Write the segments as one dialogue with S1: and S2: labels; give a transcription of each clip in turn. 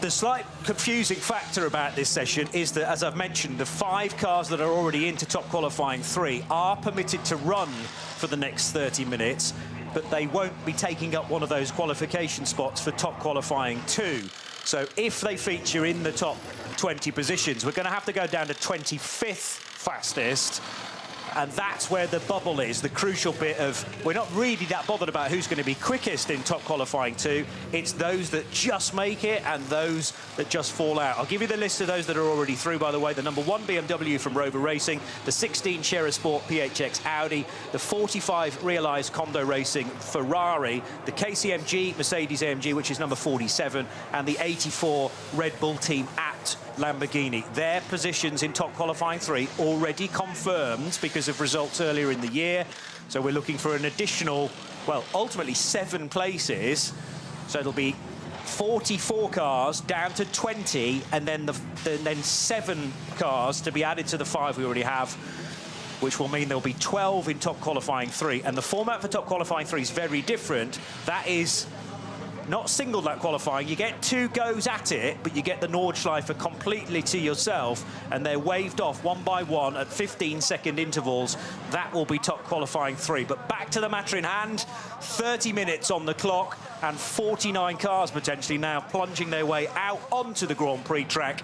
S1: The slight confusing factor about this session is that, as I've mentioned, the 5 cars that are already into top qualifying 3 are permitted to run for the next 30 minutes, but they won't be taking up one of those qualification spots for top qualifying 2. So if they feature in the top 20 positions, we're going to have to go down to 25th fastest. And that's where the bubble is, the crucial bit of, we're not really that bothered about who's going to be quickest in top qualifying 2. It's those that just make it and those that just fall out. I'll give you the list of those that are already through, by the way. The number 1 BMW from Rover Racing, the 16 Shera Sport PHX Audi, the 45 Realized Kondo Racing Ferrari, the KCMG Mercedes AMG, which is number 47, and the 84 Red Bull team at Lamborghini. Their positions in top qualifying 3 already confirmed because of results earlier in the year. So we're looking for an additional, well, ultimately 7 places. So it'll be 44 cars down to 20, and then then 7 cars to be added to the 5 we already have, which will mean there'll be 12 in top qualifying 3. And the format for top qualifying 3 is very different. That is not single lap qualifying. You get 2 goes at it, but you get the Nordschleife completely to yourself, and they're waved off one by one at 15-second intervals. That will be top qualifying 3. But back to the matter in hand, 30 minutes on the clock, and 49 cars potentially now plunging their way out onto the Grand Prix track.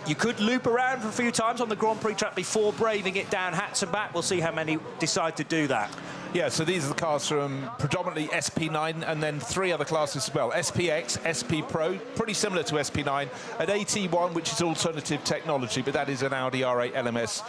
S1: You could loop around for a few times on the Grand Prix track before braving it down hats and back. We'll see how many decide to do that.
S2: Yeah, so these are the cars from predominantly SP9 and then 3 other classes as well. SPX, SP Pro, pretty similar to SP9. An AT1, which is alternative technology, but that is an Audi R8 LMS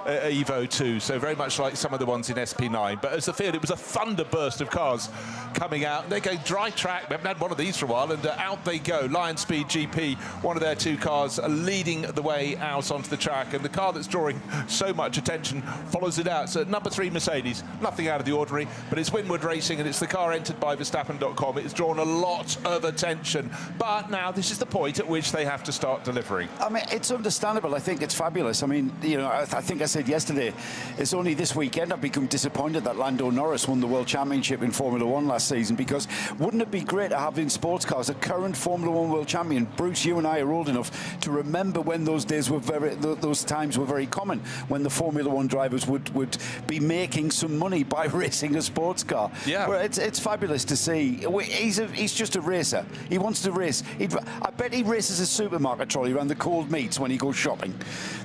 S2: Evo 2, so very much like some of the ones in SP9. But as a field, it was a thunder burst of cars coming out. They're going dry track. We haven't had one of these for a while, and out they go. Lion Speed GP, one of their 2 cars, leading the way out onto the track. And the car that's drawing so much attention follows it out. So number 3 Mercedes, nothing out of the ordinary, but it's Winward Racing, and it's the car entered by Verstappen.com. It's drawn a lot of attention. But now this is the point at which they have to start delivering.
S3: I mean, it's understandable. I think it's fabulous. I mean, you know, I think I said yesterday, it's only this weekend I've become disappointed that Lando Norris won the World Championship in Formula 1 last season, because wouldn't it be great to have in sports cars a current Formula 1 World Champion? Bruce, you and I are old enough to remember when those days were those times were very common, when the Formula 1 drivers would be making some money by racing a sports car.
S2: Yeah.
S3: Well, it's fabulous to see. He's just a racer. He wants to race. I bet he races a supermarket trolley around the cold meats when he goes shopping.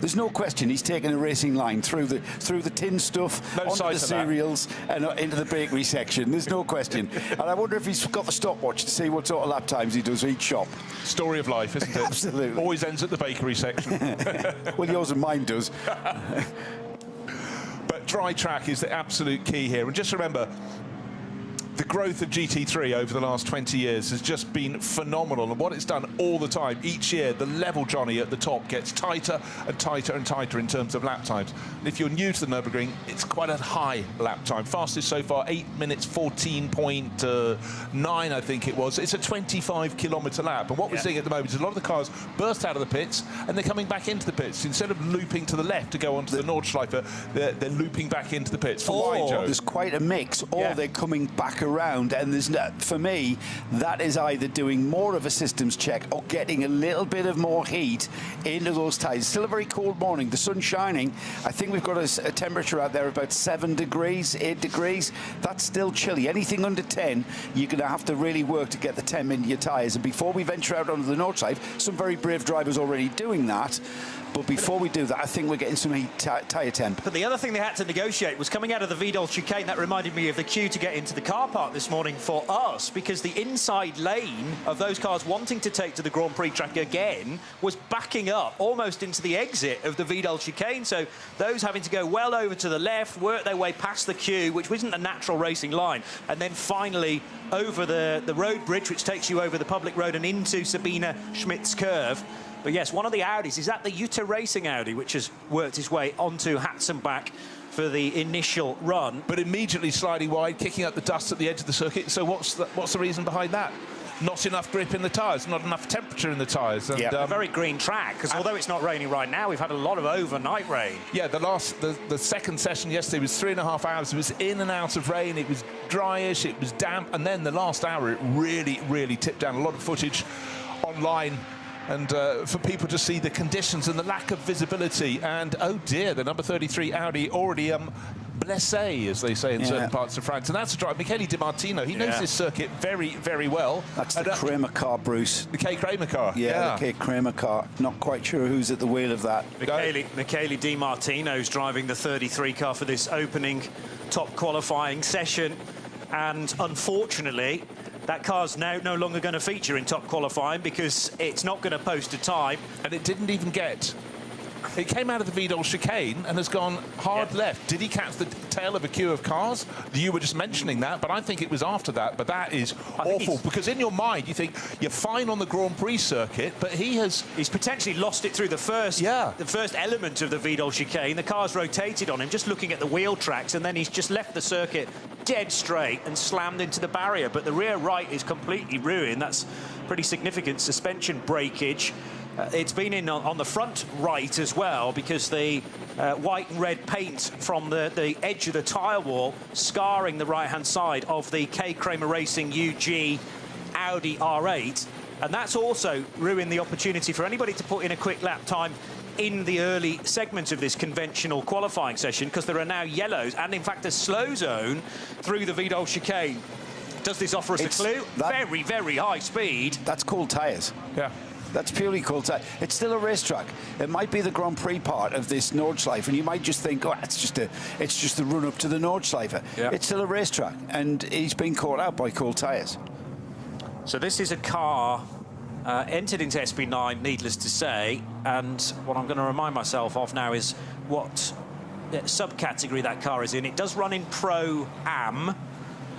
S3: There's no question he's taking a racing line through the tin stuff, onto the cereals, and into the bakery section. There's no question. And I wonder if he's got the stopwatch to see what sort of lap times he does each shop.
S2: Story of life, isn't it?
S3: Absolutely.
S2: Always ends at the bakery section.
S3: Well, yours and mine does.
S2: But dry track is the absolute key here. And just remember, the growth of GT3 over the last 20 years has just been phenomenal, and what it's done all the time, each year, the level, Johnny, at the top gets tighter and tighter and tighter in terms of lap times. And if you're new to the Nürburgring, it's quite a high lap time. Fastest so far, 8 minutes 14.9, I think it was. It's a 25-kilometre lap, and what we're seeing at the moment is a lot of the cars burst out of the pits, and they're coming back into the pits. Instead of looping to the left to go onto the Nordschleife, they're looping back into the pits. Why, Joe?
S3: There's quite a mix, or they're coming back around, and there's for me, that is either doing more of a systems check or getting a little bit of more heat into those tyres. Still a very cold morning, the sun's shining. I think we've got a temperature out there about 7 degrees, 8 degrees. That's still chilly. Anything under 10, you're going to have to really work to get the temp into your tyres. And before we venture out onto the Nordschleife, some very brave drivers already doing that. But before we do that, I think we're getting some heat tyre temp.
S1: But the other thing they had to negotiate was coming out of the Vidal chicane. That reminded me of the queue to get into the car park this morning for us, because the inside lane of those cars wanting to take to the Grand Prix track again was backing up almost into the exit of the Vidal chicane. So those having to go well over to the left, work their way past the queue, which wasn't a natural racing line, and then finally over the road bridge, which takes you over the public road and into Sabine Schmidt's curve. But yes, one of the Audis, is that the Jutta Racing Audi, which has worked its way onto Hatzenbach for the initial run.
S2: But immediately sliding wide, kicking up the dust at the edge of the circuit. So what's the reason behind that? Not enough grip in the tyres, not enough temperature in the tyres.
S1: And a very green track, because although it's not raining right now, we've had a lot of overnight rain.
S2: Yeah, the second session yesterday was 3.5 hours. It was in and out of rain. It was dryish, it was damp, and then the last hour it really, really tipped down. A lot of footage online and for people to see the conditions and the lack of visibility. And oh dear, the number 33 Audi already blessé, as they say in certain parts of France. And that's a driver, Michele Di Martino. He knows this circuit very, very well.
S3: That's the Kramer car, Bruce.
S2: The K. Kramer car.
S3: Yeah, the K. Kramer car. Not quite sure who's at the wheel of that.
S1: Michele Di Martino's driving the 33 car for this opening top qualifying session. And unfortunately, that car's now no longer going to feature in top qualifying because it's not going to post a time.
S2: And it didn't even get... It came out of the Vidal chicane and has gone hard left. Did he catch the tail of a queue of cars? You were just mentioning that, but I think it was after that. But that is awful, because in your mind you think you're fine on the Grand Prix circuit, but he's
S1: potentially lost it through the first element of the Vidal chicane. The car's rotated on him, just looking at the wheel tracks, and then he's just left the circuit dead straight and slammed into the barrier. But the rear right is completely ruined. That's pretty significant suspension breakage. It's been in on the front right as well, because the white and red paint from the edge of the tyre wall scarring the right-hand side of the K. Kramer Racing UG Audi R8. And that's also ruined the opportunity for anybody to put in a quick lap time in the early segments of this conventional qualifying session, because there are now yellows and, in fact, a slow zone through the Vidal chicane. Does this offer us a clue? Very, very high speed.
S3: That's called tyres.
S2: Yeah.
S3: That's purely called tyre. It's still a racetrack. It might be the Grand Prix part of this Nordschleife, and you might just think, oh, it's just the run up to the Nordschleife. Yeah. It's still a racetrack, and he's been caught out by cold tyres.
S1: So this is a car entered into SP9, needless to say, and what I'm going to remind myself of now is what subcategory that car is in. It does run in Pro-Am,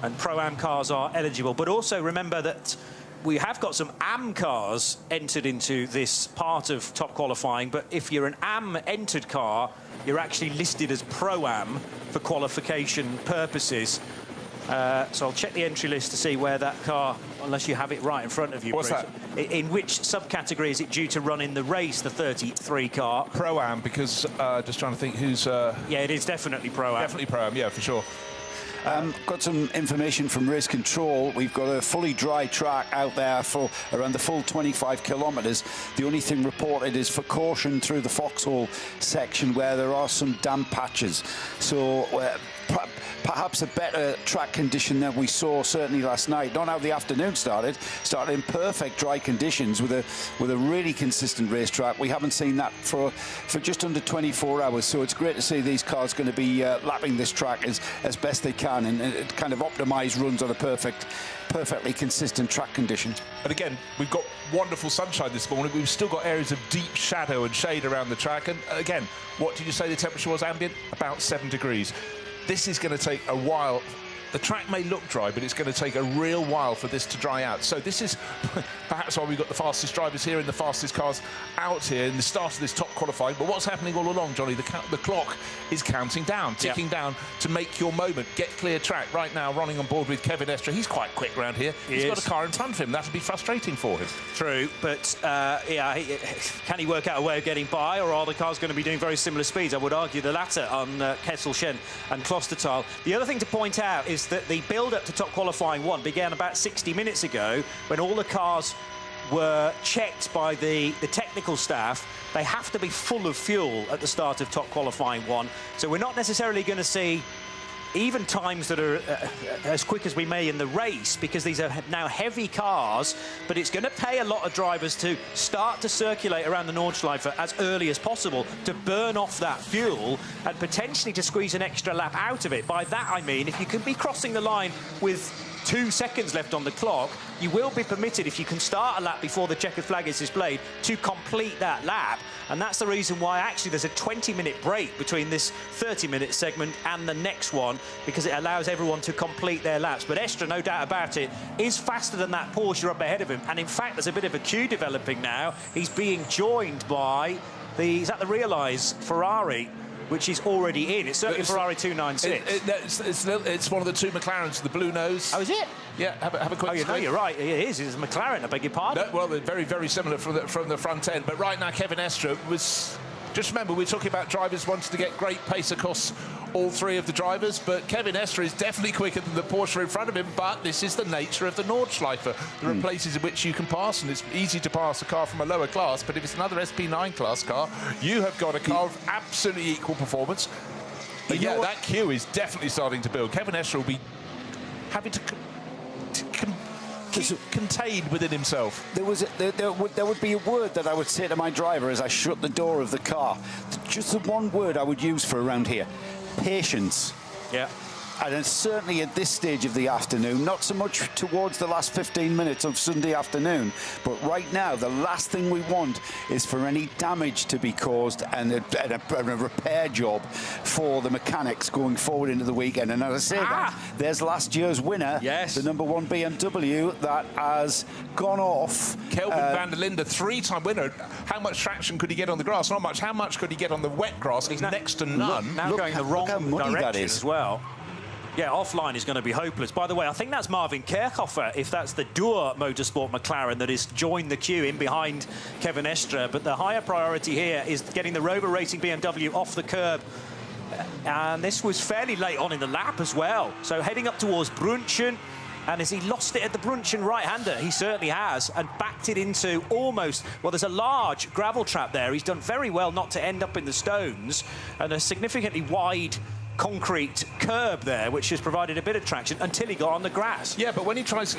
S1: and Pro-Am cars are eligible, but also remember that we have got some AM cars entered into this part of top qualifying, but if you're an AM entered car, you're actually listed as Pro-Am for qualification purposes. So I'll check the entry list to see where that car, unless you have it right in front of you.
S2: What's
S1: Bruce.
S2: that?
S1: In which subcategory is it due to run in the race, the 33 car?
S2: Pro-Am, because just trying to think who's...
S1: Yeah, it is definitely Pro-Am.
S2: Definitely Pro-Am, yeah, for sure.
S3: Got some information from Race Control. We've got a fully dry track out there for around the full 25 kilometres. The only thing reported is for caution through the Foxhole section where there are some damp patches. So perhaps a better track condition than we saw certainly last night. Not how the afternoon started in perfect dry conditions with a really consistent racetrack. We haven't seen that for just under 24 hours, so it's great to see these cars going to be lapping this track as best they can and kind of optimise runs on a perfectly consistent track condition.
S2: And again, we've got wonderful sunshine this morning. We've still got areas of deep shadow and shade around the track, and again, what did you say the temperature was ambient? About 7 degrees. This is going to take a while. The track may look dry, but it's going to take a real while for this to dry out. So this is perhaps why we've got the fastest drivers here and the fastest cars out here in the start of this top qualifying. But what's happening all along, Johnny? The clock is counting down, ticking down to make your moment. Get clear track. Right now, running on board with Kevin Estre. He's quite quick round here. He's got a car in front of him. That'll be frustrating for him.
S1: True, but can he work out a way of getting by, or are the cars going to be doing very similar speeds? I would argue the latter on Kesselchen and Klostertal. The other thing to point out is that the build-up to top qualifying 1 began about 60 minutes ago when all the cars were checked by the technical staff. They have to be full of fuel at the start of top qualifying 1. So we're not necessarily going to see even times that are as quick as we may in the race, because these are now heavy cars, but it's going to pay a lot of drivers to start to circulate around the Nordschleife as early as possible to burn off that fuel and potentially to squeeze an extra lap out of it. By that I mean, if you can be crossing the line with 2 seconds left on the clock, you will be permitted, if you can start a lap before the checkered flag is displayed, to complete that lap. And that's the reason why actually there's a 20-minute break between this 30-minute segment and the next one, because it allows everyone to complete their laps. But Estre, no doubt about it, is faster than that Porsche up ahead of him. And in fact, there's a bit of a queue developing now. He's being joined by the Realise Ferrari, which is already in. It's certainly a Ferrari 296.
S2: It's one of the 2 McLarens, the blue nose.
S1: Oh, is it?
S2: Yeah, have a quick
S1: no, you're right. It is. It's a McLaren, I beg your pardon.
S2: No, well, they're very, very similar from the front end. But right now, Kevin Estre was Just remember, we're talking about drivers wanting to get great pace across all three of the drivers, but Kevin Estre is definitely quicker than the Porsche in front of him, but this is the nature of the Nordschleife. There are places in which you can pass, and it's easy to pass a car from a lower class, but if it's another SP9 class car, you have got a car of absolutely equal performance. But yeah, that queue is definitely starting to build. Kevin Estre will be having to keep contained within himself.
S3: There would be a word that I would say to my driver as I shut the door of the car. Just the one word I would use for around here: patience.
S1: Yeah.
S3: And certainly at this stage of the afternoon, not so much towards the last 15 minutes of Sunday afternoon, but right now, the last thing we want is for any damage to be caused and a repair job for the mechanics going forward into the weekend. And as I say that, there's last year's winner,
S1: yes,
S3: the #1 BMW that has gone off.
S2: Kelvin van der Linde, 3-time winner. How much traction could he get on the grass? Not much. How much could he get on the wet grass? He's next to none.
S1: Now going the wrong direction
S3: as
S1: well. Yeah, offline is going to be hopeless. By the way, I think that's Marvin Kerkhofer, if that's the Dürr Motorsport McLaren that has joined the queue in behind Kevin Estre. But the higher priority here is getting the Rover Racing BMW off the curb. And this was fairly late on in the lap as well. So heading up towards Brunchen. And has he lost it at the Brunchen right-hander? He certainly has, and backed it into almost... Well, there's a large gravel trap there. He's done very well not to end up in the stones, and a significantly wide concrete curb there, which has provided a bit of traction until he got on the grass.
S2: Yeah, but when he tries,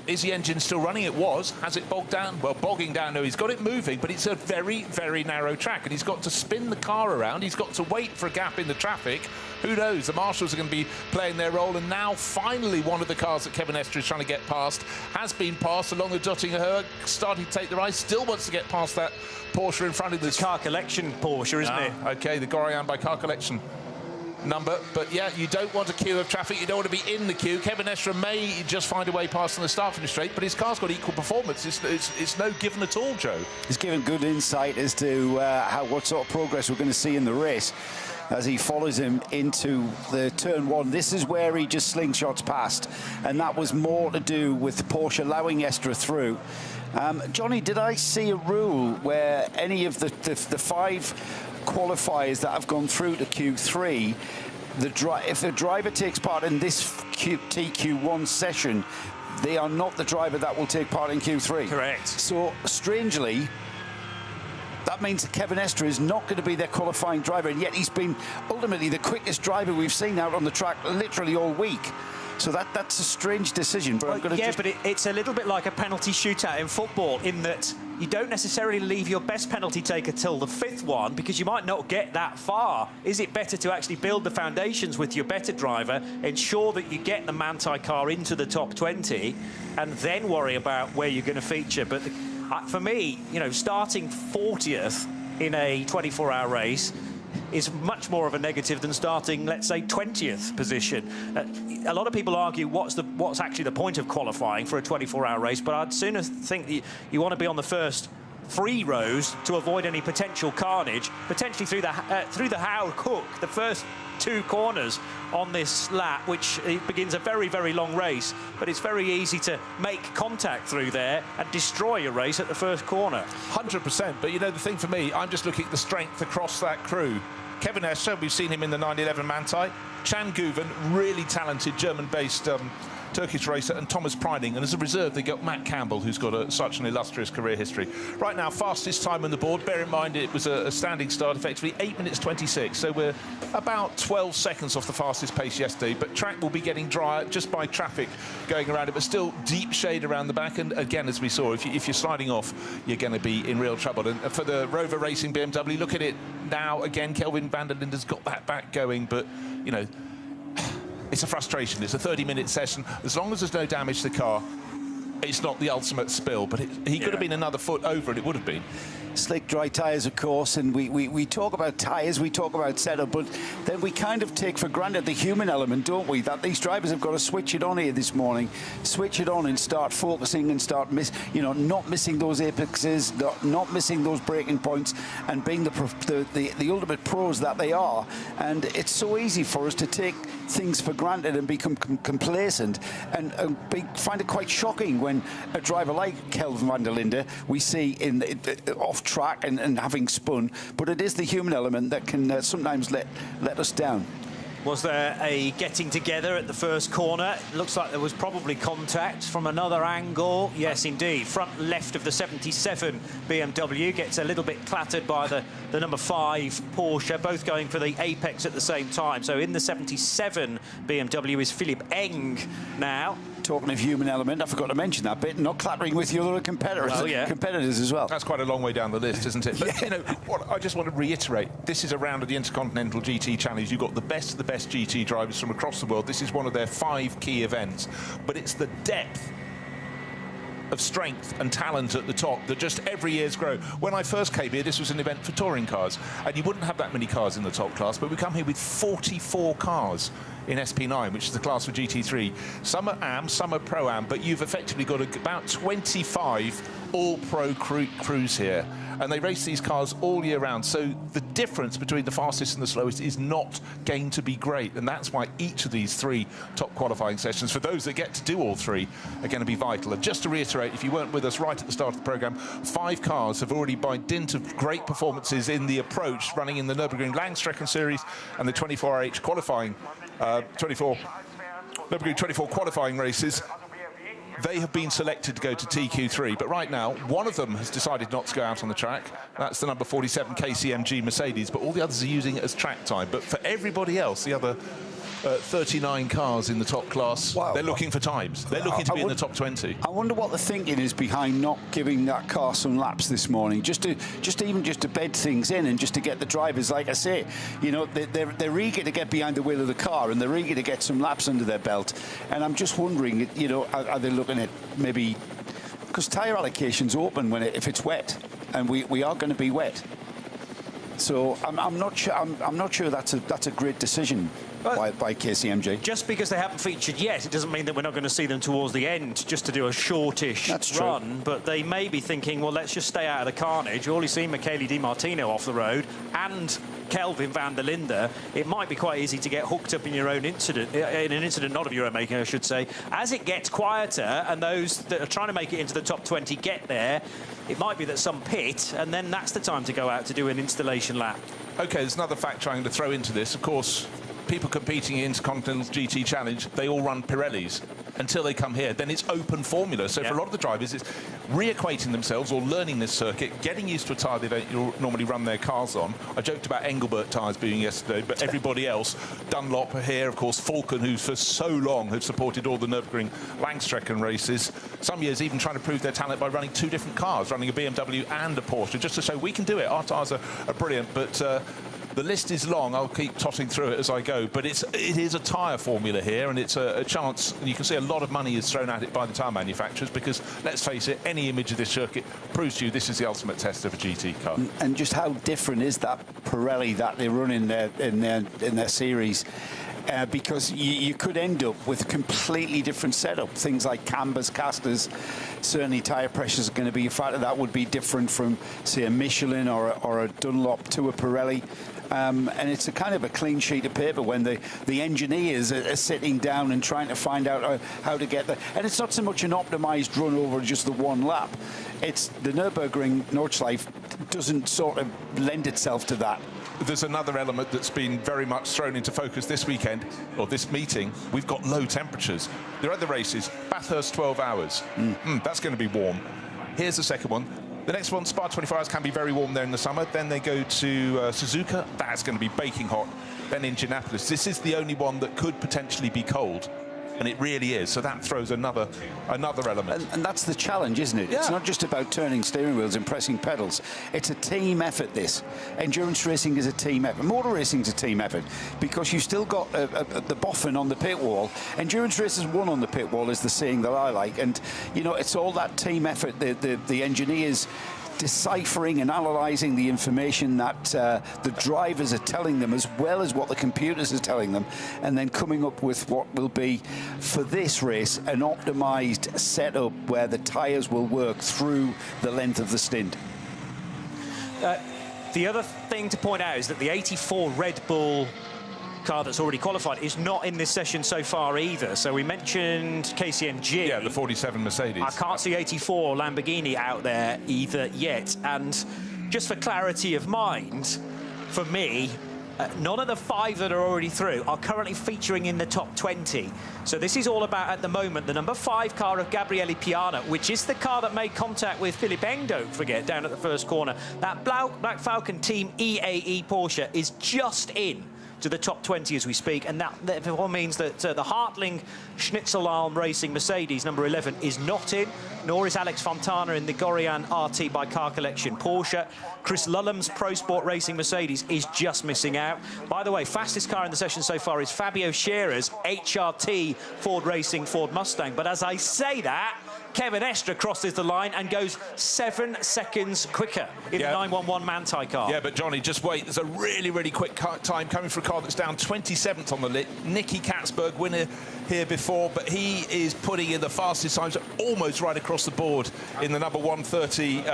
S2: is the engine still running? It was. Has it bogged down? Well, bogging down, no, he's got it moving, but it's a very, very narrow track, and he's got to spin the car around. He's got to wait for a gap in the traffic. Who knows? The marshals are going to be playing their role, and now finally one of the cars that Kevin Estre is trying to get past has been passed along the Dottinger, starting to take the rise, still wants to get past that Porsche in front of this
S1: car collection Porsche, isn't it?
S2: Okay, the Gorian by car collection number, but yeah, you don't want a queue of traffic, you don't want to be in the queue. Kevin Estre may just find a way past on the start-finish straight, but his car's got equal performance. It's no given at all, Joe.
S3: He's given good insight as to what sort of progress we're going to see in the race as he follows him into the turn one. This is where he just slingshots past, and that was more to do with Porsche allowing Estre through. Johnny, did I see a rule where any of the 5 qualifiers that have gone through to Q3, if the driver takes part in this TQ1 session, they are not the driver that will take part in Q3?
S1: Correct.
S3: So, strangely, that means that Kevin Estre is not going to be their qualifying driver, and yet he's been ultimately the quickest driver we've seen out on the track literally all week. So that's a strange decision. But
S1: but it's a little bit like a penalty shootout in football, in that you don't necessarily leave your best penalty taker till the 5th one, because you might not get that far. Is it better to actually build the foundations with your better driver, ensure that you get the Manthey car into the top 20, and then worry about where you're going to feature? But for me, you know, starting 40th in a 24-hour race is much more of a negative than starting, let's say, 20th position. A lot of people argue what's actually the point of qualifying for a 24-hour race, but I'd sooner think that you want to be on the first 3 rows to avoid any potential carnage, potentially through the Howard Cook, the first 2 corners on this lap, which begins a very, very long race, but it's very easy to make contact through there and destroy your race at the first corner.
S2: 100%, but you know, the thing for me, I'm just looking at the strength across that crew. Kevin Estre, we've seen him in the 911 Manthey. Can Guven, really talented German-based Turkish racer, and Thomas Preining, and as a reserve they got Matt Campbell, who's got such an illustrious career history. Right now, fastest time on the board, bear in mind it was a standing start, effectively 8 minutes 26, so we're about 12 seconds off the fastest pace yesterday, but track will be getting drier just by traffic going around it, but still deep shade around the back, and again, as we saw, if you're sliding off, you're going to be in real trouble. And for the Rover Racing BMW, look at it now, again, Kelvin van der Linde's got that back going, but, you know, it's a frustration. It's a 30-minute session. As long as there's no damage to the car, it's not the ultimate spill, but he could have been another foot over, and it would have been.
S3: Slick, dry tyres, of course, and we talk about tyres, we talk about setup, but then we kind of take for granted the human element, don't we? That these drivers have got to switch it on here this morning, switch it on and start focusing and start not missing those apexes, not missing those breaking points, and being the ultimate pros that they are. And it's so easy for us to take things for granted and become complacent, and find it quite shocking when a driver like Kelvin van der Linde we see off off track and having spun, but it is the human element that can sometimes let us down.
S1: Was there a getting together at the first corner? It looks like there was probably contact from another angle. Yes, indeed. Front left of the 77 BMW gets a little bit clattered by the number 5 Porsche, both going for the apex at the same time. So in the 77 BMW is Philipp Eng now.
S3: Talking of human element, I forgot to mention that bit, not clattering with your other competitors, competitors as well.
S2: That's quite a long way down the list, isn't it? But, you know, what I just want to reiterate, this is a round of the Intercontinental GT Challenge. You've got the best of the best GT drivers from across the world. This is one of their 5 key events, but it's the depth of strength and talent at the top that just every year's grow. When I first came here, this was an event for touring cars, and you wouldn't have that many cars in the top class, but we come here with 44 cars in SP9, which is the class for GT3. Some are AM, some are Pro-Am, but you've effectively got about 25 all-pro crews here, and they race these cars all year round. So the difference between the fastest and the slowest is not going to be great, and that's why each of these 3 top qualifying sessions, for those that get to do all 3, are going to be vital. And just to reiterate, if you weren't with us right at the start of the programme, 5 cars have already, by dint of great performances in the approach, running in the Nürburgring Langstrecken Series and the 24H qualifying, Nürburgring 24 qualifying races, they have been selected to go to TQ3, but right now, one of them has decided not to go out on the track. That's the number 47 KCMG Mercedes, but all the others are using it as track time. But for everybody else, the other 39 cars in the top class, they're looking for times. They're looking to be in the top 20. I wonder what the thinking is behind not giving that car some laps this morning, just to bed things in and just to get the drivers, like I say, you know, they're eager to get behind the wheel of the car and they're eager to get some laps under their belt. And I'm just wondering, you know, are they looking at maybe, because tyre allocation's open if it's wet, and we are going to be wet. So I'm not sure that's a great decision by KCMG. Just because they haven't featured yet, it doesn't mean that we're not going to see them towards the end just to do a shortish run. But they may be thinking, well, let's just stay out of the carnage. We've already seen Michele Di Martino off the road and Kelvin van der Linde. It might be quite easy to get hooked up in your own incident, in an incident not of your own making, I should say. As it gets quieter and those that are trying to make it into the top 20 get there, it might be that some pit, and then that's the time to go out to do an installation lap. OK, there's another fact trying to throw into this. Of course, people competing in Intercontinental GT Challenge, they all run Pirellis until they come here. Then it's open formula. So for a lot of the drivers, it's reacquainting themselves or learning this circuit, getting used to a tyre they don't normally run their cars on. I joked about Engelbert tyres being yesterday, but everybody else, Dunlop here, of course, Falcon, who for so long have supported all the Nürburgring Langstrecken races, some years even trying to prove their talent by running 2 different cars, running a BMW and a Porsche, just to show we can do it. Our tyres are brilliant, but the list is long. I'll keep tossing through it as I go, but it is a tyre formula here, and it's a chance, and you can see a lot of money is thrown at it by the tyre manufacturers, because let's face it, any image of this circuit proves to you this is the ultimate test of a GT car. And just how different is that Pirelli that they run in their series? Because you could end up with a completely different setup. Things like cambers, casters, certainly tyre pressures are going to be a factor. That would be different from, say, a Michelin or a Dunlop to a Pirelli. And it's a kind of a clean sheet of paper when the engineers are sitting down and trying to find out how to get there. And it's not so much an optimised run over just the one lap. It's the Nürburgring Nordschleife doesn't sort of lend itself to that. There's another element that's been very much thrown into focus this weekend, or this meeting. We've got low temperatures. There are other races. Bathurst, 12 hours. That's going to be warm. Here's the second one. The next one, Spa 24 hours, can be very warm there in the summer. Then they go to Suzuka. That's going to be baking hot. Then Indianapolis. This is the only one that could potentially be cold. And it really is. So that throws another element. And that's the challenge, isn't it? Yeah. It's not just about turning steering wheels and pressing pedals. It's a team effort, this. Endurance racing is a team effort. Motor racing is a team effort, because you've still got the boffin on the pit wall. Endurance racers won on the pit wall is the saying that I like. And, you know, it's all that team effort. The engineers deciphering and analysing the information that the drivers are telling them, as well as what the computers are telling them, and then coming up with what will be, for this race, an optimised setup where the tyres will work through the length of the stint. The other thing to point out is that the 84 Red Bull car that's already qualified is not in this session so far either. So we mentioned KCMG. Yeah, the 47 Mercedes. I can't see 84 Lamborghini out there either yet. And
S1: just for clarity of mind, for me, none of the 5 that are already through are currently featuring in the top 20. So this is all about, at the moment, the number 5 car of Gabriele Piana, which is the car that made contact with Philipp Eng, don't forget, down at the first corner. That Black Falcon Team EAE Porsche is just in to the top 20 as we speak, and that therefore means that the Hartling Schnitzelarm Racing Mercedes number 11 is not in, nor is Alex Fontana in the Gorian RT by Car Collection Porsche. Chris Lulham's Pro Sport Racing Mercedes is just missing out. By the way, fastest car in the session so far is Fabio Schere's HRT Ford Racing Ford Mustang, but as I say that, Kevin Estre crosses the line and goes 7 seconds quicker in the 911 Manthey car.
S2: Yeah, but Johnny, just wait. There's a really, really quick time coming for a car that's down 27th on the lit. Nicky Katzberg, winner here before, but he is putting in the fastest times almost right across the board in the number 130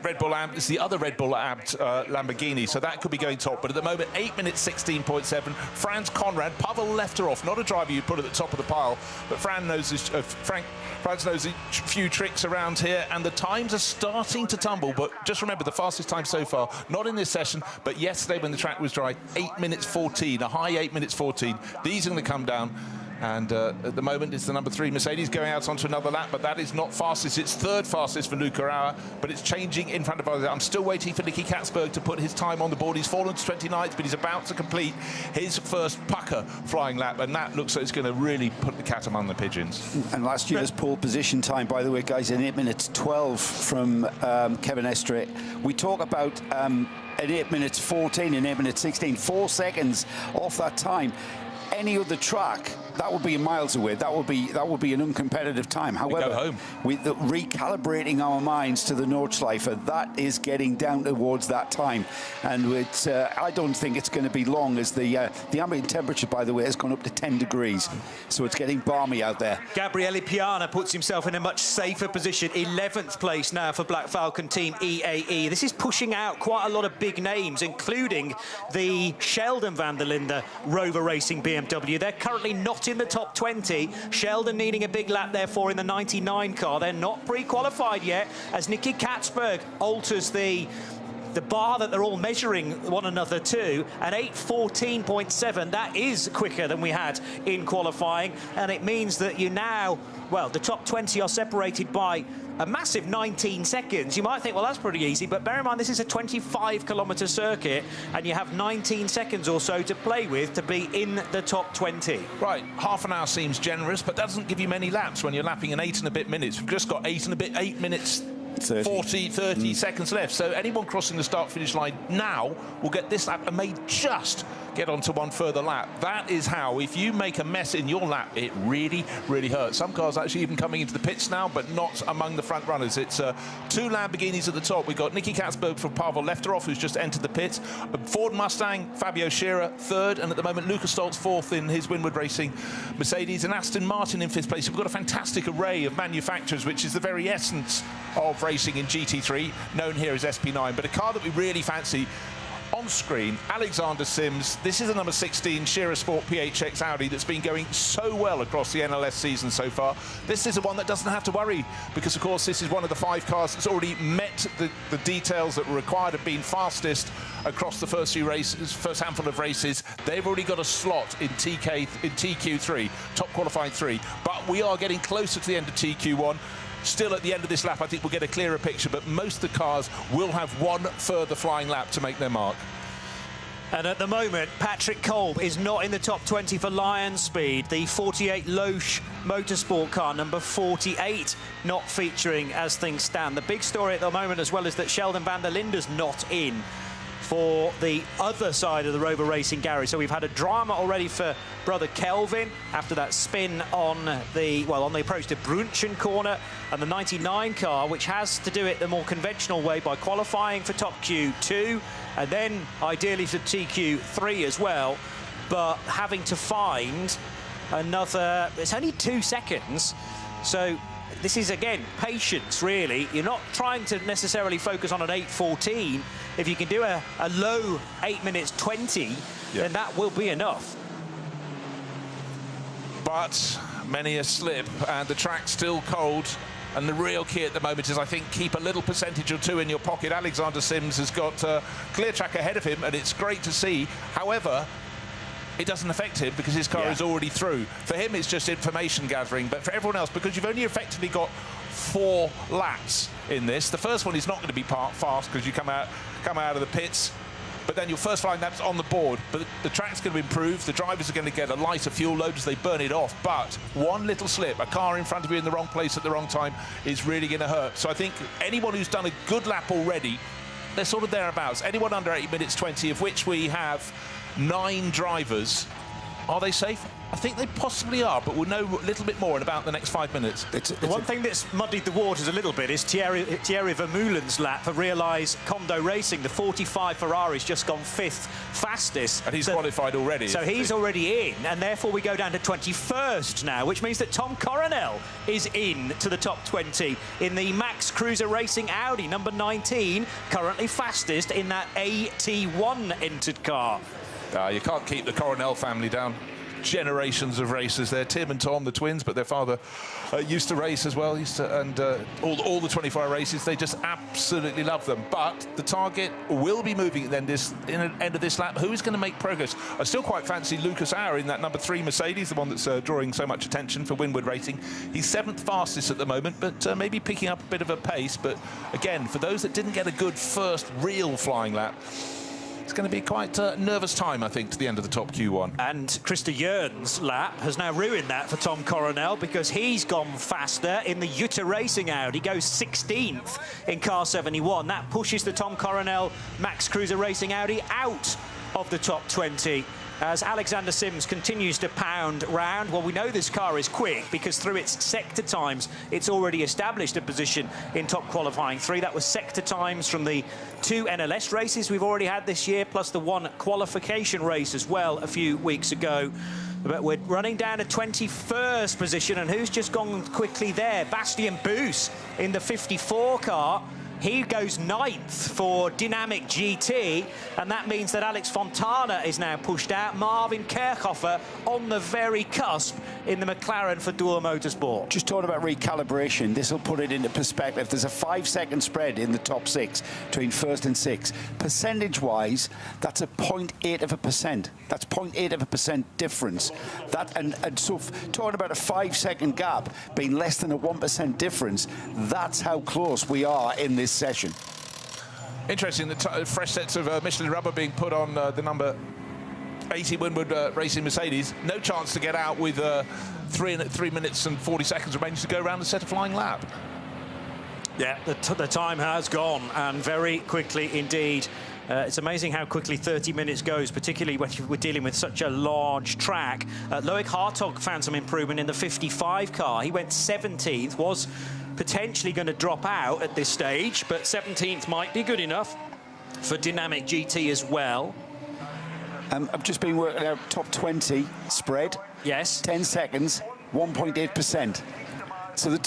S2: Red Bull Amp. It's the other Red Bull Amp Lamborghini, so that could be going top. But at the moment, 8 minutes 16.7. Franz Conrad, Pavel Lefteroff, not a driver you'd put at the top of the pile, but Franz knows a few tricks around here, and the times are starting to tumble. But just remember, the fastest time so far, not in this session, but yesterday when the track was dry, 8 minutes 14, a high 8 minutes 14. These are going to come down. And at the moment, it's the number 3 Mercedes going out onto another lap, but that is not fastest. It's 3rd fastest for Luca Auer, but it's changing in front of us. I'm still waiting for Nicky Katzberg to put his time on the board. He's fallen to 29th, but he's about to complete his first pucker flying lap, and that looks like it's going to really put the cat among the pigeons.
S3: And last year's pole position time, by the way, guys, in 8 minutes 12 from Kevin Estre. We talk about at 8 minutes 14 and 8 minutes 16, 4 seconds off that time. Any other track, that would be miles away. That would be an uncompetitive time. However,
S2: go home.
S3: With recalibrating our minds to the Nordschleife, that is getting down towards that time, and it's, I don't think it's going to be long, as the ambient temperature, by the way, has gone up to 10 degrees, so it's getting balmy out there.
S1: Gabriele Piana puts himself in a much safer position, 11th place now for Black Falcon Team EAE. This is pushing out quite a lot of big names, including the Sheldon van der Linde Rover Racing BMW. They're currently not in the top 20. Sheldon needing a big lap, therefore, in the 99 car. They're not pre-qualified yet, as Nicky Katzberg alters the bar that they're all measuring one another to, and 8:14.7. That is quicker than we had in qualifying, and it means that you now, well, the top 20 are separated by a massive 19 seconds. You might think, well, that's pretty easy, but bear in mind this is a 25-kilometre circuit, and you have 19 seconds or so to play with to be in the top 20.
S2: Right, half an hour seems generous, but doesn't give you many laps when you're lapping in 8 and a bit minutes. We've just got 8 minutes 30 seconds left. So anyone crossing the start-finish line now will get this lap and may just get onto one further lap. That is how, if you make a mess in your lap, it really, really hurts. Some cars actually even coming into the pits now, but not among the front runners. It's 2 Lamborghinis at the top. We've got Nicky Katzberg for Pavel Lefteroff, who's just entered the pits. Ford Mustang, Fabio Scherer 3rd, and at the moment Luca Stoltz 4th in his Winward Racing Mercedes, and Aston Martin in 5th place. We've got a fantastic array of manufacturers, which is the very essence of racing in GT3, known here as SP9. But a car that we really fancy on screen, Alexander Sims. This is the number 16 Scherer Sport PHX Audi that's been going so well across the NLS season so far. This is the one that doesn't have to worry, because of course this is one of the 5 cars that's already met the details that were required of being fastest across the first handful of races. They've already got a slot in TQ3, top qualifying 3, but we are getting closer to the end of TQ1. Still, at the end of this lap, I think we'll get a clearer picture, but most of the cars will have one further flying lap to make their mark.
S1: And at the moment, Patrick Kolb is not in the top 20 for Lion Speed. The 48 Loesch Motorsport car, number 48, not featuring as things stand. The big story at the moment as well is that Sheldon van der Linde's not in for the other side of the Rover Racing garage. So we've had a drama already for brother Kelvin after that spin on the approach to Brunchen corner, and the 99 car, which has to do it the more conventional way by qualifying for top Q2 and then ideally for TQ3 as well, but having to find another, it's only 2 seconds, so this is, again, patience, really. You're not trying to necessarily focus on an 8:14. If you can do a low 8 minutes 20, then that will be enough.
S2: But many a slip, and the track's still cold. And the real key at the moment is, I think, keep a little percentage or two in your pocket. Alexander Sims has got clear track ahead of him, and it's great to see. However, it doesn't affect him because his car is already through. For him, it's just information gathering. But for everyone else, because you've only effectively got 4 laps in this, the first one is not going to be fast because you come out of the pits. But then your first 5 laps on the board. But the track's going to improve. The drivers are going to get a lighter fuel load as they burn it off. But one little slip, a car in front of you in the wrong place at the wrong time, is really going to hurt. So I think anyone who's done a good lap already, they're sort of thereabouts. Anyone under 8 minutes 20, of which we have 9 drivers. Are they safe? I think they possibly are, but we'll know a little bit more in about the next 5 minutes.
S1: The one thing that's muddied the waters a little bit is Thierry Vermeulen's lap for Realize Kondo Racing. The 45 Ferrari's just gone 5th fastest.
S2: And he's qualified already.
S1: So he's already in, and therefore we go down to 21st now, which means that Tom Coronel is in to the top 20 in the Max Cruiser Racing Audi, number 19, currently fastest in that AT1 entered car.
S2: You can't keep the Coronel family down. Generations of racers there. Tim and Tom, the twins, but their father used to race as well. And all the 24-hour races, they just absolutely love them. But the target will be moving at the end of this lap. Who is going to make progress? I still quite fancy Lucas Auer in that number 3 Mercedes, the one that's drawing so much attention for Winward Racing. He's 7th fastest at the moment, but maybe picking up a bit of a pace. But again, for those that didn't get a good first real flying lap, it's going to be quite a nervous time, I think, to the end of the top Q1.
S1: And Krista Jörn's lap has now ruined that for Tom Coronel because he's gone faster in the Jutta Racing Audi. He goes 16th in car 71. That pushes the Tom Coronel Max Cruiser Racing Audi out of the top 20. As Alexander Sims continues to pound round. Well, we know this car is quick because through its sector times, it's already established a position in top qualifying 3. That was sector times from the 2 NLS races we've already had this year, plus the 1 qualification race as well a few weeks ago. But we're running down to 21st position, and who's just gone quickly there? Bastien Boos in the 54 car. He goes 9th for Dynamic GT, and that means that Alex Fontana is now pushed out. Marvin Kerkhofer on the very cusp in the McLaren for Dual Motorsport.
S3: Just talking about recalibration, this will put it into perspective. There's a 5-second spread in the top 6 between 1st and 6th. Percentage-wise, that's a 0.8%. That's 0.8% difference. And so talking about a 5-second gap being less than a 1% difference, that's how close we are in this session.
S2: Interesting, the fresh sets of Michelin rubber being put on the number 80 Winward Racing Mercedes. No chance to get out with 3 minutes and 40 seconds remaining to go around and set a flying lap.
S1: Yeah, the time has gone, and very quickly indeed. It's amazing how quickly 30 minutes goes, particularly when we're dealing with such a large track. Loic Hartog found some improvement in the 55 car. He went 17th, was potentially going to drop out at this stage, but 17th might be good enough for Dynamic GT as well.
S3: I've just been working out top 20 spread.
S1: Yes.
S3: 10 seconds, 1.8%. So we've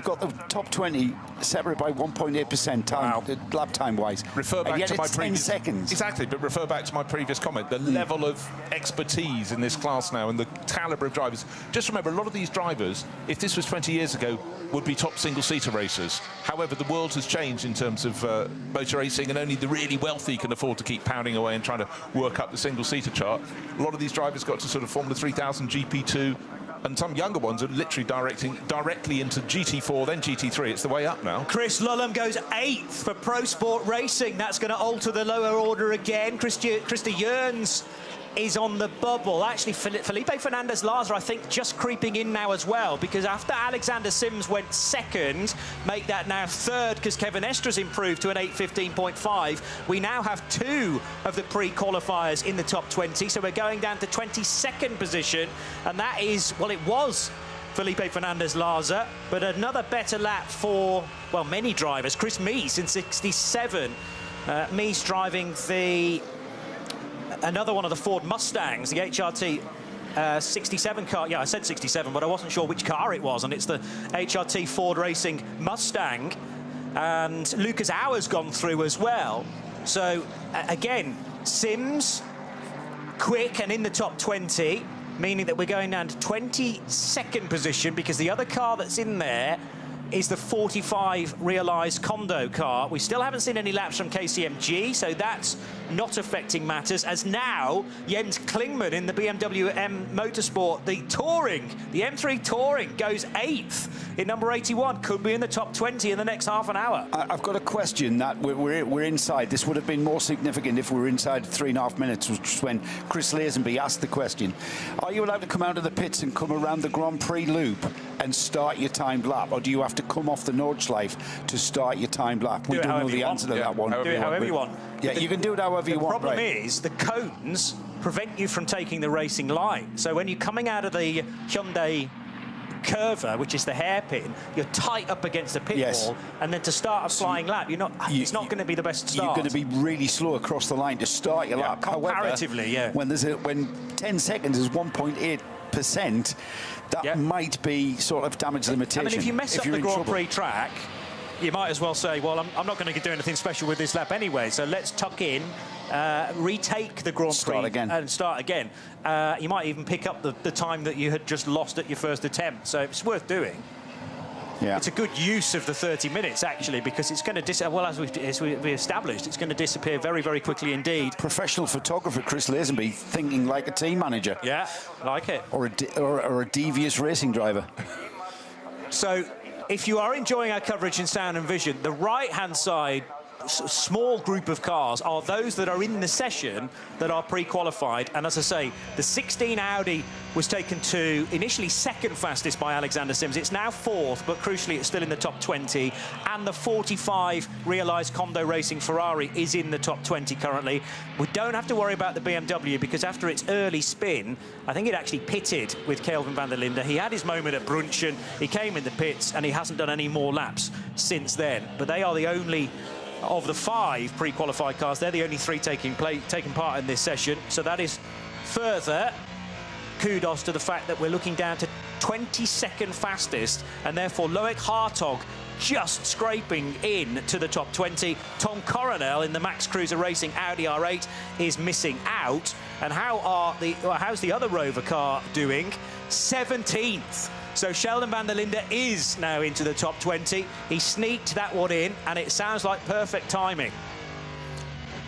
S3: got the top 20 separated by 1.8% time, lap time-wise.
S2: Refer back to my previous
S3: 10 seconds.
S2: Exactly, but refer back to my previous comment. The level of expertise in this class now and the calibre of drivers. Just remember, a lot of these drivers, if this was 20 years ago, would be top single-seater racers. However, the world has changed in terms of motor racing, and only the really wealthy can afford to keep pounding away and trying to work up the single-seater chart. A lot of these drivers got to sort of Formula 3000, GP2, and some younger ones are literally directly into GT4, then GT3. It's the way up now. Chris
S1: Lulham goes 8th for Pro Sport Racing. That's going to alter the lower order again. Krista Jörns is on the bubble. Actually, Felipe Fernandez-Larza, I think, just creeping in now as well, because after Alexander Sims went 2nd, make that now 3rd, because Kevin Estra's improved to an 8:15.5. We now have 2 of the pre-qualifiers in the top 20, so we're going down to 22nd position, and that is, well, it was Felipe Fernandez-Larza, but another better lap for, well, many drivers. Chris Mees in 67. Mees driving another one of the Ford Mustangs, the HRT 67 car. Yeah, I said 67, but I wasn't sure which car it was, and it's the HRT Ford Racing Mustang. And Lucas Auer's gone through as well. So, again, Sims, quick and in the top 20, meaning that we're going down to 22nd position, because the other car that's in there is the 45 realised Kondo car. We still haven't seen any laps from KCMG, so that's not affecting matters, as now Jens Klingmann in the BMW M Motorsport, the M3 Touring, goes 8th in number 81, could be in the top 20 in the next half an hour.
S3: I've got a question that we're inside. This would have been more significant if we were inside 3.5 minutes, which was when Chris Lazenby asked the question. Are you allowed to come out of the pits and come around the Grand Prix loop and start your timed lap, or do you have to come off the Nordschleife to start your timed lap? We don't know the answer to that one.
S1: Do it however you want.
S3: Yeah, you can do it however you want.
S1: The problem is the cones prevent you from taking the racing line. So when you're coming out of the Hyundai curver, which is the hairpin, you're tight up against the pit wall, and then to start a flying lap, it's not going to be the best start.
S3: You're going to be really slow across the line to start your lap.
S1: Comparatively,
S3: however, when 10 seconds is 1.8%, that might be sort of damage limitation.
S1: I mean, if you mess up the Grand Prix track, you might as well say, well, I'm not going to do anything special with this lap anyway, so let's tuck in, retake the Grand Prix and start again. You might even pick up the time that you had just lost at your first attempt, so it's worth doing. Yeah. It's a good use of the 30 minutes, actually, because it's going to, well, as we've established, it's going to disappear very, very quickly indeed.
S3: Professional photographer Chris Lazenby thinking like a team manager.
S1: Yeah, like it.
S3: Or a devious racing driver.
S1: So, if you are enjoying our coverage in sound and vision, the right-hand side small group of cars are those that are in the session that are pre-qualified. And as I say, the 16 Audi was taken to initially second fastest by Alexander Sims. It's now 4th, but crucially it's still in the top 20. And the 45 realised Kondo Racing Ferrari is in the top 20 currently. We don't have to worry about the BMW because after its early spin, I think it actually pitted with Kelvin van der Linde. He had his moment at Brunchen, he came in the pits, and he hasn't done any more laps since then. But they are the only of the 5 pre-qualified cars, they're the only 3 taking part in this session. So that is further kudos to the fact that we're looking down to 22nd fastest, and therefore Loic Hartog just scraping in to the top 20. Tom Coronel in the Max Cruiser Racing Audi R8 is missing out. And how's the other Rover car doing? 17th. So Sheldon van der Linde is now into the top 20. He sneaked that one in, and it sounds like perfect timing.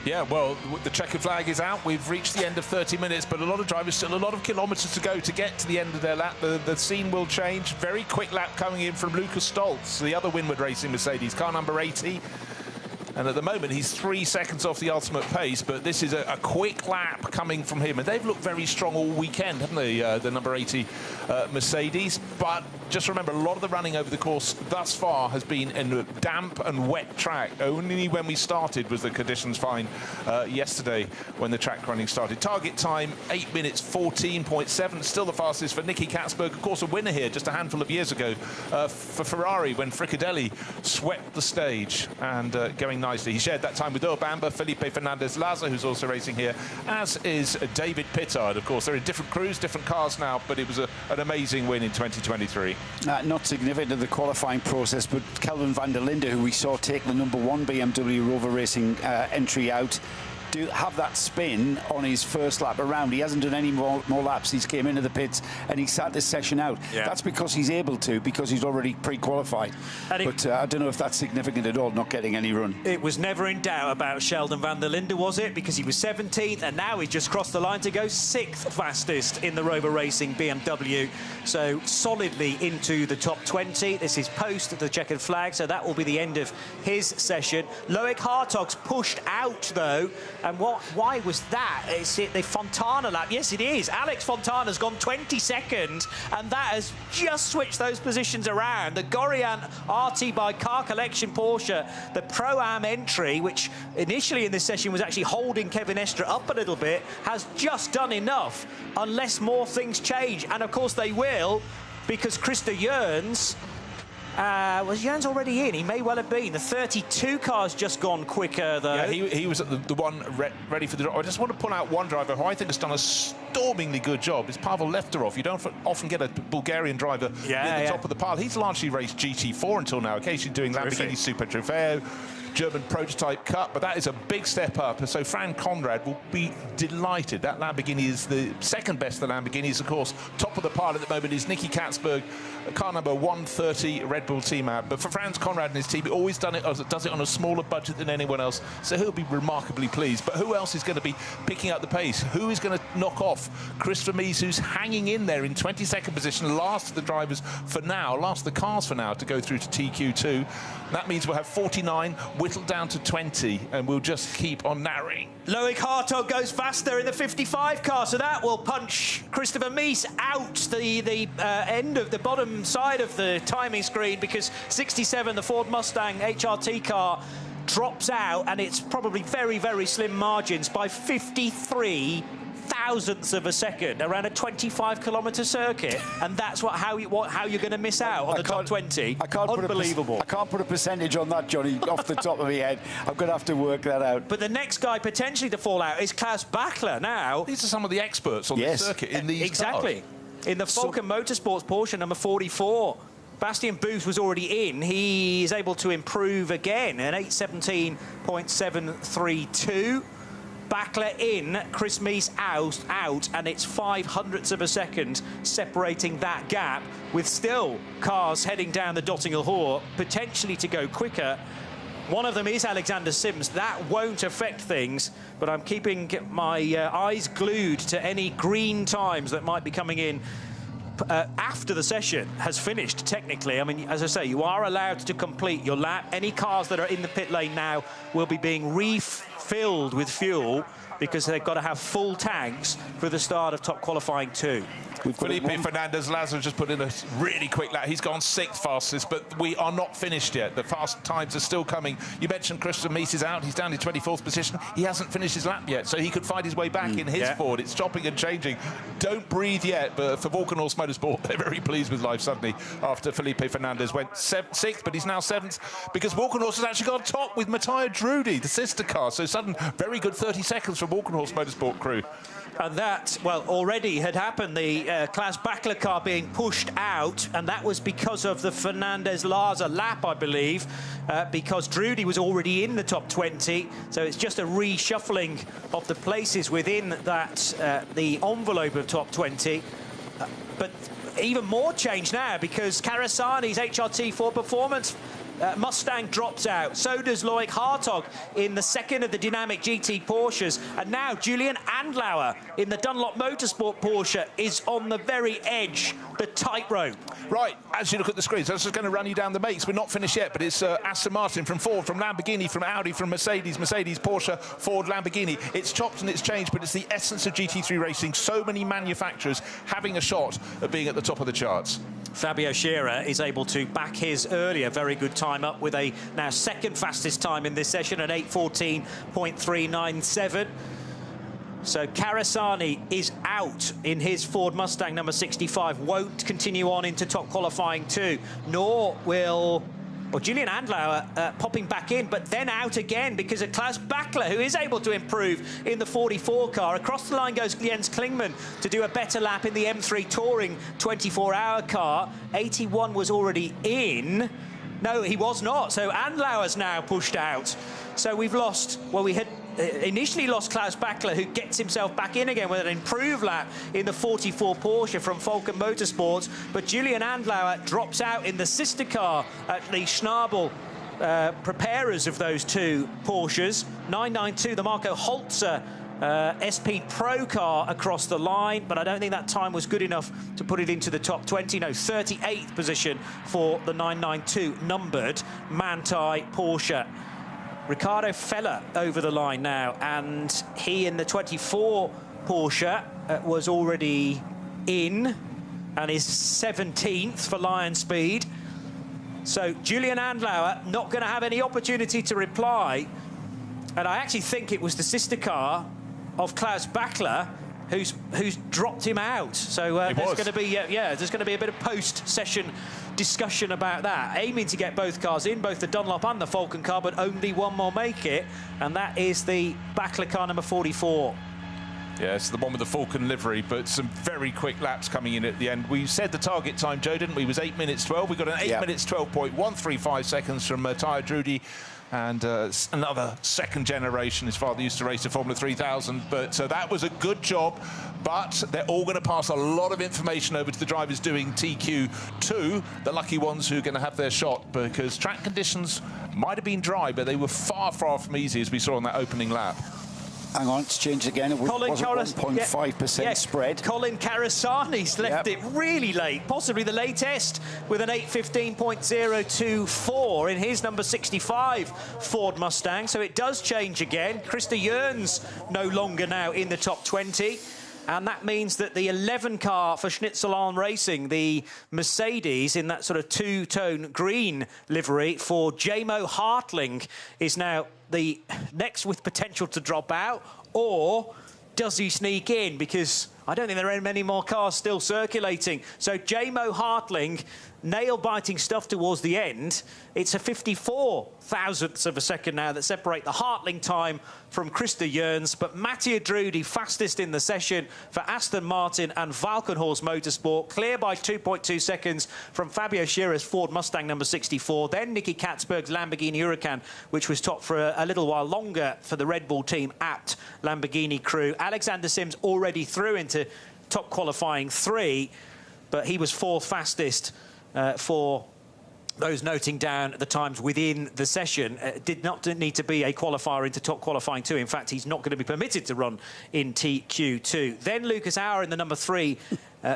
S2: Yeah, well, the checkered flag is out. We've reached the end of 30 minutes, but a lot of drivers, still a lot of kilometres to go to get to the end of their lap. The scene will change. Very quick lap coming in from Lucas Stoltz, the other Winward Racing Mercedes, car number 80. And at the moment, he's 3 seconds off the ultimate pace, but this is a quick lap coming from him. And they've looked very strong all weekend, haven't they, the number 80 Mercedes? But just remember, a lot of the running over the course thus far has been in a damp and wet track. Only when we started was the conditions fine yesterday when the track running started. Target time, 8 minutes 14.7. Still the fastest for Nicky Katzberg. Of course, a winner here just a handful of years ago for Ferrari when Fricadelli swept the stage and going nicely. He shared that time with Earl Bamber, Felipe Fernandez-Laza, who's also racing here, as is David Pittard. Of course, they're in different crews, different cars now, but it was an amazing win in 2023.
S3: Not significant in the qualifying process, but Kelvin van der Linde, who we saw take the number 1 BMW Rover Racing entry out, do have that spin on his first lap around. He hasn't done any more laps. He's came into the pits and he sat this session out. Yeah. That's because he's able to, because he's already pre-qualified. But I don't know if that's significant at all, not getting any run.
S1: It was never in doubt about Sheldon van der Linde, was it? Because he was 17th, and now he's just crossed the line to go 6th fastest in the Rover Racing BMW. So solidly into the top 20. This is post the checkered flag, so that will be the end of his session. Loic Hartog's pushed out, though. And why was that? Is it the Fontana lap? Yes, it is. Alex Fontana's gone 22nd, and that has just switched those positions around. The Gorian RT by Car Collection Porsche, the Pro-Am entry, which initially in this session was actually holding Kevin Estre up a little bit, has just done enough, unless more things change. And of course they will, because Krista Jørns, was Jørns already in? He may well have been. The 32 car's just gone quicker, though.
S2: Yeah, he was at the one ready for the drop. I just want to pull out one driver who I think has done a stormingly good job. It's Pavel Lefterov. You don't often get a Bulgarian driver at the top of the pile. He's largely raced GT4 until now, occasionally doing Lamborghini Super Trofeo. German prototype cut, but that is a big step up. So Fran Conrad will be delighted. That Lamborghini is the second best of the Lamborghinis, of course. Top of the pile at the moment is Nicky Katzberg, car number 130, Red Bull team out. But for Franz Conrad and his team, always does it on a smaller budget than anyone else, so he'll be remarkably pleased. But who else is going to be picking up the pace? Who is going to knock off Christopher Mies, who's hanging in there in 22nd position, last of the drivers for now, last of the cars for now, to go through to TQ2. That means we'll have 49 whittled down to 20, and we'll just keep on narrowing.
S1: Loic Hartog goes faster in the 55 car, so that will punch Christopher Mies out the end of the bottom side of the timing screen, because 67, the Ford Mustang HRT car, drops out, and it's probably very, very slim margins by 53 thousandths of a second around a 25-kilometre circuit, and that's how you're going to miss out on the top 20. Unbelievable.
S3: I can't put a percentage on that, Johnny, off the top of my head. I'm going to have to work that out.
S1: But the next guy potentially to fall out is Klaus Bachler now.
S2: These are some of the experts on the circuit in these
S1: exactly.
S2: cars.
S1: In the Falcon Motorsports Porsche number 44. Bastian Booth was already in. He is able to improve again, an 8:17.732. Bachler in, Chris Mies out, and it's 0.05 of a second separating that gap, with still cars heading down the Dottingham Hoare, potentially to go quicker. One of them is Alexander Sims. That won't affect things, but I'm keeping my eyes glued to any green times that might be coming in after the session has finished, technically. I mean, as I say, you are allowed to complete your lap. Any cars that are in the pit lane now will be being refilled with fuel, because they've got to have full tanks for the start of top qualifying 2.
S2: Felipe Fernandez Lazar just put in a really quick lap. He's gone 6th fastest, but we are not finished yet. The fast times are still coming. You mentioned Christopher Mies is out. He's down in 24th position. He hasn't finished his lap yet, so he could find his way back in his Ford. It's chopping and changing. Don't breathe yet, but for Volkenhorst Motorsport, they're very pleased with life suddenly after Felipe Fernandez went 6th, but he's now 7th, because Volkenhorst has actually got top with Matthias Drudy, the sister car. So sudden, very good 30 seconds for Volkenhorst Motorsport crew.
S1: And that, well, already had happened, the Klaus Bachler car being pushed out, and that was because of the Fernandez-Larza lap, I believe, because Drudy was already in the top 20, so it's just a reshuffling of the places within that, the envelope of top 20. But even more change now, because Karasani's HRT 4 Performance Mustang drops out. So does Loic Hartog in the second of the dynamic GT Porsches. And now Julian Andlauer in the Dunlop Motorsport Porsche is on the very edge, the tightrope.
S2: Right, as you look at the screens, I was just going to run you down the mates. We're not finished yet, but it's Aston Martin, from Ford, from Lamborghini, from Audi, from Mercedes, Porsche, Ford, Lamborghini. It's chopped and it's changed, but it's the essence of GT3 racing. So many manufacturers having a shot at being at the top of the charts.
S1: Fabio Scherer is able to back his earlier very good time up with a now second fastest time in this session at 8:14.397. So Karasani is out in his Ford Mustang number 65, won't continue on into top qualifying 2, nor will... Well, Julian Andlauer popping back in, but then out again because of Klaus Bachler, who is able to improve in the 44 car. Across the line goes Jens Klingmann to do a better lap in the M3 Touring 24-hour car. 81 was already in. No, he was not. So Andlauer's now pushed out. So we've lost... Well, we had initially lost Klaus Bachler, who gets himself back in again with an improved lap in the 44 Porsche from Falcon Motorsports. But Julian Andlauer drops out in the sister car at the Schnabel preparers of those two Porsches. 992, the Marco Holzer SP Pro car across the line, but I don't think that time was good enough to put it into the top 20. No, 38th position for the 992 numbered Manthey Porsche. Ricardo Feller over the line now, and he in the 24 Porsche was already in and is 17th for Lion Speed. So Julian Andlauer not going to have any opportunity to reply, and I actually think it was the sister car of Klaus Bachler who's dropped him out. So there's going to be there's going to be a bit of post-session discussion about that. Aiming to get both cars in, both the Dunlop and the Falcon car, but only one more make it, and that is the Bachler car number 44.
S2: Yeah, it's the one with the Falcon livery, but some very quick laps coming in at the end. We said the target time, Joe, didn't we? Was 8 minutes 12. We got an 8 minutes 12.135 seconds from Matthias Drudy. And another second generation. His father used to race the Formula 3000, but that was a good job. But they're all going to pass a lot of information over to the drivers doing TQ2, the lucky ones who are going to have their shot, because track conditions might have been dry, but they were far, far from easy, as we saw on that opening lap.
S3: Hang on, it's changed again. It was 1.5% spread.
S1: Colin Carasani's left it really late, possibly the latest, with an 8:15.024 in his number 65 Ford Mustang. So it does change again. Krista Jörns no longer now in the top 20. And that means that the 11 car for Schnitzelarm Racing, the Mercedes in that sort of two-tone green livery for Jamo Hartling, is now the next with potential to drop out. Or does he sneak in? Because I don't think there are many more cars still circulating. So Jamo Hartling, nail-biting stuff towards the end. It's a 54 thousandths of a second now that separate the Hartling time from Krista Jörns. But Mattia Drudi, fastest in the session for Aston Martin and Valkenhorst Motorsport, clear by 2.2 seconds from Fabio Schirra's Ford Mustang number 64. Then Nicky Katzberg's Lamborghini Huracan, which was top for a little while longer for the Red Bull team apt Lamborghini crew. Alexander Sims already through into top qualifying 3, but he was 4th fastest for those noting down the times within the session. Did not need to be a qualifier into top qualifying 2. In fact, he's not going to be permitted to run in TQ2. Then Lucas Auer in the number 3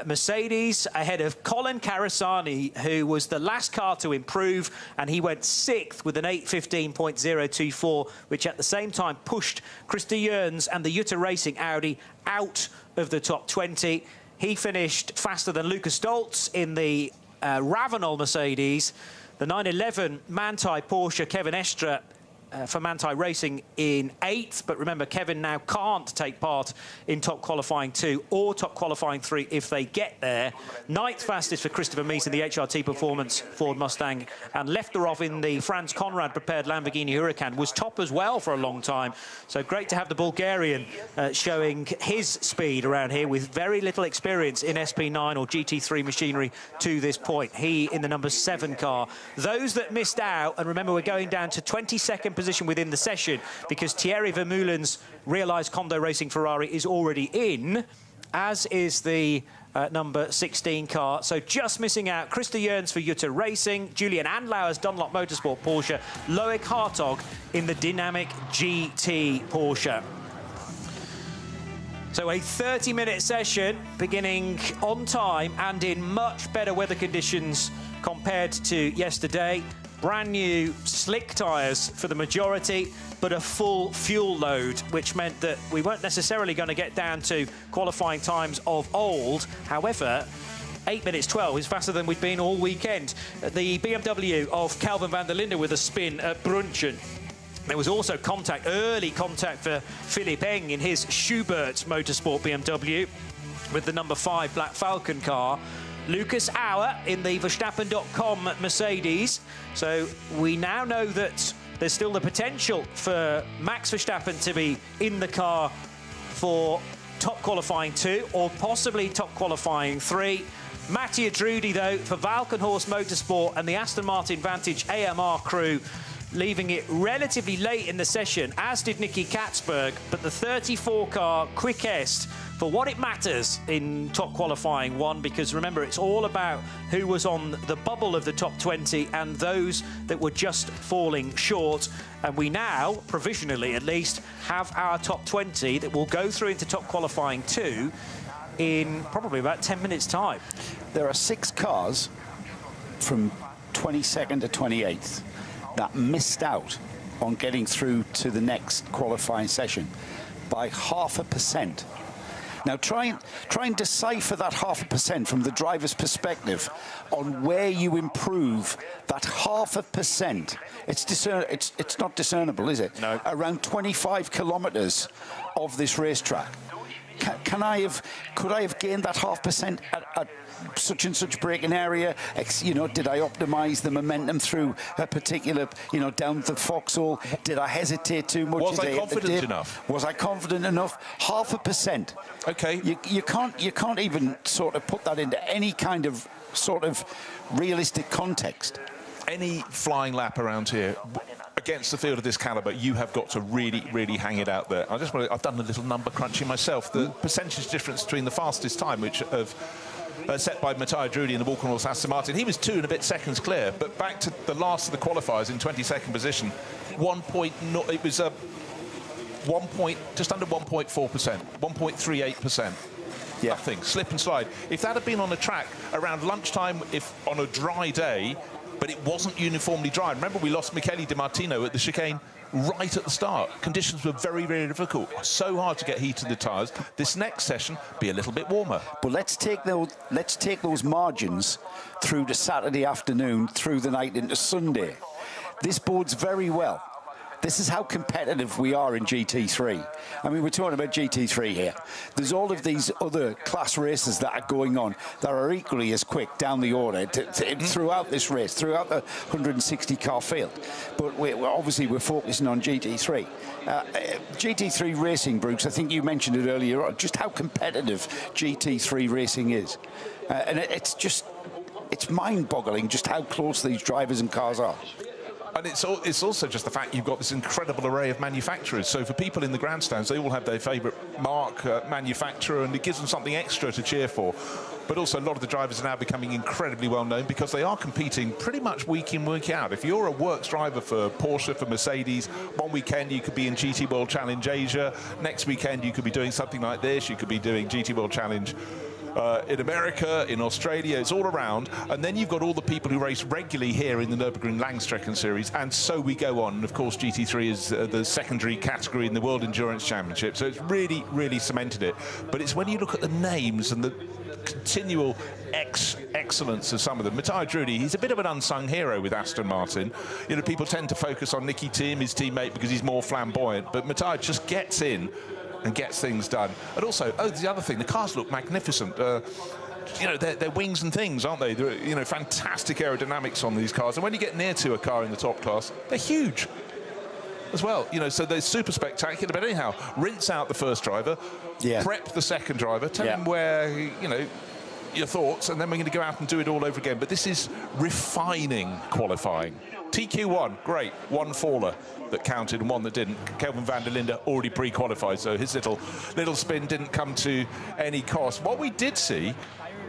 S1: Mercedes, ahead of Colin Carasani, who was the last car to improve, and he went 6th with an 8:15.024, which at the same time pushed Krista Jörns and the Jutta Racing Audi out of the top 20. He finished faster than Lucas Stoltz in the Ravenel Mercedes, the 911 Manthey Porsche, Kevin Estre for Manthey Racing in 8th. But remember, Kevin now can't take part in top qualifying 2 or top qualifying 3 if they get there. 9th fastest for Christopher Mies in the HRT Performance Ford Mustang. And Lefterov in the Franz Conrad prepared Lamborghini Huracan was top as well for a long time. So great to have the Bulgarian showing his speed around here with very little experience in SP9 or GT3 machinery to this point. He in the number 7 car. Those that missed out, and remember we're going down to 22nd position within the session because Thierry Vermeulen's Realised Kondo Racing Ferrari is already in, as is the number 16 car. So just missing out Krista Jörns for Jutta Racing, Julian Andlauer's Dunlop Motorsport Porsche, Loic Hartog in the Dynamic GT Porsche. So a 30-minute session beginning on time and in much better weather conditions compared to yesterday. Brand new slick tyres for the majority, but a full fuel load, which meant that we weren't necessarily going to get down to qualifying times of old. However, 8 minutes 12 is faster than we'd been all weekend. The BMW of Calvin van der Linde with a spin at Brunchen. There was also contact, early contact for Philipp Eng in his Schubert Motorsport BMW with the number 5 Black Falcon car. Lucas Auer in the Verstappen.com Mercedes. So we now know that there's still the potential for Max Verstappen to be in the car for top qualifying 2 or possibly top qualifying 3. Mattia Drudi, though, for Valkenhorst Motorsport and the Aston Martin Vantage AMR crew, leaving it relatively late in the session, as did Nicky Katzberg, but the 34 car quickest for what it matters in top qualifying 1, because remember, it's all about who was on the bubble of the top 20 and those that were just falling short. And we now, provisionally at least, have our top 20 that will go through into top qualifying 2 in probably about 10 minutes' time.
S3: There are 6 cars from 22nd to 28th that missed out on getting through to the next qualifying session by 0.5%. Now try and decipher that 0.5% from the driver's perspective on where you improve that 0.5%. It's not discernible, is it?
S1: No.
S3: Around 25 kilometres of this racetrack. Could I have gained that 0.5% at such and such braking area? Did I optimise the momentum through a particular, down the foxhole? Did I hesitate too much?
S2: Was I confident enough?
S3: Was I confident enough? 0.5%.
S2: Okay.
S3: You can't even sort of put that into any kind of sort of realistic context.
S2: Any flying lap around here, a against the field of this calibre, you have got to really, really hang it out there. I've done a little number crunching myself. The percentage difference between the fastest time, which set by Matteo Drudi in the Walker-North Aston Martin, he was 2 and a bit seconds clear. But back to the last of the qualifiers in 22nd position, it was just under 1.4%, 1.38%.
S3: Yeah.
S2: Nothing, slip and slide. If that had been on a track around lunchtime, if on a dry day, but it wasn't uniformly dry. Remember, we lost Michele Di Martino at the chicane right at the start. Conditions were very, very difficult. So hard to get heat in the tyres. This next session be a little bit warmer.
S3: But let's take those margins through to Saturday afternoon, through the night into Sunday. This bodes very well. This is how competitive we are in GT3. I mean, we're talking about GT3 here. There's all of these other class races that are going on that are equally as quick down the order throughout this race, throughout the 160-car field. But we're focusing on GT3. GT3 racing, Bruce, I think you mentioned it earlier, just how competitive GT3 racing is. And it's mind-boggling just how close these drivers and cars are.
S2: And it's also just the fact you've got this incredible array of manufacturers. So for people in the grandstands, they all have their favourite marque, manufacturer, and it gives them something extra to cheer for. But also a lot of the drivers are now becoming incredibly well known because they are competing pretty much week in, week out. If you're a works driver for Porsche, for Mercedes, one weekend you could be in GT World Challenge Asia. Next weekend you could be doing something like this. You could be doing GT World Challenge in America, in Australia, it's all around. And then you've got all the people who race regularly here in the Nürburgring Langstrecken series, and so we go on. And of course, GT3 is the secondary category in the World Endurance Championship, so it's really, really cemented it. But it's when you look at the names and the continual excellence of some of them. Matteo Drudi, he's a bit of an unsung hero with Aston Martin. You know, people tend to focus on Nicky Thiem, his teammate, because he's more flamboyant, but Matteo just gets in and gets things done. And also, the other thing, the cars look magnificent. You know, they're wings and things, aren't they? They're, you know, fantastic aerodynamics on these cars. And when you get near to a car in the top class, they're huge as well. You know, so they're super spectacular. But anyhow, rinse out the first driver, prep the second driver, tell him where, you know, your thoughts, and then we're going to go out and do it all over again. But this is refining qualifying. TQ1, great, one faller that counted and one that didn't. Kelvin van der Linde already pre-qualified, so his little spin didn't come to any cost. What we did see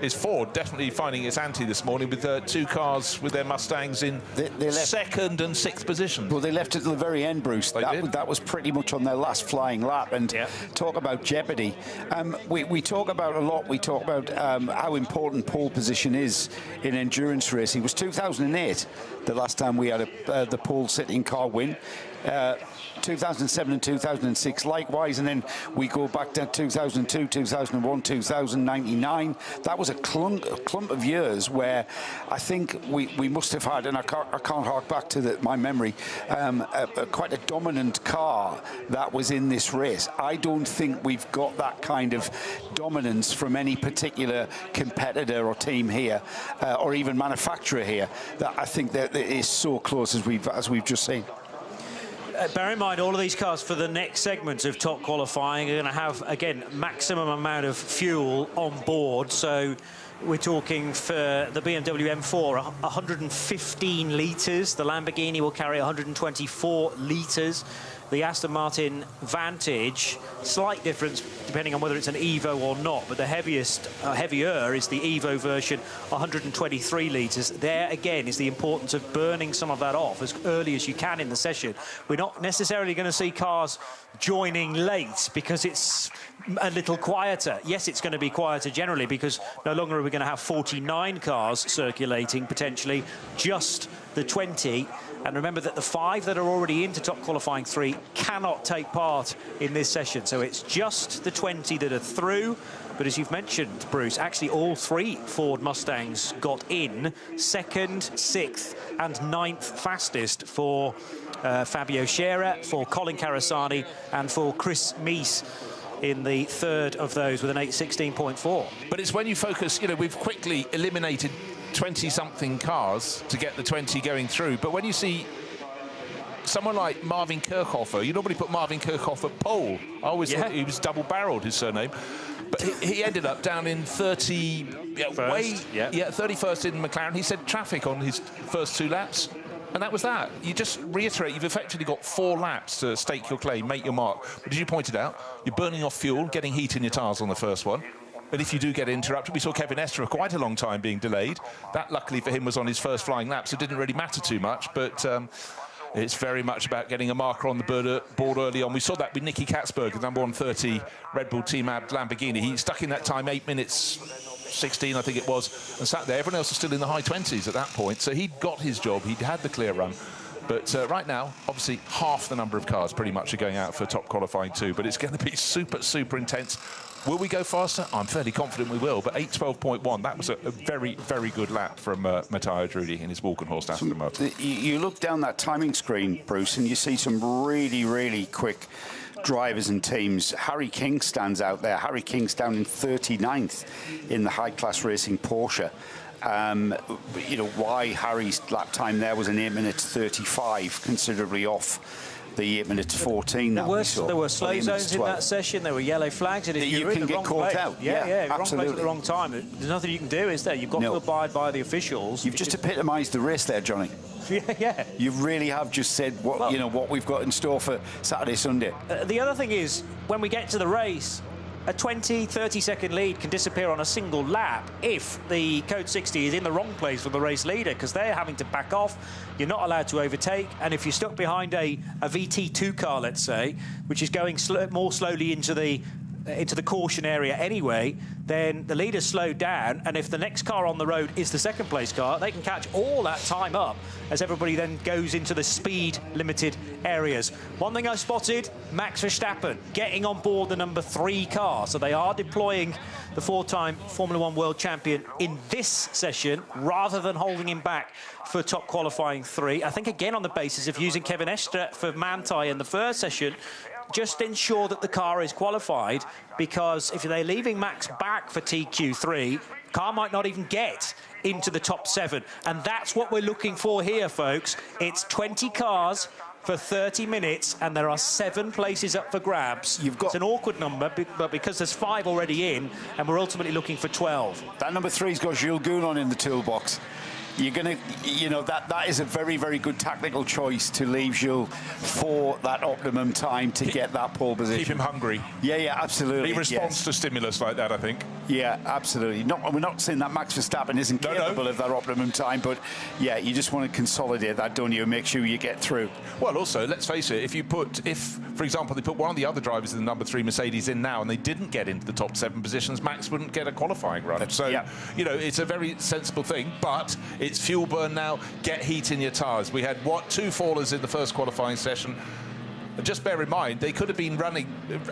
S2: is Ford definitely finding its ante this morning with two cars with their Mustangs in second and sixth position. Well,
S3: they left it to the very end, Bruce. That was pretty much on their last flying lap. And talk about jeopardy. We talk about a lot. We talk about how important pole position is in endurance racing. It was 2008 the last time we had the pole sitting car win. 2007 and 2006 likewise, and then we go back to 2002, 2001, 2099. That was a clump of years where I think we must have had, and I can't hark back to my memory, quite a dominant car that was in this race. I don't think we've got that kind of dominance from any particular competitor or team here, or even manufacturer here, that I think that it is so close as we've just seen.
S1: Bear in mind, all of these cars for the next segments of top qualifying are going to have, again, maximum amount of fuel on board. So we're talking for the BMW M4, 115 litres. The Lamborghini will carry 124 litres. The Aston Martin Vantage, slight difference depending on whether it's an Evo or not, but the heavier is the Evo version, 123 litres. There again is the importance of burning some of that off as early as you can in the session. We're not necessarily going to see cars joining late because it's a little quieter. Yes, it's going to be quieter generally because no longer are we going to have 49 cars circulating, potentially just the 20. And remember that the 5 that are already into top qualifying 3 cannot take part in this session. So it's just the 20 that are through. But as you've mentioned, Bruce, actually all 3 Ford Mustangs got in. 2nd, 6th and 9th fastest for Fabio Scherer, for Colin Carasani and for Chris Meese in the 3rd of those with an 8:16.4.
S2: But it's when you focus, you know, we've quickly eliminated 20-something cars to get the 20 going through. But when you see someone like Marvin Kirchhofer, you normally put Marvin Kirchhofer pole. I always thought he was double-barreled, his surname. But he ended up down in 31st in McLaren. He said traffic on his first 2 laps. And that was that. You just reiterate, you've effectively got 4 laps to stake your claim, make your mark. But as you pointed out, you're burning off fuel, getting heat in your tyres on the first one. But if you do get interrupted, we saw Kevin Estre for quite a long time being delayed. That, luckily for him, was on his first flying lap, so it didn't really matter too much. But it's very much about getting a marker on the board early on. We saw that with Nicky Katzberg, number 130 Red Bull Team Ad Lamborghini. He stuck in that time 8 minutes 16, I think it was, and sat there. Everyone else was still in the high 20s at that point, so he'd got his job. He'd had the clear run. But right now, obviously, half the number of cars pretty much are going out for top qualifying 2, but it's going to be super, super intense. Will we go faster? I'm fairly confident we will, but 8:12.1, that was a very, very good lap from Matteo Drudi in his Walkenhorst Aston Martin.
S3: You look down that timing screen, Bruce, and you see some really, really quick drivers and teams. Harry King stands out there. Harry King's down in 39th in the high-class racing Porsche. You know, why Harry's lap time there was an 8 minutes 35, considerably off the 8 minutes 14.
S1: There were slow zones in that session. There were yellow flags, and if you're in the wrong place,
S3: out.
S1: Yeah,
S3: absolutely.
S1: wrong place at the wrong time. There's nothing you can do, is there? You've got to abide by the officials.
S3: You've just epitomised the race there, Johnny.
S1: Yeah.
S3: You really have just said what you know what we've got in store for Saturday, Sunday.
S1: The other thing is, when we get to the race, a 20, 30-second lead can disappear on a single lap if the Code 60 is in the wrong place for the race leader, because they're having to back off. You're not allowed to overtake, and if you're stuck behind a VT2 car, let's say, which is going more slowly into the caution area anyway, then the leader's slowed down, and if the next car on the road is the second place car, they can catch all that time up as everybody then goes into the speed limited areas. One thing I spotted, Max Verstappen getting on board the number 3 car, so they are deploying the 4-time Formula 1 world champion in this session rather than holding him back for top qualifying 3. I think again on the basis of using Kevin Estre for Manthey in the first session, just ensure that the car is qualified, because if they're leaving Max back for TQ3, car might not even get into the top 7. And that's what we're looking for here, folks. It's 20 cars for 30 minutes, and there are 7 places up for grabs. It's an awkward number, but because there's 5 already in, and we're ultimately looking for 12.
S3: That number 3's got Jules Gounon in the toolbox. You're going to, you know, that is a very, very good tactical choice to leave Jules for that optimum time to get that pole position.
S2: Keep him hungry.
S3: Yeah, absolutely.
S2: He responds to stimulus like that, I think.
S3: Yeah, absolutely. We're not saying that Max Verstappen isn't capable of that optimum time, but yeah, you just want to consolidate that, don't you, and make sure you get through.
S2: Well, also, let's face it, if, for example, they put one of the other drivers in the number 3 Mercedes in now and they didn't get into the top 7 positions, Max wouldn't get a qualifying run. So, you know, it's a very sensible thing, but it's fuel burn now. Get heat in your tyres. We had, 2 fallers in the first qualifying session. Just bear in mind, they could have been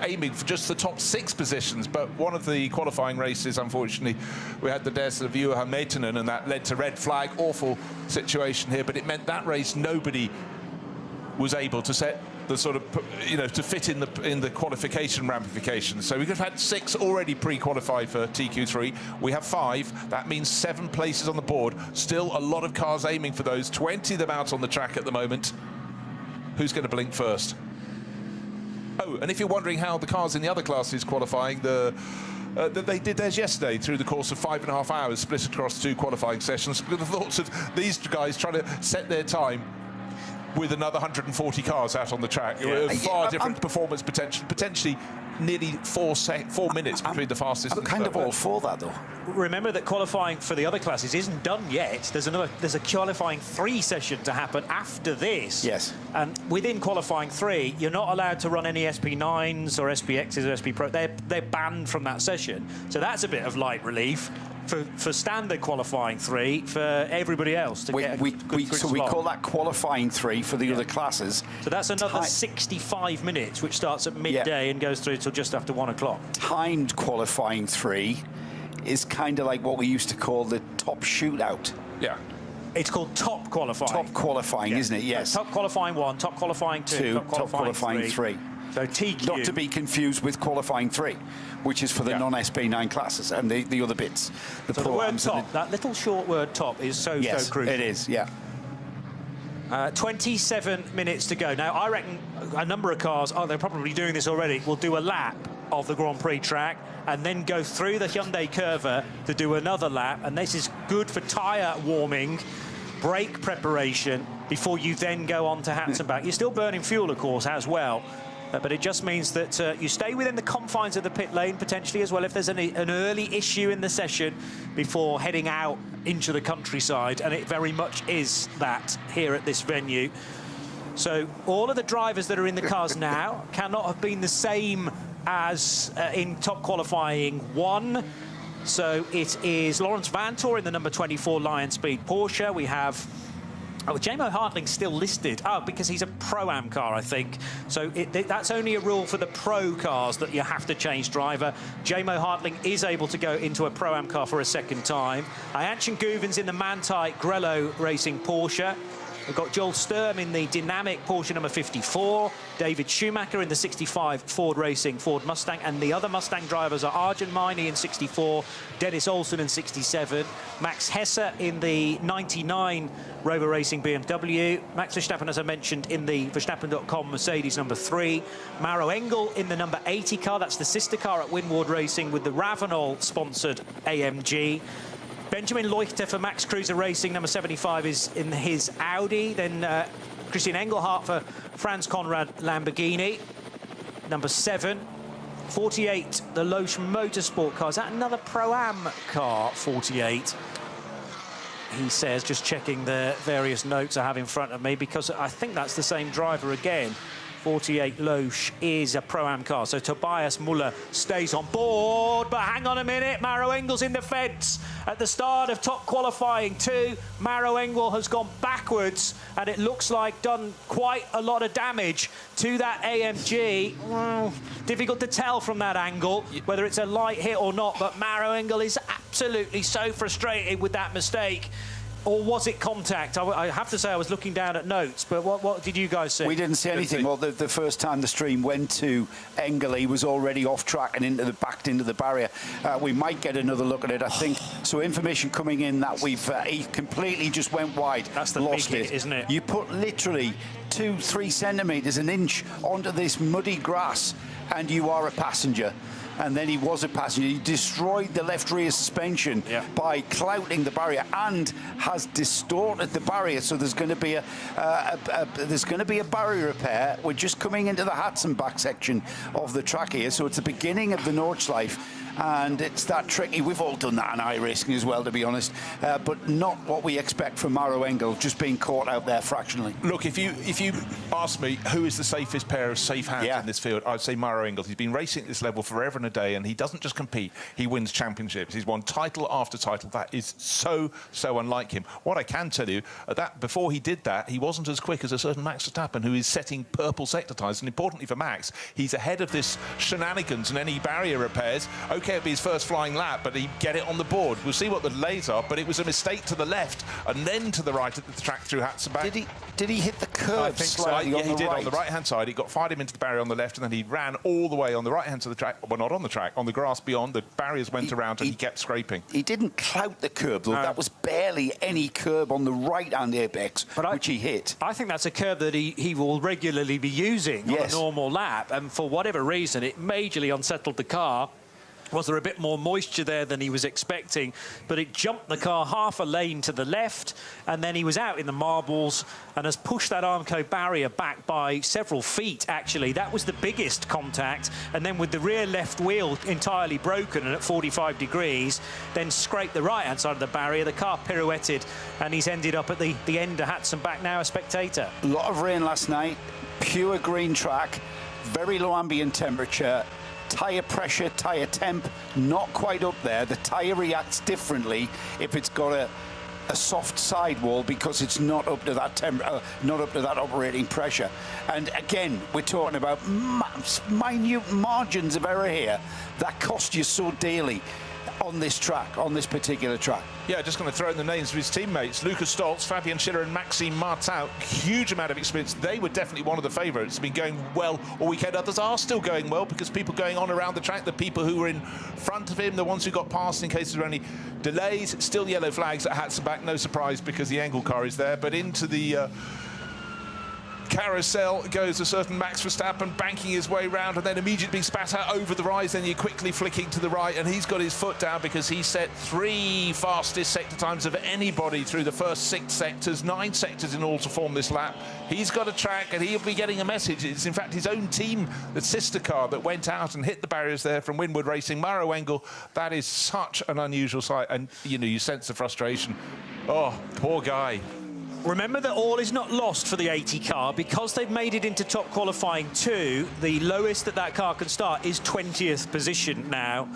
S2: aiming for just the top 6 positions, but one of the qualifying races, unfortunately, we had the death of Juha Meitinen, and that led to red flag. Awful situation here, but it meant that race nobody was able to set the sort of, you know, to fit in the qualification ramifications. So we could have had 6 already pre-qualified for TQ3. We have 5. That means 7 places on the board. Still a lot of cars aiming for those. 20 of them out on the track at the moment. Who's going to blink first? Oh, and if you're wondering how the cars in the other classes qualifying, they did theirs yesterday through the course of 5.5 hours, split across 2 qualifying sessions. With the thoughts of these guys trying to set their time with another 140 cars out on the track. Far different performance potential, potentially nearly 4 minutes between the fastest.
S3: I'm kind of all for that, though.
S1: Remember that qualifying for the other classes isn't done yet. There's a qualifying 3 session to happen after this.
S3: Yes.
S1: And within qualifying 3, you're not allowed to run any SP9s or SPXs or SP Pro. They're banned from that session. So that's a bit of light relief for standard qualifying 3 for everybody else to get a good
S3: So we call that qualifying 3 for the other classes.
S1: So that's another 65 minutes, which starts at midday and goes through till just after 1 o'clock.
S3: Timed qualifying 3 is kind of like what we used to call the top shootout.
S2: Yeah.
S1: It's called top qualifying.
S3: Top qualifying, isn't it? Yes.
S1: Top qualifying 1, top qualifying 2, top qualifying 3. So TQ.
S3: Not to be confused with qualifying 3, which is for the non-SP9 classes and the other bits.
S1: The word top, that little short word top is so crucial.
S3: It is, yeah.
S1: 27 minutes to go. Now, I reckon a number of cars, they're probably doing this already, will do a lap of the Grand Prix track and then go through the Hyundai Curva to do another lap. And this is good for tyre warming brake preparation before you then go on to Hatzenbach. You're still burning fuel, of course, as well. But it just means that you stay within the confines of the pit lane, potentially, as well, if there's an early issue in the session before heading out into the countryside. And it very much is that here at this venue. So all of the drivers that are in the cars now cannot have been the same as in top qualifying 1. So it is Lawrence Vantor in the number 24 Lion Speed Porsche. We have... Oh, Jamo Hartling's still listed. Oh, because he's a Pro-Am car, I think. So that's only a rule for the Pro cars that you have to change driver. Jamo Hartling is able to go into a Pro-Am car for a second time. Ayanchin Guvens in the Manthey Grello Racing Porsche. We've got Joel Sturm in the dynamic Porsche number 54, David Schumacher in the 65 Ford Racing Ford Mustang, and the other Mustang drivers are Arjun Maini in 64, Dennis Olsen in 67, Max Hesse in the 99 Rover Racing BMW, Max Verstappen, as I mentioned, in the Verstappen.com Mercedes number 3, Maro Engel in the number 80 car, that's the sister car at Winward Racing with the Ravenol-sponsored AMG. Benjamin Leuchter for Max Cruiser Racing, number 75, is in his Audi. Then Christian Engelhardt for Franz Conrad Lamborghini, number 7. 48, the Loesch Motorsport car. Is that another Pro-Am car, 48? He says, just checking the various notes I have in front of me, because I think that's the same driver again. 48 Loesch is a Pro-Am car. So Tobias Muller stays on board, but hang on a minute, Maro Engel's in the fence at the start of top qualifying 2. Maro Engel has gone backwards, and it looks like done quite a lot of damage to that AMG. Well, difficult to tell from that angle whether it's a light hit or not, but Maro Engel is absolutely so frustrated with that mistake. Or was it contact? I have to say I was looking down at notes, but what did you guys see?
S3: We didn't see anything. Well, the first time the stream went to Engel, he was already off track and backed into the barrier. We might get another look at it, I think. So information coming in that he completely just went wide.
S1: That's the
S3: lost
S1: big
S3: it,
S1: hit, isn't it?
S3: You put literally 2-3 centimetres, an inch onto this muddy grass, and you are a passenger. And then he was a passenger. He destroyed the left rear suspension by clouting the barrier and has distorted the barrier. So there's going to be a barrier repair. We're just coming into the Hatzenbach section of the track here, so it's the beginning of the Nordschleife. And it's that tricky. We've all done that in iRacing as well, to be honest, but not what we expect from Maro Engel, just being caught out there fractionally.
S2: Look, if you ask me who is the safest pair of safe hands in this field, I'd say Maro Engel. He's been racing at this level forever and a day, and he doesn't just compete, he wins championships. He's won title after title. That is so unlike him. What I can tell you, that before he did that, he wasn't as quick as a certain Max Verstappen, who is setting purple sector tyres, and importantly for Max, he's ahead of this shenanigans and any barrier repairs. Okay, it'd be his first flying lap, but he'd get it on the board. We'll see what the delays are, but it was a mistake to the left and then to the right at the track through Hatzenbach.
S3: Did he hit the curb?
S2: I think so. Yeah, he did on the right-hand side. He fired him into the barrier on the left, and then he ran all the way on the right-hand side of the track. Well, not on the track, on the grass beyond. The barriers went around, and he kept scraping.
S3: He didn't clout the curb, though. No. That was barely any curb on the right-hand apex, which he hit.
S1: I think that's a curb that he will regularly be using on a normal lap, and for whatever reason, it majorly unsettled the car. Was there a bit more moisture there than he was expecting? But it jumped the car half a lane to the left, and then he was out in the marbles and has pushed that Armco barrier back by several feet, actually. That was the biggest contact. And then with the rear left wheel entirely broken and at 45 degrees, then scraped the right-hand side of the barrier. The car pirouetted, and he's ended up at the end of Hatzenbach, now a spectator.
S3: A lot of rain last night, pure green track, very low ambient temperature. Tyre pressure, tyre temp, not quite up there. The tyre reacts differently if it's got a soft sidewall because it's not up to that not up to that operating pressure. And again, we're talking about minute margins of error here that cost you so dearly on this track, on this particular track.
S2: Yeah, just going to throw in the names of his teammates. Lucas Stoltz, Fabian Schiller and Maxime Martin. Huge amount of experience. They were definitely one of the favourites. Been going well all weekend. Others are still going well because people going on around the track, the people who were in front of him, the ones who got past in case there were any delays. Still yellow flags at Hatzenbach. No surprise because the Engel car is there. But into the carousel goes a certain Max Verstappen, banking his way round and then immediately being spat out over the rise. Then you're quickly flicking to the right, and he's got his foot down because he set 3 fastest sector times of anybody through the first 6 sectors, 9 sectors in all to form this lap. He's got a track and he'll be getting a message. It's in fact his own team, the sister car, that went out and hit the barriers there from Winwood Racing. Maro Engel, that is such an unusual sight, and you know, you sense the frustration. Oh, poor guy.
S1: Remember that all is not lost for the 80 car. Because they've made it into top qualifying 2, the lowest that car can start is 20th position now.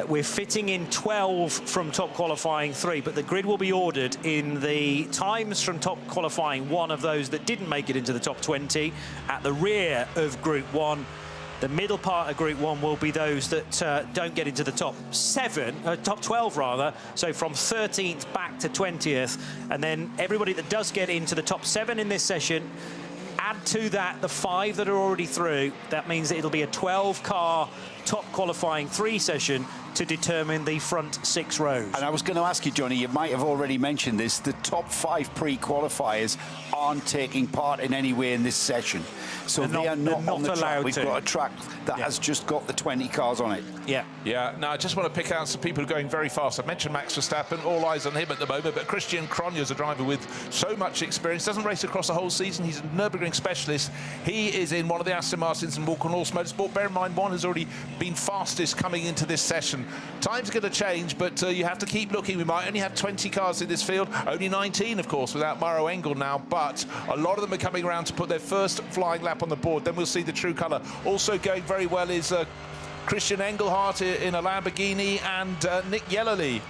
S1: We're fitting in 12 from top qualifying 3, but the grid will be ordered in the times from top qualifying 1 of those that didn't make it into the top 20 at the rear of Group 1. The middle part of Group 1 will be those that don't get into the top 12 rather, so from 13th back to 20th. And then everybody that does get into the top 7 in this session, add to that the 5 that are already through. That means that it'll be a 12-car top qualifying 3 session to determine the front 6 rows.
S3: And I was going to ask you, Johnny, you might have already mentioned this, the top 5 pre-qualifiers aren't taking part in any way in this session. So they are not on the track. We've got a track that has just got the 20 cars on it.
S1: Yeah.
S2: Yeah, now I just want to pick out some people going very fast. I've mentioned Max Verstappen, all eyes on him at the moment, but Christian Cronje, a driver with so much experience, doesn't race across the whole season. He's a Nürburgring specialist. He is in one of the Aston Martins and Walker North Motorsport. Bear in mind, one has already been fastest coming into this session. Time's going to change, but you have to keep looking. We might only have 20 cars in this field, only 19, of course, without Maro Engel now, but a lot of them are coming around to put their first flying lap on the board. Then we'll see the true colour. Also going very well is Christian Engelhardt in a Lamborghini, and Nick Yellerly,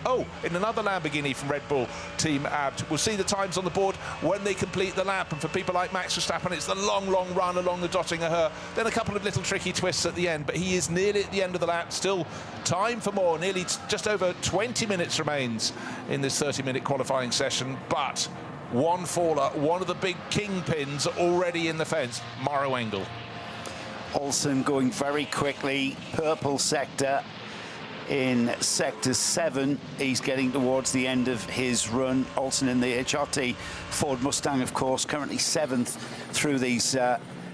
S2: in another Lamborghini from Red Bull Team Abt. We'll see the times on the board when they complete the lap, and for people like Max Verstappen, it's the long run along the Dottinger. Then a couple of little tricky twists at the end, but he is nearly at the end of the lap. Still time for more. Nearly just over 20 minutes remains in this 30-minute qualifying session, but one faller, one of the big kingpins already in the fence, Maro Engel.
S3: Olsen going very quickly, purple sector in sector 7. He's getting towards the end of his run. Olsen in the HRT Ford Mustang, of course, currently 7th through these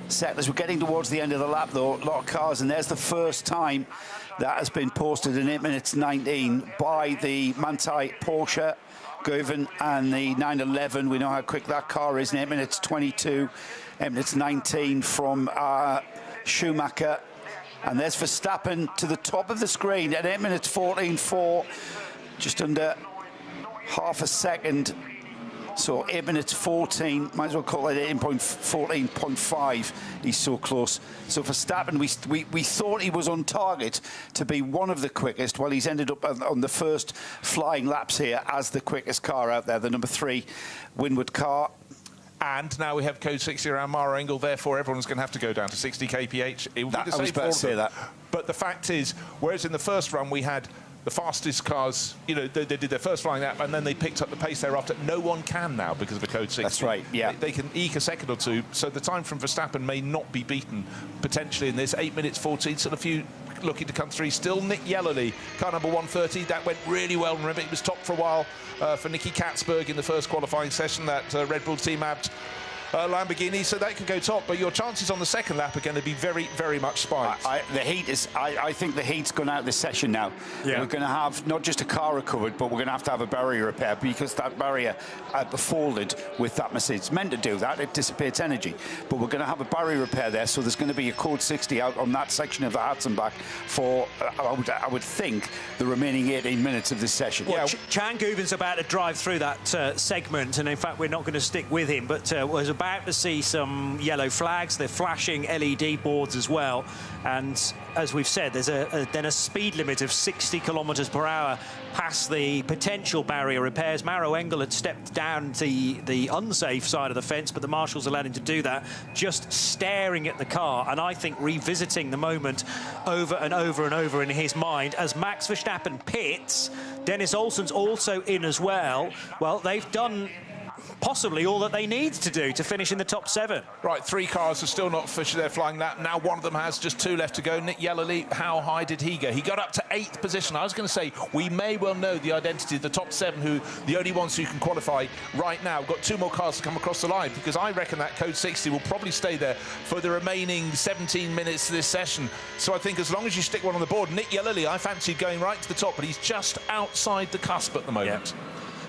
S3: sectors. We're getting towards the end of the lap, though. A lot of cars, and there's the first time that has been posted in 8 minutes 19 by the Manthey Porsche Govan and the 911. We know how quick that car is in 8 minutes 22, 8 minutes 19 from Schumacher. And there's Verstappen to the top of the screen at 8 minutes 14.4, just under half a second. So 8 minutes 14, might as well call it 14.5. He's so close. So Verstappen, we thought he was on target to be one of the quickest. Well, he's ended up on the first flying laps here as the quickest car out there, the number 3 Winwood car.
S2: And now we have code 60 around Maro Engel, therefore everyone's going to have to go down to 60 kph. It will be the same.
S3: I was about to say that.
S2: But the fact is, whereas in the first run we had the fastest cars, you know, they did their first flying lap and then they picked up the pace thereafter. No one can now because of the code 60.
S3: That's right, yeah.
S2: They can eke a second or two, so the time from Verstappen may not be beaten potentially in this. 8 minutes 14, still a few looking to come through. Still Nick Yellerly, car number 130. That went really well. Remember, it was top for a while for Nicky Katzberg in the first qualifying session, that Red Bull Team Abt Lamborghini, so that could go top, but your chances on the second lap are going to be very, very much spiked.
S3: I think the heat's gone out this session now. Yeah. We're going to have not just a car recovered, but we're going to have a barrier repair, because that barrier folded with that Mercedes. It's meant to do that, it dissipates energy, but we're going to have a barrier repair there, so there's going to be a code 60 out on that section of the Hatzenbach for, I would think, the remaining 18 minutes of this session.
S1: Well, Chan Guven's about to drive through that segment, and in fact we're not going to stick with him, but was about to see some yellow flags. They're flashing LED boards as well, and as we've said, there's then a speed limit of 60 kilometers per hour past the potential barrier repairs. Maro Engel had stepped down the unsafe side of the fence, but the marshals allowed him to do that, just staring at the car, and I think revisiting the moment over and over and over in his mind. As Max Verstappen pits, Dennis Olsen's also in as well. Well, they've done possibly all that they need to do to finish in the top 7.
S2: Right, 3 cars are still not officially there flying that. Now one of them has just 2 left to go. Nick Yellerly, how high did he go? He got up to 8th position. I was going to say, we may well know the identity of the top 7, who the only ones who can qualify right now. We've got 2 more cars to come across the line, because I reckon that code 60 will probably stay there for the remaining 17 minutes of this session. So I think as long as you stick one on the board, Nick Yellerly, I fancy going right to the top, but he's just outside the cusp at the moment.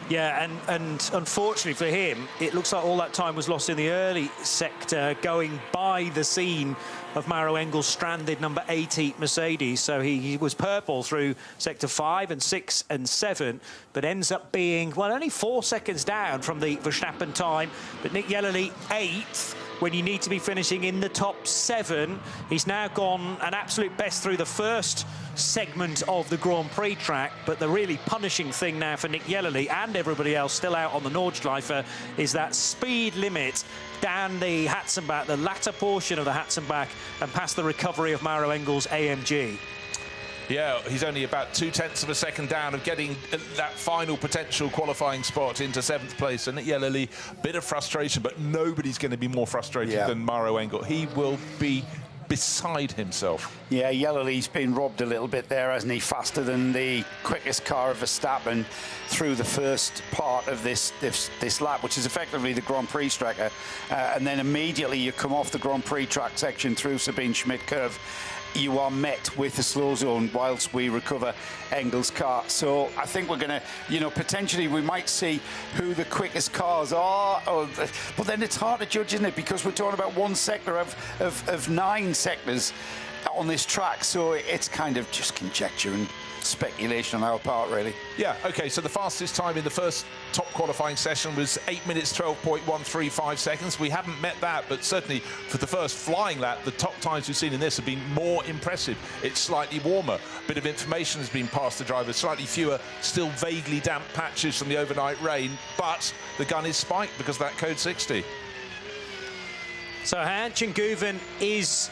S1: Yeah, and unfortunately for him, it looks like all that time was lost in the early sector, going by the scene of Maro Engel's stranded number 80 Mercedes. So he was purple through sector 5 and 6 and 7, but ends up being, well, only 4 seconds down from the Verstappen time. But Nick Yellerly, 8th, when you need to be finishing in the top 7. He's now gone an absolute best through the first segment of the Grand Prix track, but the really punishing thing now for Nick Yellerly and everybody else still out on the Nordschleife is that speed limit down the Hatzenbach, the latter portion of the Hatzenbach, and past the recovery of Maro Engel's AMG.
S2: Yeah, he's only about 0.2 of a second down of getting that final potential qualifying spot into 7th place. And Yellerly, bit of frustration, but nobody's going to be more frustrated than Maro Engel. He will be beside himself. Yeah,
S3: Yellerly's been robbed a little bit there, hasn't he? Faster than the quickest car of Verstappen through the first part of this lap, which is effectively the Grand Prix track. And then immediately you come off the Grand Prix track section through Sabine Schmidt curve, you are met with the slow zone whilst we recover Engel's car. So I think we're going to, potentially we might see who the quickest cars are. But then it's hard to judge, isn't it? Because we're talking about one sector of 9 sectors on this track. So it's kind of just conjecture and speculation on our part, really.
S2: Yeah, OK, so the fastest time in the first top qualifying session was 8 minutes 12.135 seconds. We haven't met that, but certainly for the first flying lap, the top times we've seen in this have been more impressive. It's slightly warmer. A bit of information has been passed to drivers, slightly fewer, still vaguely damp patches from the overnight rain, but the gun is spiked because of that code 60.
S1: So Guven is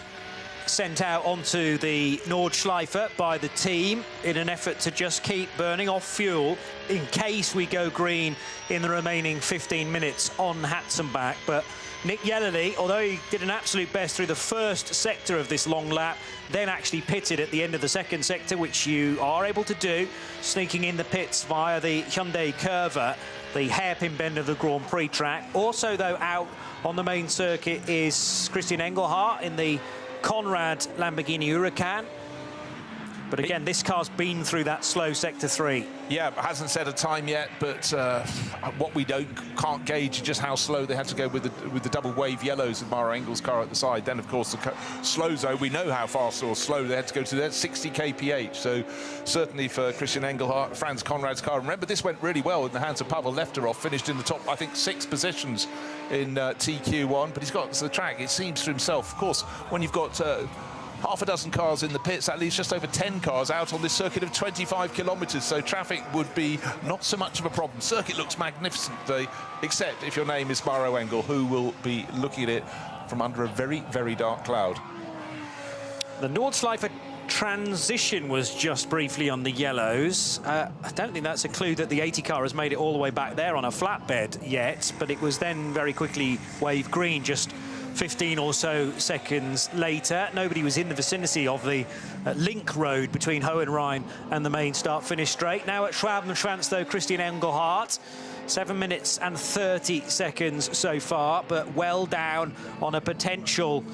S1: sent out onto the Nordschleife by the team in an effort to just keep burning off fuel in case we go green in the remaining 15 minutes on Hatzenbach. But Nick Yellerly, although he did an absolute best through the first sector of this long lap, then actually pitted at the end of the second sector, which you are able to do, sneaking in the pits via the Hyundai Curva, the hairpin bend of the Grand Prix track. Also, though, out on the main circuit is Christian Engelhardt in the Conrad Lamborghini Huracan. But again, this car's been through that slow sector 3.
S2: Yeah, hasn't set a time yet, but what we can't gauge is just how slow they had to go with the double wave yellows of Maro Engel's car at the side. Then, of course, the slow zone, we know how fast or slow they had to go to. That's 60 kph. So certainly for Christian Engelhardt, Franz Conrad's car. Remember, this went really well in the hands of Pavel Lefterov, finished in the top, I think, 6 positions in TQ1. But he's got the track, it seems to himself. Of course, when you've got half a dozen cars in the pits, that leaves just over 10 cars out on this circuit of 25 kilometres, so traffic would be not so much of a problem. Circuit looks magnificent, except if your name is Maro Engel, who will be looking at it from under a very, very dark cloud.
S1: The Nordschleife transition was just briefly on the yellows. I don't think that's a clue that the 80 car has made it all the way back there on a flatbed yet, but it was then very quickly wave green just 15 or so seconds later. Nobody was in the vicinity of the link road between Hohenrhein and the main start-finish straight. Now at Schwabenschwanz, though, Christian Engelhardt, 7 minutes and 30 seconds so far, but well down on a potential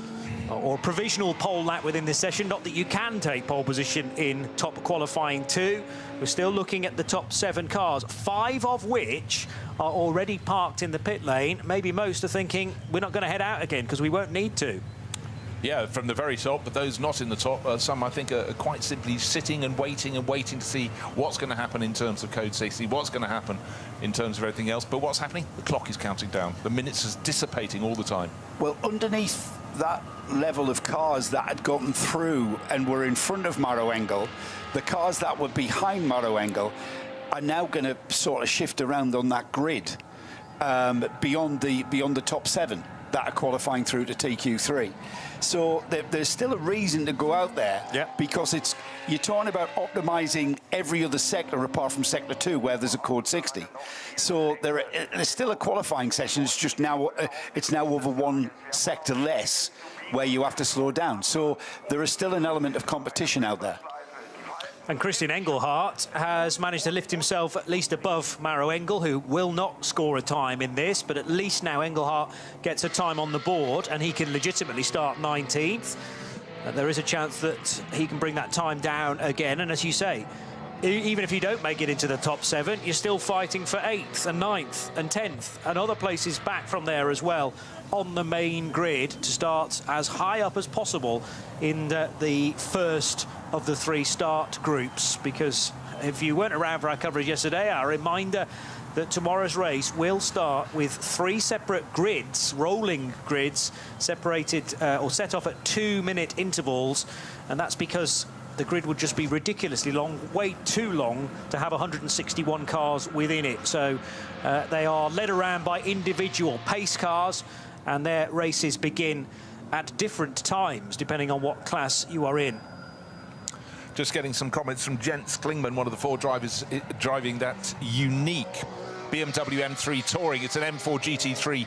S1: or provisional pole lap within this session. Not that you can take pole position in top qualifying 2. We're still looking at the top 7 cars, 5 of which are already parked in the pit lane. Maybe most are thinking we're not going to head out again because we won't need to.
S2: Yeah, from the very top, but those not in the top, some I think are quite simply sitting and waiting to see what's going to happen in terms of code 60, what's going to happen in terms of everything else. But what's happening? The clock is counting down. The minutes is dissipating all the time.
S3: Well, underneath that level of cars that had gotten through and were in front of Maro Engel, the cars that were behind Maro Engel are now going to sort of shift around on that grid beyond the top 7. that are qualifying through to TQ3. So there's still a reason to go out there, because you're talking about optimizing every other sector apart from sector 2 where there's a code 60. So there's still a qualifying session. It's just now over one sector less where you have to slow down. So there is still an element of competition out there.
S1: And Christian Engelhardt has managed to lift himself at least above Maro Engel, who will not score a time in this, but at least now Engelhardt gets a time on the board and he can legitimately start 19th. And there is a chance that he can bring that time down again. And as you say, even if you don't make it into the top 7, you're still fighting for 8th and 9th and 10th and other places back from there as well on the main grid to start as high up as possible in the first of the 3 start groups. Because if you weren't around for our coverage yesterday, our reminder that tomorrow's race will start with 3 separate grids, rolling grids, separated or set off at 2-minute intervals, and that's because the grid would just be ridiculously long, way too long to have 161 cars within it. So they are led around by individual pace cars, and their races begin at different times depending on what class you are in.
S2: Just getting some comments from Jens Klingman, one of the 4 drivers driving that unique BMW M3 Touring. It's an M4 GT3,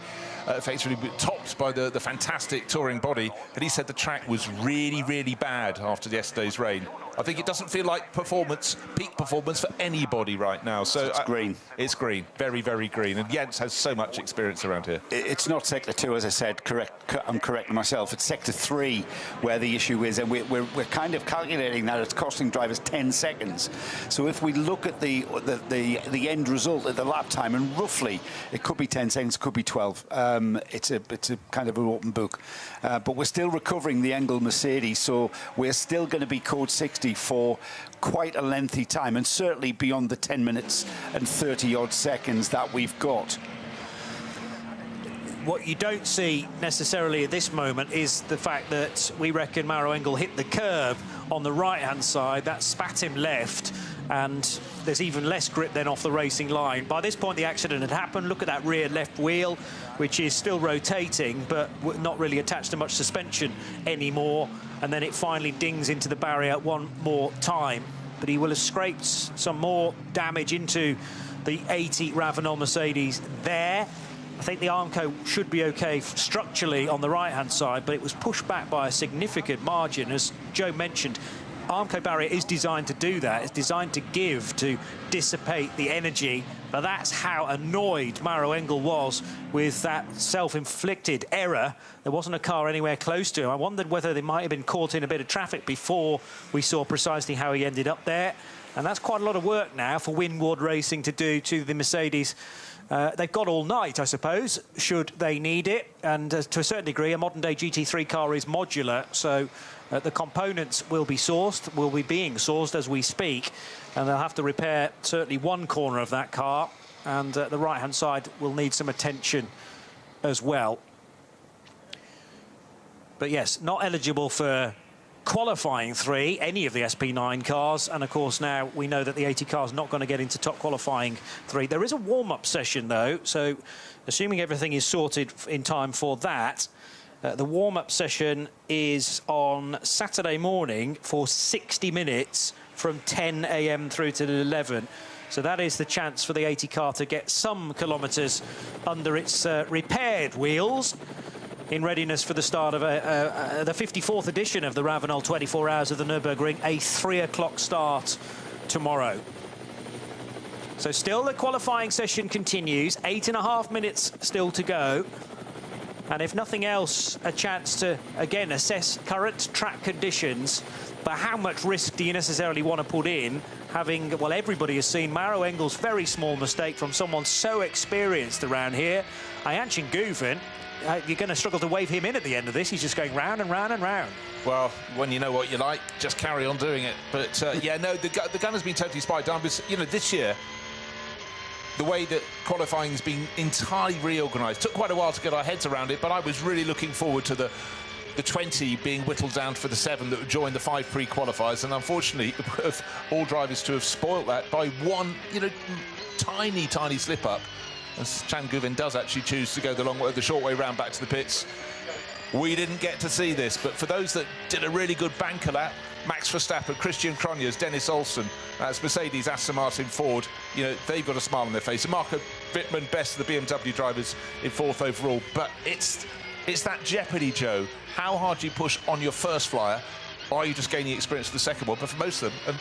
S2: effectively topped by the fantastic touring body. And he said the track was really, really bad after yesterday's rain. I think it doesn't feel like peak performance for anybody right now. So
S3: it's green.
S2: It's green, very, very green. And Jens has so much experience around here.
S3: It's not sector 2, as I said. I'm correcting myself. It's sector 3 where the issue is, and we're kind of calculating that it's costing drivers 10 seconds. So if we look at the end result at the lap time, and roughly it could be 10 seconds, it could be 12. It's a kind of an open book. But we're still recovering the Engel Mercedes, so we're still going to be code 60 for quite a lengthy time, and certainly beyond the 10 minutes and 30-odd seconds that we've got.
S1: What you don't see necessarily at this moment is the fact that we reckon Maro Engel hit the curb on the right-hand side. That spat him left, and there's even less grip then off the racing line. By this point, the accident had happened. Look at that rear left wheel, which is still rotating, but not really attached to much suspension anymore. And then it finally dings into the barrier one more time. But he will have scraped some more damage into the 80 Ravenel Mercedes there. I think the Armco should be okay structurally on the right-hand side, but it was pushed back by a significant margin. As Joe mentioned, Armco barrier is designed to do that. It's designed to dissipate the energy, but that's how annoyed Maro Engel was with that self-inflicted error. There wasn't a car anywhere close to him. I wondered whether they might have been caught in a bit of traffic before we saw precisely how he ended up there. And that's quite a lot of work now for Winward Racing to do to the Mercedes. They've got all night, I suppose, should they need it. And to a certain degree, a modern-day GT3 car is modular, so the components will be being sourced as we speak, and they'll have to repair certainly one corner of that car, and the right-hand side will need some attention as well. But yes, not eligible for qualifying 3, any of the SP9 cars, and of course now we know that the 80 car's not going to get into top qualifying 3. There is a warm-up session though, so assuming everything is sorted in time for that, the warm-up session is on Saturday morning for 60 minutes from 10 a.m. through to 11. So that is the chance for the 80 car to get some kilometres under its repaired wheels in readiness for the start of the 54th edition of the Ravenel 24 Hours of the Nürburgring, a 3 o'clock start tomorrow. So still the qualifying session continues, 8.5 minutes still to go. And if nothing else, a chance to, again, assess current track conditions. But how much risk do you necessarily want to put in, having, well, everybody has seen Maro Engel's very small mistake from someone so experienced around here. Ayanchin Guven, you're going to struggle to wave him in at the end of this. He's just going round and round and round.
S2: Well, when you know what you like, just carry on doing it. But, yeah, no, the gun has been totally spiked down. Because, you know, this year, the way that qualifying has been entirely reorganised. Took quite a while to get our heads around it, but I was really looking forward to the 20 being whittled down for the 7 that would join the 5 pre-qualifiers, and unfortunately, all drivers to have spoilt that by one, you know, tiny slip-up. as Chan Guven does actually choose to go the short way round back to the pits. We didn't get to see this, but for those that did a really good banker lap, Max Verstappen, Christian Cronjes, Dennis Olsen, as Mercedes, Aston Martin, Ford, you know, they've got a smile on their face. And Marco Wittmann, best of the BMW drivers in 4th overall. But it's that jeopardy, Joe. How hard do you push on your first flyer? Or are you just gaining experience for the second one? But for most of them, and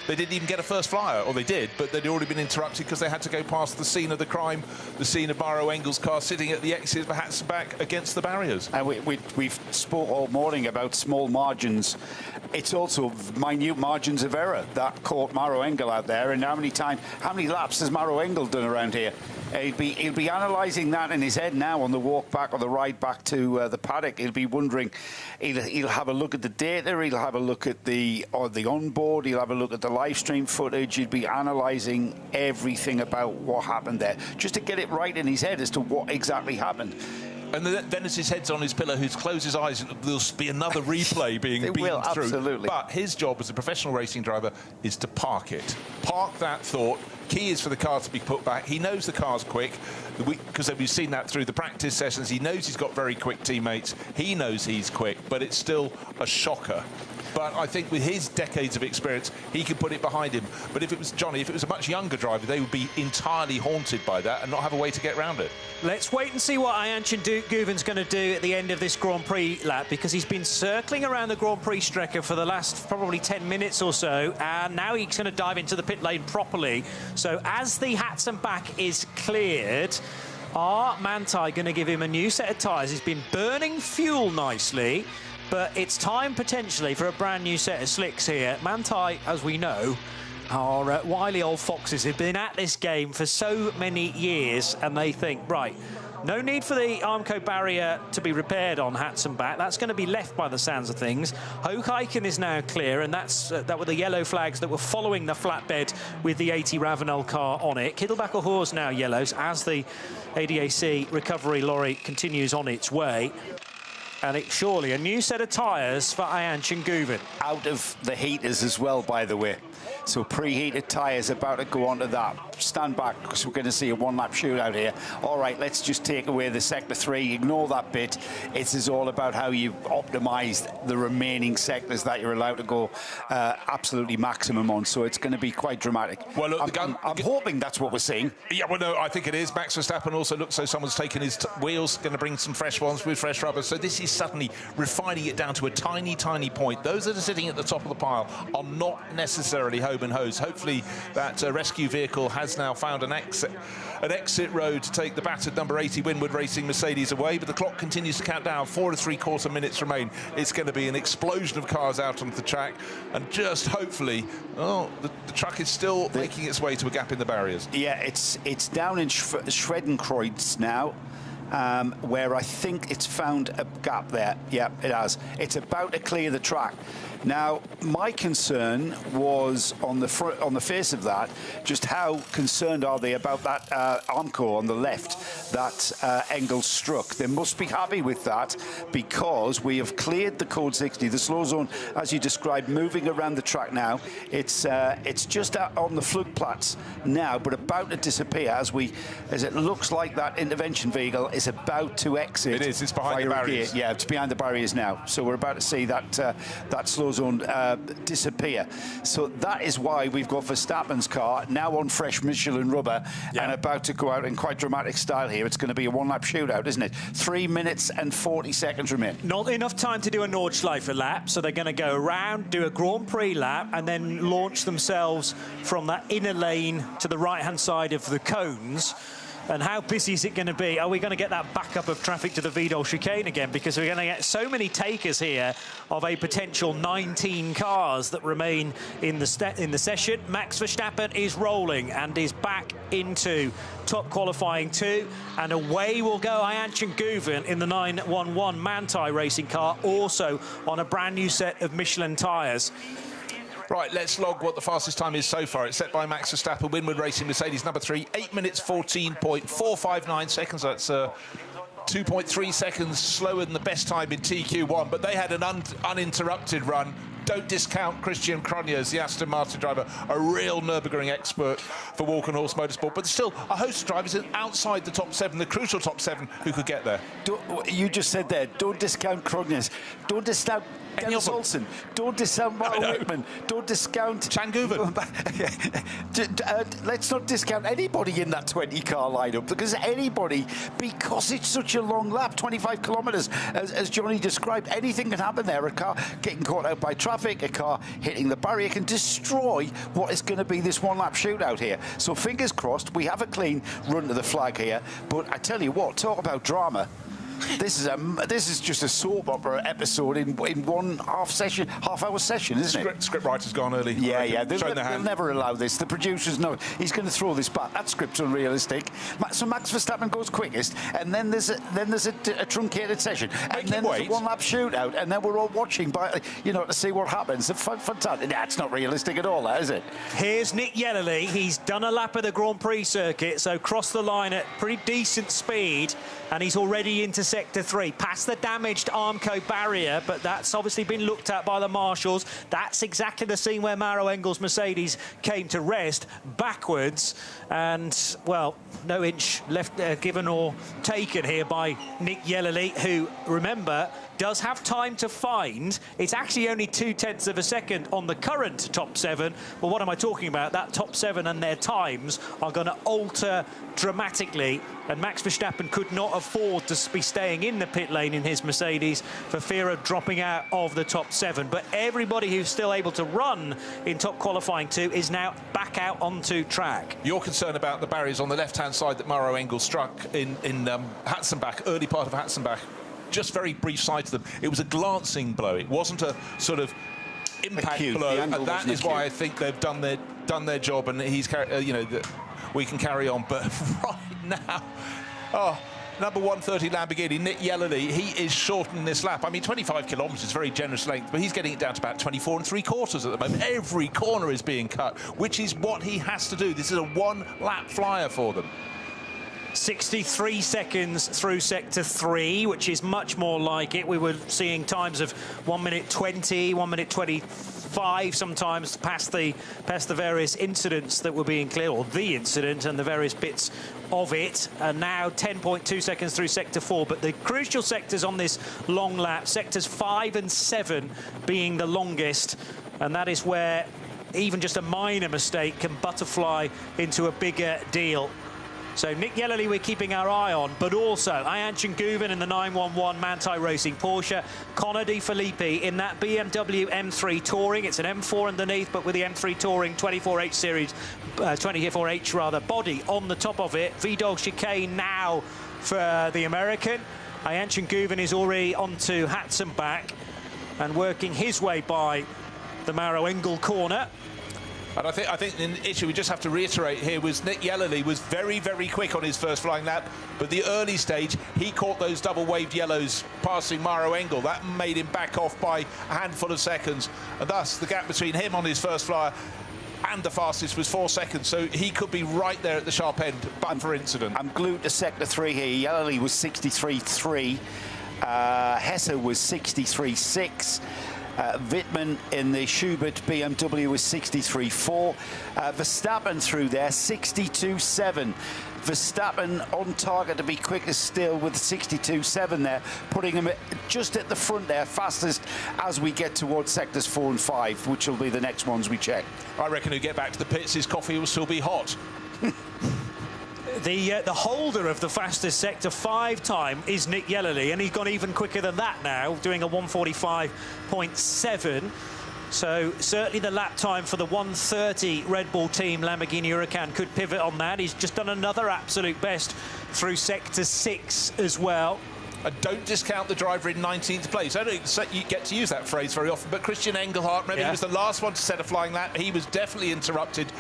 S2: they didn't even get a first flyer, or they did, but they'd already been interrupted because they had to go past the scene of the crime, the scene of Maro Engel's car sitting at the exit for Hatzenbach against the barriers.
S3: And we've spoke all morning about small margins. It's also minute margins of error that caught Maro Engel out there. And how many laps has Maro Engel done around here? He'll be analysing that in his head now on the walk back or the ride back to the paddock. He'll be wondering. He'll have a look at the data. He'll have a look at the onboard. He'll have a look at the live stream footage. He'll be analysing everything about what happened there, just to get it right in his head as to what exactly happened.
S2: And then as his head's on his pillow, he'll close his eyes, there'll be another replay being beamed through.
S3: Absolutely.
S2: But his job as a professional racing driver is to park it. Park that thought. Key is for the car to be put back. He knows the car's quick, because we've seen that through the practice sessions. He knows he's got very quick teammates. He knows he's quick, but it's still a shocker. But I think with his decades of experience, he can put it behind him. But if it was Johnny, if it was a much younger driver, they would be entirely haunted by that and not have a way to get around it.
S1: Let's wait and see what Ayhancan Guven's going to do at the end of this Grand Prix lap, because he's been circling around the Grand Prix Strecker for the last probably 10 minutes or so, and now he's going to dive into the pit lane properly. So as the Hatzenbach is cleared, are Manthey going to give him a new set of tyres? He's been burning fuel nicely, but it's time potentially for a brand new set of slicks here. Manthey, as we know, are wily old foxes who've been at this game for so many years, and they think, right, no need for the Armco barrier to be repaired on Hatzenbach. That's going to be left by the sounds of things. Hoogeiken is now clear, and that were the yellow flags that were following the flatbed with the 80 Ravenel car on it. Kittelbacher Horse now yellows as the ADAC recovery lorry continues on its way. And it's surely a new set of tyres for Ayhancan Guven.
S3: Out of the heaters as well, by the way. So preheated tyres about to go onto that. Stand back, because we're going to see a one-lap shootout here. All right, let's just take away the Sector 3. Ignore that bit. It is all about how you've optimised the remaining sectors that you're allowed to go absolutely maximum on. So it's going to be quite dramatic.
S2: Well, look,
S3: I'm hoping that's what we're seeing.
S2: Yeah, well, no, I think it is. Max Verstappen also looks so someone's taken his wheels, going to bring some fresh ones with fresh rubber. So this is suddenly refining it down to a tiny, tiny point. Those that are sitting at the top of the pile are not necessarily home and hose. Hopefully that rescue vehicle has now found an exit road to take the battered number 80 Winward Racing Mercedes away, but the clock continues to count down. 4 3/4 minutes remain. It's going to be an explosion of cars out onto the track, and just hopefully, the truck is still making its way to a gap in the barriers.
S3: Yeah, it's down in Schwedenkreuz now. Where I think it's found a gap there. Yeah, it has. It's about to clear the track. Now, my concern was on the face of that, just how concerned are they about that Armco on the left that Engel struck. They must be happy with that, because we have cleared the code 60, the slow zone, as you described, moving around the track now. It's just on the Flugplatz now, but about to disappear as it looks like that intervention vehicle is about to exit.
S2: It is. It's behind the barriers.
S3: Yeah, it's behind the barriers now. So we're about to see that slow zone disappear. So that is why we've got Verstappen's car now on fresh Michelin rubber and about to go out in quite dramatic style here. It's going to be a one-lap shootout, isn't it? 3 minutes and 40 seconds remain.
S1: Not enough time to do a Nordschleife lap, so they're going to go around, do a Grand Prix lap, and then launch themselves from that inner lane to the right-hand side of the cones. And how busy is it going to be? Are we going to get that backup of traffic to the Vidal chicane again? Because we're going to get so many takers here of a potential 19 cars that remain in the session. Max Verstappen is rolling and is back into top qualifying 2. And away will go Ayhancan Guven in the 911 Manthey racing car, also on a brand new set of Michelin tyres.
S2: Right, let's log what the fastest time is so far. It's set by Max Verstappen, Winward Racing Mercedes number 3, 8 minutes 14.459 seconds. That's 2.3 seconds slower than the best time in TQ1, but they had an uninterrupted run don't discount Christian Cronjes, the Aston Martin driver, a real Nürburgring expert for walk and horse motorsport, but still a host of drivers outside the top 7, the crucial top 7, who could get there.
S3: You just said there, don't discount Cronjes, don't discount Dennis Olsen, don't discount Mark Whitman, don't discount
S2: Changuven.
S3: Let's not discount anybody in that 20-car lineup, because it's such a long lap, 25 kilometres, as Johnny described, anything can happen there. A car getting caught out by traffic, a car hitting the barrier can destroy what is going to be this one-lap shootout here. So fingers crossed, we have a clean run to the flag here. But I tell you what, talk about drama. This is just a soap opera episode in one half-hour session, isn't it?
S2: Script writer's gone early.
S3: Yeah. They'll never allow this. The producers know he's going to throw this back. That script's unrealistic. So Max Verstappen goes quickest, and then there's a truncated session, and then there's a one-lap shootout, and then we're all watching, to see what happens. Fantastic. It's not realistic at all, is it?
S1: Here's Nick Yellerly. He's done a lap of the Grand Prix circuit, so crossed the line at pretty decent speed, and he's already into Sector 3, past the damaged Armco barrier, but that's obviously been looked at by the marshals. That's exactly the scene where Maro Engel's Mercedes came to rest, backwards, and, well, no inch left given or taken here by Nick Yellerly, who, remember, does have time to find. It's actually only 0.2 of a second on the current top 7. Well, what am I talking about? That top 7 and their times are going to alter dramatically, and Max Verstappen could not afford to be staying in the pit lane in his Mercedes for fear of dropping out of the top 7. But everybody who's still able to run in top qualifying 2 is now back out onto track.
S2: You're concerned about the barriers on the left-hand side that Maro Engel struck in Hatzenbach, early part of Hatzenbach. Just very brief sight to them. It was a glancing blow. It wasn't a sort of impact blow, and that is why I think they've done their job, and he's we can carry on. But right now, number 130 Lamborghini, Nick Yellerly, he is shortening this lap. I mean, 25 kilometres, very generous length, but he's getting it down to about 24 3/4 at the moment. Every corner is being cut, which is what he has to do. This is a one-lap flyer for them.
S1: 63 seconds through Sector 3, which is much more like it. We were seeing times of 1 minute 20, 1 minute 25 sometimes past the various incidents that were being cleared, or the incident and the various bits of it. And now 10.2 seconds through Sector 4. But the crucial sectors on this long lap, Sectors 5 and 7 being the longest, and that is where even just a minor mistake can butterfly into a bigger deal. So Nick Yellerly we're keeping our eye on, but also Ayhan Changuven in the 911 Manthey Racing Porsche, Connor De Filippi in that BMW M3 Touring. It's an M4 underneath, but with the M3 Touring 24H series, 24H rather, body on the top of it. Vidal chicane now for the American. Ayhan Changuven is already onto Hatzenbach and working his way by the Maro Engel corner.
S2: And I think the issue we just have to reiterate here was Nick Yellerly was very, very quick on his first flying lap, but the early stage, he caught those double-waved yellows passing Maro Engel. That made him back off by a handful of seconds, and thus the gap between him on his first flyer and the fastest was 4 seconds, so he could be right there at the sharp end, but for incident.
S3: I'm glued to Sector 3 here. Yellerly was 63.3. Hesse was 63.6. Wittmann in the Schubert BMW was 63.4. Verstappen through there, 62.7. Verstappen on target to be quickest still with 62.7 there, putting him just at the front there, fastest as we get towards Sectors 4 and 5, which will be the next ones we check.
S2: I reckon he'll get back to the pits, his coffee will still be hot.
S1: The holder of the fastest Sector 5 time is Nick Yellerly, and he's gone even quicker than that now, doing a 1:45.7. So certainly the lap time for the 1:30 Red Bull team Lamborghini Huracan could pivot on that. He's just done another absolute best through Sector 6 as well.
S2: And don't discount the driver in 19th place. I don't get to use that phrase very often, but Christian Engelhardt, remember, he was the last one to set a flying lap. He was definitely interrupted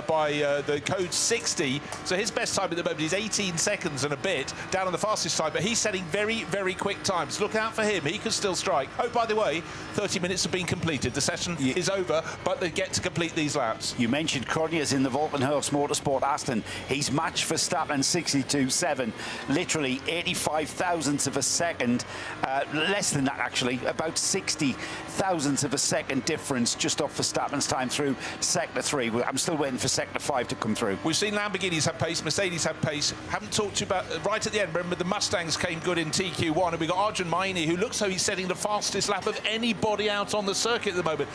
S2: by the code 60. So his best time at the moment is 18 seconds and a bit down on the fastest side, but he's setting very, very quick times. Look out for him. He could still strike. Oh, by the way, 30 minutes have been completed. The session is over, but they get to complete these laps.
S3: You mentioned Cronjes in the Volkenhurst Motorsport Aston. He's matched Verstappen 62.7, literally 85 thousandths of a second, less than that actually, about 60 thousandths of a second difference just off Verstappen's time through sector 3. I'm still waiting for sector 5 to come through.
S2: We've seen Lamborghinis have pace, Mercedes have pace. Haven't talked to you about, right at the end, remember the Mustangs came good in TQ1, and we got Arjun Maini, who looks like he's setting the fastest lap of anybody out on the circuit at the moment.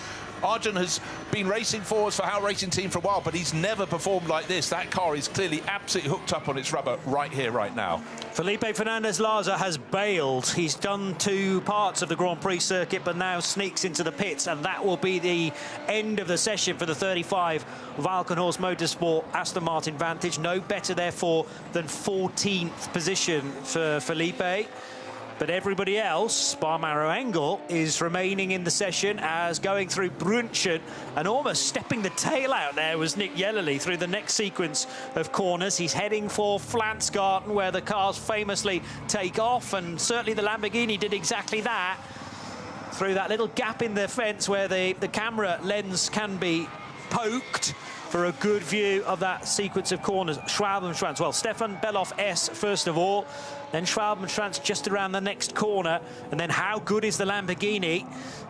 S2: Arjun has been racing for us for our racing team for a while, but he's never performed like this. That car is clearly absolutely hooked up on its rubber right here, right now.
S1: Felipe Fernandez-Laza has bailed. He's done 2 parts of the Grand Prix circuit, but now sneaks into the pits, and that will be the end of the session for the 35 Valkenhorst Motorsport Aston Martin Vantage. No better, therefore, than 14th position for Felipe. But everybody else, bar Maro Engel, is remaining in the session as going through Brunchen, and almost stepping the tail out there was Nick Yellerly through the next sequence of corners. He's heading for Flansgarten, where the cars famously take off, and certainly the Lamborghini did exactly that through that little gap in the fence where the camera lens can be poked for a good view of that sequence of corners. Schwalbenschwanz, well, Stefan Beloff S first of all, then Schwalbenschwanz just around the next corner, and then how good is the Lamborghini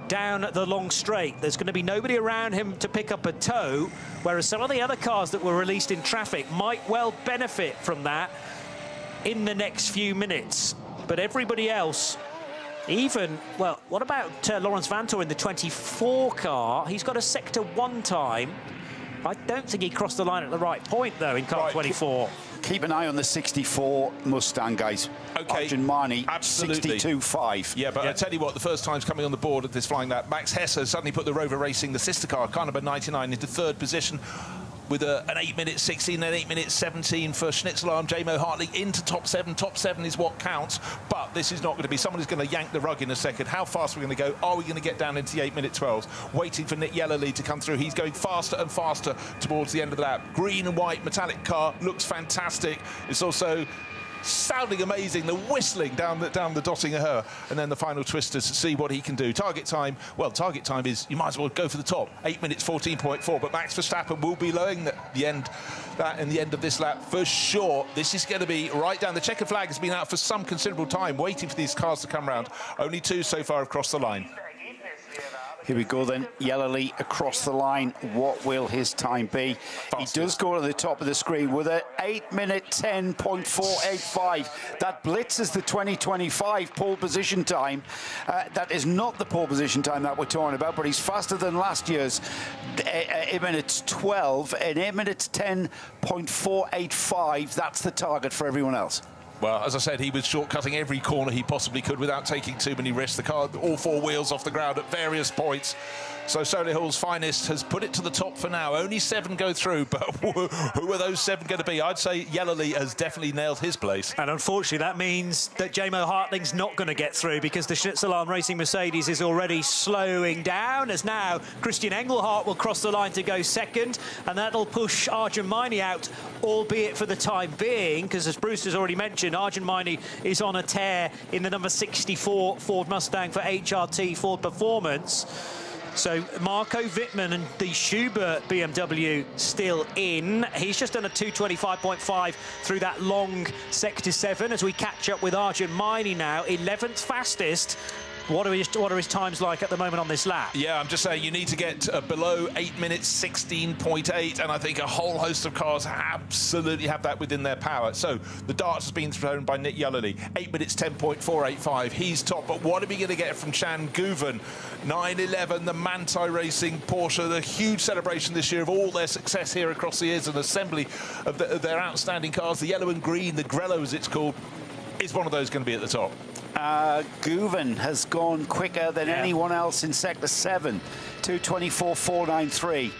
S1: down the long straight? There's going to be nobody around him to pick up a tow, whereas some of the other cars that were released in traffic might well benefit from that in the next few minutes. But everybody else, even, well, what about Lawrence Vantor in the 24 car? He's got a sector 1 time. I don't think he crossed the line at the right point, though, in car 24.
S3: Keep an eye on the 64 Mustang, guys.
S2: Okay.
S3: Arjun Maini,
S2: Absolutely.
S3: 62.5.
S2: Yeah, but I tell you what, the first time's coming on the board at this flying lap. Max Hesse suddenly put the Rover Racing, the sister car number 99, into 3rd position, with an 8-minute 16 and 8-minute 17 for Schnitzelarm, J-Mo Hartley into top 7. Top 7 is what counts, but this is not going to be. Someone is going to yank the rug in a second. How fast are we going to go? Are we going to get down into the 8-minute 12s? Waiting for Nick Yellerly to come through. He's going faster and faster towards the end of the lap. Green and white metallic car looks fantastic. It's also sounding amazing, the whistling down the Dottinger Her, and then the final twisters to see what he can do. Target time, well, target time is, you might as well go for the top, 8 minutes 14.4, but Max Verstappen will be lowering the end of this lap for sure. This is going to be right down. The checkered flag has been out for some considerable time, waiting for these cars to come round. Only 2 so far have crossed the line.
S3: Here we go then, Yellerly across the line. What will his time be? Fastest. He does go to the top of the screen with an 8-minute 10.485. That blitzes the 2025 pole position time. That is not the pole position time that we're talking about, but he's faster than last year's 8 minutes 12 and 8 minutes 10.485. That's the target for everyone else.
S2: Well, as I said, he was shortcutting every corner he possibly could without taking too many risks. The car, all 4 wheels off the ground at various points. So Solihull's finest has put it to the top for now. Only 7 go through, but who are those 7 going to be? I'd say Yellerly has definitely nailed his place.
S1: And unfortunately, that means that J-Mo Hartling's not going to get through, because the Schnitzelarm Racing Mercedes is already slowing down, as now Christian Engelhardt will cross the line to go 2nd, and that'll push Arjun Maini out, albeit for the time being, because as Bruce has already mentioned, Arjun Maini is on a tear in the number 64 Ford Mustang for HRT Ford Performance. So Marco Wittmann and the Schubert BMW still in. He's just done a 2:25.5 through that long sector 7 as we catch up with Arjun Maini now, 11th fastest. What are his times like at the moment on this lap?
S2: Yeah, I'm just saying you need to get below 8 minutes 16.8, and I think a whole host of cars absolutely have that within their power. So the darts has been thrown by Nick Yellerly, 8 minutes 10.485. He's top, but what are we going to get from Chan Guven? 911, the Manthey Racing Porsche, the huge celebration this year of all their success here across the years, an assembly of their outstanding cars. The yellow and green, the Grello as it's called, is one of those going to be at the top?
S3: Guven has gone quicker than anyone else in sector 7, 2:24.493.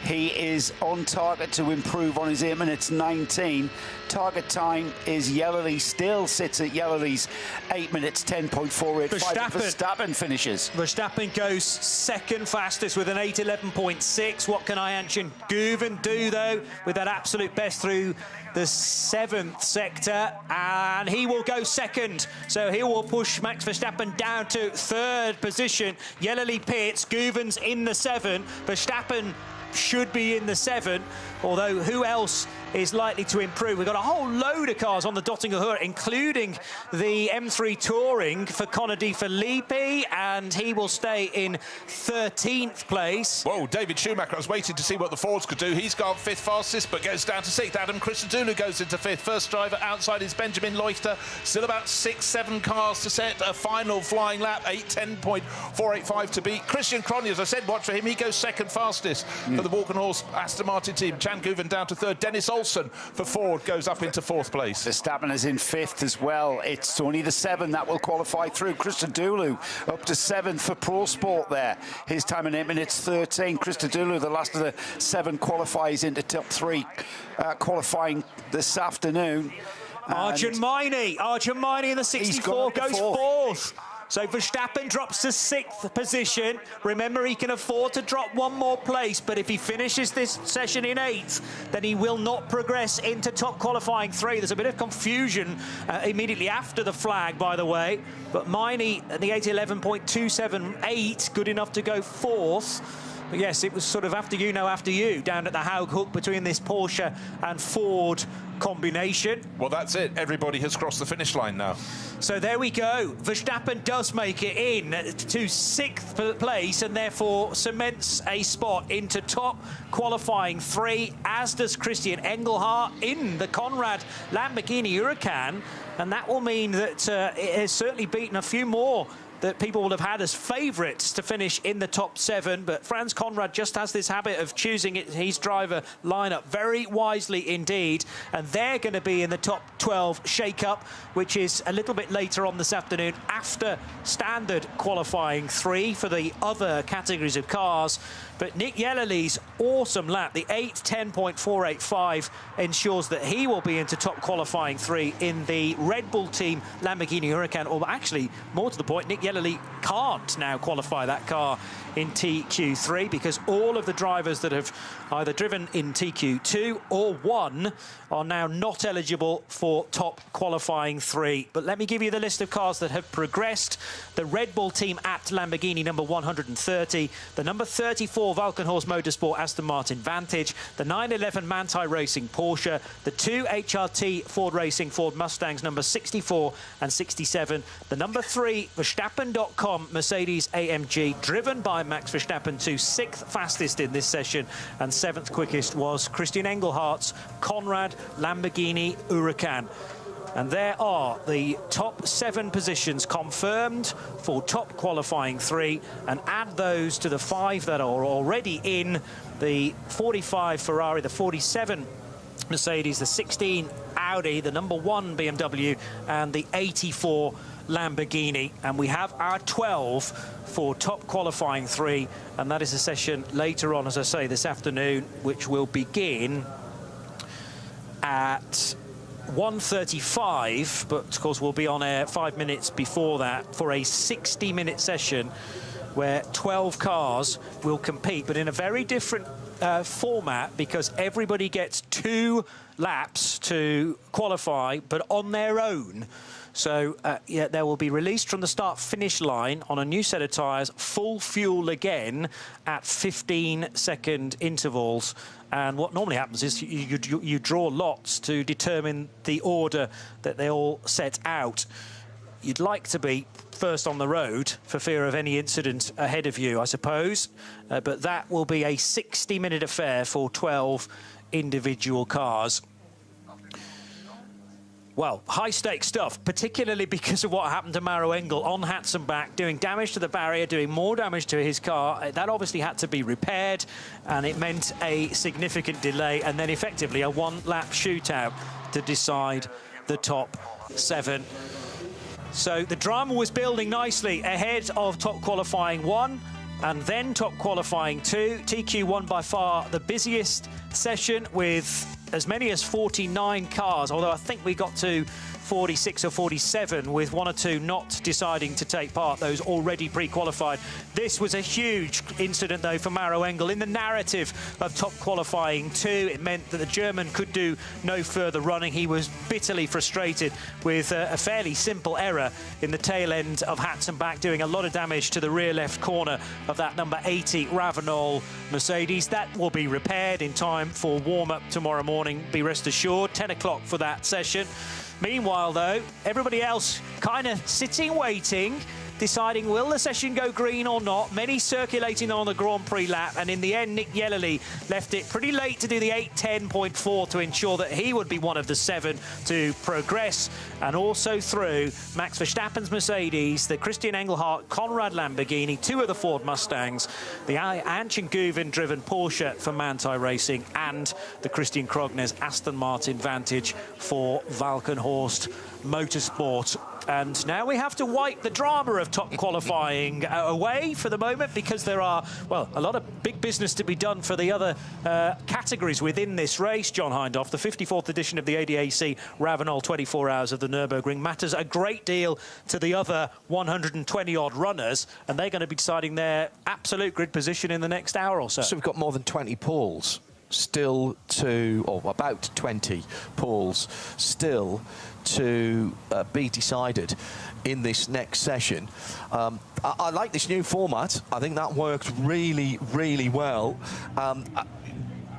S3: He is on target to improve on his 8 minutes 19. Target time is Yellerly, still sits at Yellerly's 8 minutes 10.485. Verstappen finishes.
S1: Verstappen goes 2nd fastest with an 8:11.6. What can Arjun Guven do, though, with that absolute best through the 7th sector? And he will go 2nd. So he will push Max Verstappen down to 3rd position. Yellerly pits, Guven's in the 7. Verstappen should be in the 7, although who else is likely to improve. We've got a whole load of cars on the Dottinger Hur, including the M3 Touring for Conor De Filippi, and he will stay in 13th place.
S2: Whoa, David Schumacher, I was waiting to see what the Fords could do. He's got 5th fastest, but goes down to 6th. Adam Christodoulou goes into 5th. First driver outside is Benjamin Leuchter. Still about 6-7 cars to set a final flying lap. 8:10.485 to beat. Christian Cronje, as I said, watch for him. He goes 2nd fastest for the Walkenhorst Aston Martin team. Chan Guven down to 3rd. Dennis Olsen for Ford goes up into 4th place.
S3: Verstappen is in 5th as well. It's only the 7 that will qualify through. Christodoulou up to 7th for Pro Sport there. His time in 8 minutes 13. Christodoulou, the last of the 7, qualifies into top 3, qualifying this afternoon.
S1: Arjun Maini in the 64 goes 4th. So Verstappen drops to 6th position. Remember, he can afford to drop one more place, but if he finishes this session in 8th, then he will not progress into top qualifying 3. There's a bit of confusion immediately after the flag, by the way. But Maini, the 8:11.278, good enough to go 4th. But yes, it was sort of after you down at the Haug Hook between this Porsche and Ford combination.
S2: Well, that's it. Everybody has crossed the finish line now.
S1: So there we go. Verstappen does make it in to 6th place and therefore cements a spot into top qualifying 3, as does Christian Engelhardt in the Conrad Lamborghini Huracan. And that will mean that it has certainly beaten a few more that people will have had as favourites to finish in the top 7, but Franz Conrad just has this habit of choosing his driver lineup very wisely indeed, and they're going to be in the top 12 shake-up, which is a little bit later on this afternoon after standard qualifying 3 for the other categories of cars. But Nick Yellerly's awesome lap, the 8:10.485, ensures that he will be into top qualifying 3 in the Red Bull team Lamborghini Huracan. Or actually, more to the point, Nick Yellerly can't now qualify that car in TQ3 because all of the drivers that have either driven in TQ2 or 1 are now not eligible for top qualifying 3. But let me give you the list of cars that have progressed. The Red Bull team at Lamborghini, number 130. The number 34 Valkenhorst Motorsport Aston Martin Vantage. The 911 Manthey Racing Porsche. The 2 HRT Ford Racing Ford Mustangs, number 64 and 67. The number 3 Verstappen.com Mercedes AMG, driven by Max Verstappen, to 6th fastest in this session, and 7th quickest was Christian Engelhardt's Conrad Lamborghini Huracan. And there are the top 7 positions confirmed for top qualifying 3, and add those to the 5 that are already in: the 45 Ferrari, the 47 Mercedes, the 16 Audi, the number 1 BMW, and the 84 Lamborghini. And we have our 12 for top qualifying 3, and that is a session later on, as I say, this afternoon, which will begin at 1:35, but of course we'll be on air 5 minutes before that for a 60-minute session where 12 cars will compete, but in a very different format, because everybody gets 2 laps to qualify, but on their own. So, yeah, they will be released from the start-finish line on a new set of tyres, full fuel again at 15-second intervals. And what normally happens is you draw lots to determine the order that they all set out. You'd like to be first on the road for fear of any incident ahead of you, I suppose. But that will be a 60-minute affair for 12 individual cars. Well, high-stakes stuff, particularly because of what happened to Maro Engel on Hatzenbach, doing damage to the barrier, doing more damage to his car. That obviously had to be repaired, and it meant a significant delay, and then effectively a 1-lap shootout to decide the top 7. So the drama was building nicely ahead of top qualifying 1, and then top qualifying 2. TQ1 by far the busiest session with as many as 49 cars, although I think we got to 46 or 47, with one or two not deciding to take part, those already pre-qualified. This was a huge incident, though, for Maro Engel. In the narrative of top qualifying 2, it meant that the German could do no further running. He was bitterly frustrated with a fairly simple error in the tail end of Hatzenbach, doing a lot of damage to the rear left corner of that number 80 Ravenol Mercedes. That will be repaired in time for warm-up tomorrow morning, be rest assured. 10 o'clock for that session. Meanwhile, though, everybody else kind of sitting, waiting, deciding will the session go green or not. Many circulating on the Grand Prix lap, and in the end, Nick Yellerly left it pretty late to do the 8:10.4 to ensure that he would be one of the 7 to progress, and also through Max Verstappen's Mercedes, the Christian Engelhardt Conrad Lamborghini, 2 of the Ford Mustangs, the Anchen Guven-driven Porsche for Manthey Racing, and the Christian Krogner's Aston Martin Vantage for Valkenhorst Motorsport. And now we have to wipe the drama of top qualifying away for the moment, because there are, well, a lot of big business to be done for the other categories within this race. John Hindhaugh, the 54th edition of the ADAC Ravenol 24 Hours of the Nürburgring matters a great deal to the other 120-odd runners, and they're going to be deciding their absolute grid position in the next hour or so.
S4: So we've got more than 20 poles still to, or about 20 poles still to be decided in this next session. I like this new format. I think that worked really, really well.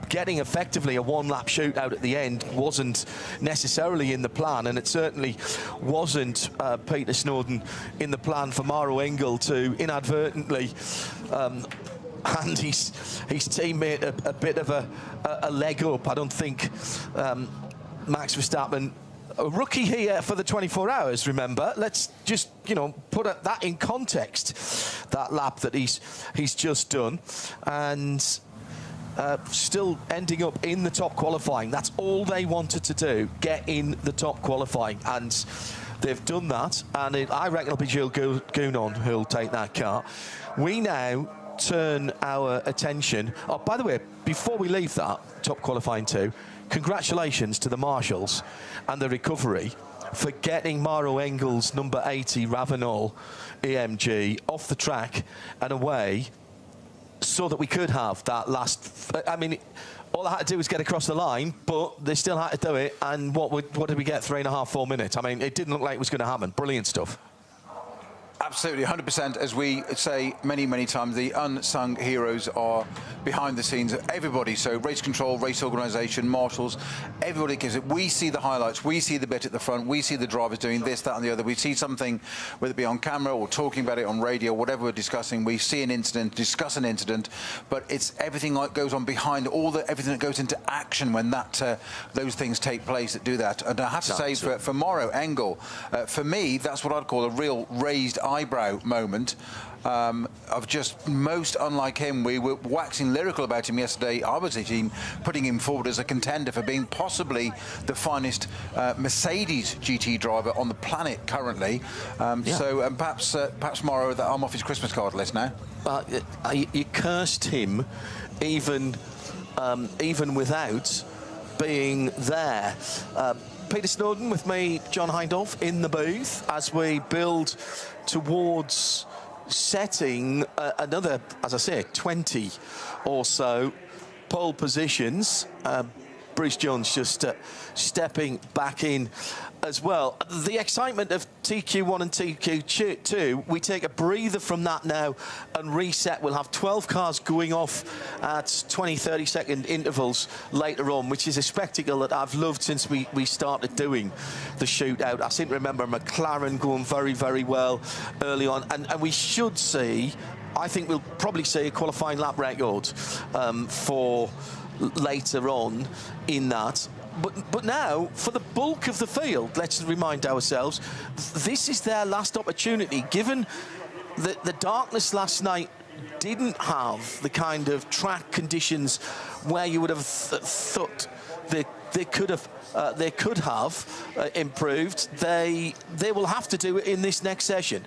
S4: Getting effectively a one-lap shootout at the end wasn't necessarily in the plan, and it certainly wasn't, Peter Snowden, in the plan for Maro Engel to inadvertently hand his teammate a bit of a leg up. I don't think Max Verstappen, a rookie here for the 24 hours, remember, let's just, you know, put that in context, that lap that he's just done, and still ending up in the top qualifying. That's all they wanted to do, get in the top qualifying, and they've done that, and I reckon it'll be Jules Gounon who'll take that car. We now turn our attention, oh, by the way, before we leave that top qualifying 2, congratulations to the marshals and the recovery for getting Maro Engel's number 80 Ravenol AMG off the track and away, so that we could have that last, I mean, all I had to do was get across the line, but they still had to do it, and what did we get, 3.5, 4 minutes? I mean, it didn't look like it was going to happen. Brilliant stuff.
S5: Absolutely, 100%. As we say many, many times, the unsung heroes are behind the scenes. Everybody, so race control, race organisation, marshals, everybody gives it. We see the highlights, we see the bit at the front, we see the drivers doing this, that and the other. We see something, whether it be on camera or talking about it on radio, whatever we're discussing, we see an incident, discuss an incident, but it's everything that goes on behind, everything that goes into action when those things take place that do that. And I have to say, for Maro Engel, for me, that's what I'd call a real raised eyebrow moment. Of just most unlike him. We were waxing lyrical about him yesterday. I was putting him forward as a contender for being possibly the finest Mercedes GT driver on the planet currently. So perhaps Maro, I'm off his Christmas card list now.
S4: You cursed him even without being there. Peter Snowden with me, John Hindhaugh, in the booth as we build towards setting another, as I say, 20 or so pole positions. Bruce Jones just stepping back in as well. The excitement of TQ1 and TQ2, we take a breather from that now and reset. We'll have 12 cars going off at 20-30 second intervals later on, which is a spectacle that I've loved since we started doing the shootout. I seem to remember McLaren going very, very well early on, and we should see, I think we'll probably see a qualifying lap record for later on in that. But now, for the bulk of the field, let's remind ourselves, this is their last opportunity, given that the darkness last night didn't have the kind of track conditions where you would have thought they could have improved. They will have to do it in this next session.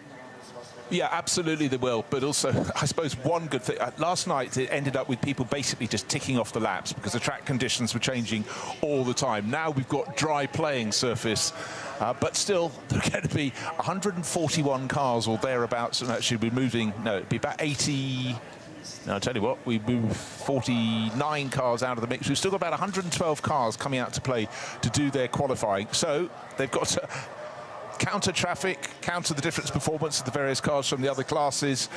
S2: Yeah, absolutely they will. But also, I suppose one good thing, last night it ended up with people basically just ticking off the laps because the track conditions were changing all the time. Now we've got dry playing surface But still, there are going to be 141 cars or thereabouts, and actually we're moving, no, it'd be about 80... No, I'll tell you what, we moved 49 cars out of the mix. We've still got about 112 cars coming out to play to do their qualifying. So they've got to counter traffic, counter the different performance of the various cars from the other classes,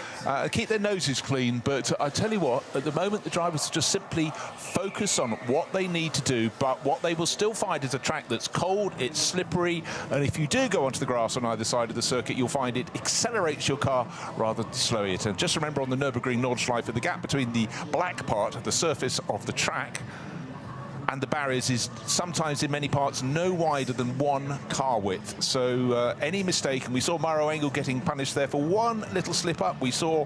S2: keep their noses clean. But I tell you what, at the moment, the drivers just simply focus on what they need to do, but what they will still find is a track that's cold, it's slippery, and if you do go onto the grass on either side of the circuit, you'll find it accelerates your car rather than slow it. And just remember on the Nürburgring Nordschleife, the gap between the black part of the surface of the track and the barriers is sometimes in many parts no wider than 1 car width. So any mistake, and we saw Mauro Engel getting punished there for one little slip up. We saw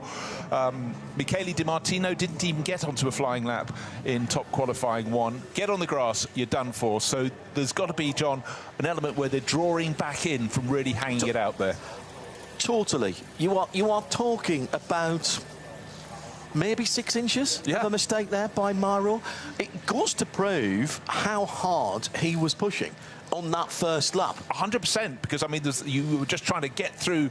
S2: Michele Di Martino didn't even get onto a flying lap in top qualifying 1. Get on the grass, you're done for. So there's got to be, John, an element where they're drawing back in from really hanging it out there.
S4: Totally. You are talking about maybe 6 inches of a mistake there by Mauro. It goes to prove how hard he was pushing on that first lap.
S2: 100%, because, I mean, you were just trying to get through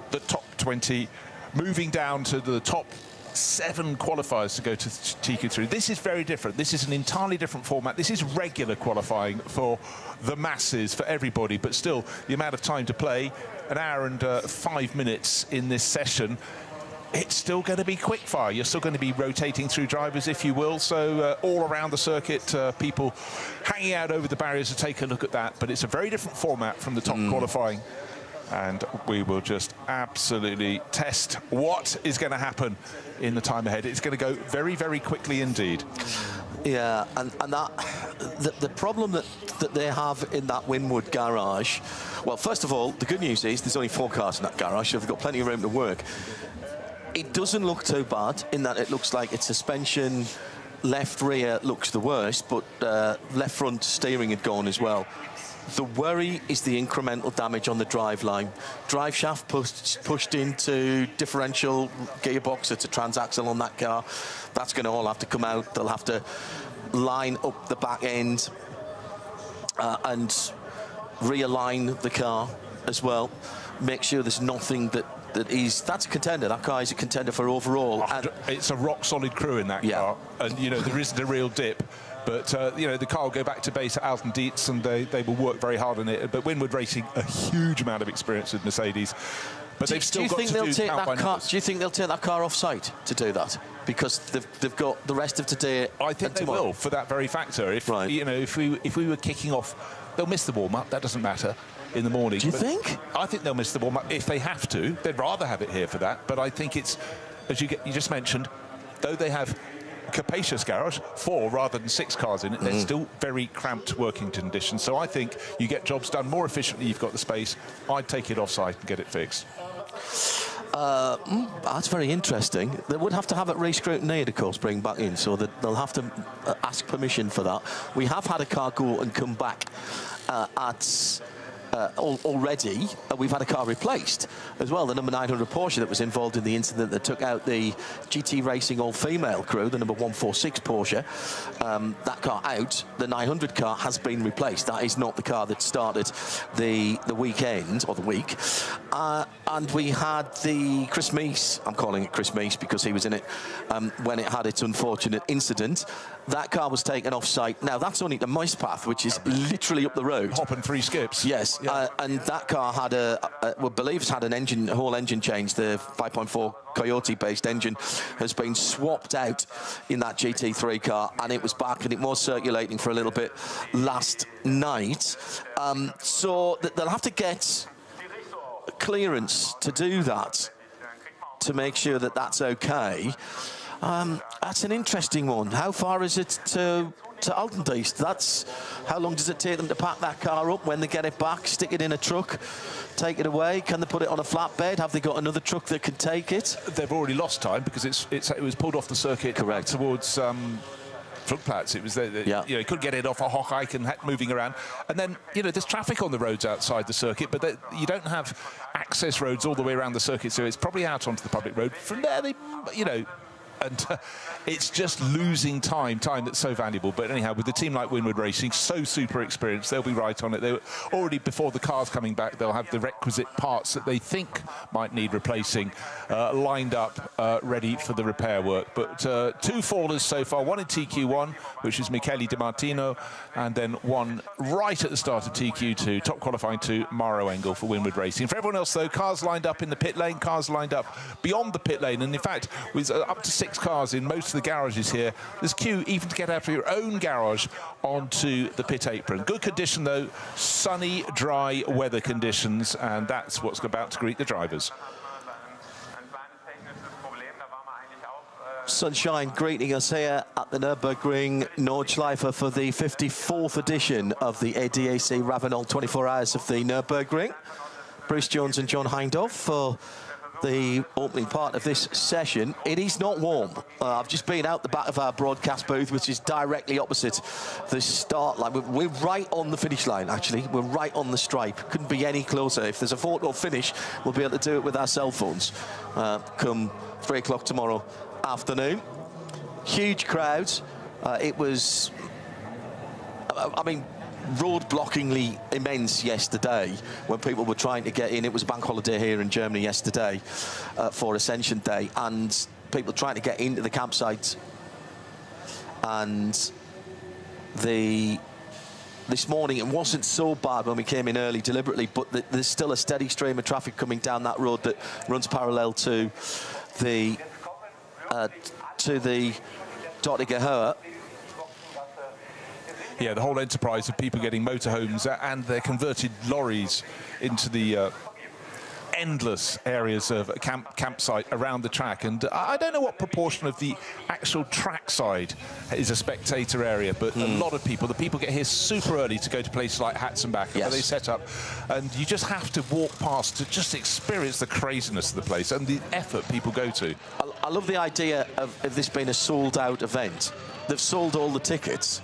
S2: the top 20, moving down to the top 7 qualifiers to go to TQ3. This is very different. This is an entirely different format. This is regular qualifying for the masses, for everybody, but still, the amount of time to play, 1 hour and 5 minutes in this session, it's still going to be quick fire. You're still going to be rotating through drivers, if you will. So all around the circuit, people hanging out over the barriers to take a look at that. But it's a very different format from the top qualifying. And we will just absolutely test what is going to happen in the time ahead. It's going to go very, very quickly indeed.
S4: Yeah, and that the problem that they have in that Winwood garage, well, first of all, the good news is there's only 4 cars in that garage, so they've got plenty of room to work. It doesn't look too bad in that it looks like its suspension, left rear looks the worst, but left front steering had gone as well. The worry is the incremental damage on the drive line. Drive shaft pushed into differential gearbox. It's a transaxle on that car. That's going to all have to come out. They'll have to line up the back end and realign the car as well. Make sure there's nothing that's a contender. That car is a contender for overall. And
S2: it's a rock-solid crew in that car. And, you know, there isn't a real dip. But, you know, the car will go back to base at Alton Dietz, and they will work very hard on it. But Winwood Racing, a huge amount of experience with Mercedes. But they've still got to do count by numbers.
S4: Do you think they'll take that car off-site to do that? Because they've got the rest of today.
S2: I think they will, for that very factor. You know, if we were kicking off, they'll miss the warm-up. That doesn't matter. In the morning.
S4: Do you think?
S2: I think they'll miss the warm-up if they have to. They'd rather have it here for that. But I think it's, as you just mentioned, though they have a capacious garage, 4 rather than 6 cars in it, they're still very cramped working conditions. So I think you get jobs done more efficiently. You've got the space. I'd take it off-site and get it fixed.
S4: That's very interesting. They would have to have it re-scrutineered, of course, bring back in, so that they'll have to ask permission for that. We have had a car go and come back already. We've had a car replaced as well, the number 900 Porsche that was involved in the incident that took out the GT Racing all-female crew, the number 146 Porsche. That car out, the 900 car has been replaced. That is not the car that started the weekend, or the week. And we had the Chris Meese, I'm calling it Chris Meese because he was in it when it had its unfortunate incident. That car was taken off-site. Now, that's only the Moist Path, which is literally up the road.
S2: Hopping 3 skips.
S4: Yes, and that car had we believe it's had a whole engine change. The 5.4 Coyote-based engine has been swapped out in that GT3 car, and it was back, and it was circulating for a little bit last night. So they'll have to get clearance to do that, to make sure that that's okay. That's an interesting one. How far is it to Alton Dietz? That's how long does it take them to pack that car up when they get it back, stick it in a truck, take it away? Can they put it on a flatbed? Have they got another truck that can take it?
S2: They've already lost time because it was pulled off the circuit.
S4: Correct.
S2: Towards Flugplatz. It was you know, you couldn't get it off a Hochheik and moving around. And then, you know, there's traffic on the roads outside the circuit, but you don't have access roads all the way around the circuit, so it's probably out onto the public road. From there, And it's just losing time that's so valuable. But anyhow, with a team like Winward Racing, so super experienced, they'll be right on it. They were already, before the car's coming back, they'll have the requisite parts that they think might need replacing lined up, ready for the repair work. But 2 fallers so far, one in TQ1, which is Michele Di Martino, and then one right at the start of TQ2, top qualifying 2, Mauro Engel for Winward Racing. For everyone else, though, cars lined up in the pit lane, cars lined up beyond the pit lane, and in fact, with up to 6 cars in most of the garages here, there's queue even to get out of your own garage onto the pit apron. Good condition, though, sunny, dry weather conditions, and that's what's about to greet the drivers.
S4: Sunshine greeting us here at the Nürburgring Nordschleife for the 54th edition of the ADAC Ravenel 24 Hours of the Nürburgring. Bruce Jones and John Hindhaugh for the opening part of this session. It is not warm. I've just been out the back of our broadcast booth, which is directly opposite the start line. We're right on the finish line, actually. We're right on the stripe. Couldn't be any closer. If there's a photo finish, we'll be able to do it with our cell phones come 3 o'clock tomorrow afternoon. Huge crowds. It was, I mean, road-blockingly immense yesterday when people were trying to get in. It was a bank holiday here in Germany yesterday for Ascension Day, and people trying to get into the campsites. And this morning it wasn't so bad when we came in early deliberately, but there's still a steady stream of traffic coming down that road that runs parallel to the Dortiger Höhe.
S2: Yeah, the whole enterprise of people getting motorhomes and their converted lorries into the endless areas of campsite around the track. And I don't know what proportion of the actual track side is a spectator area, but a lot of people, the people get here super early to go to places like Hatzenbach, where they set up, and you just have to walk past to just experience the craziness of the place and the effort people go to.
S4: I love the idea of this being a sold-out event. They've sold all the tickets,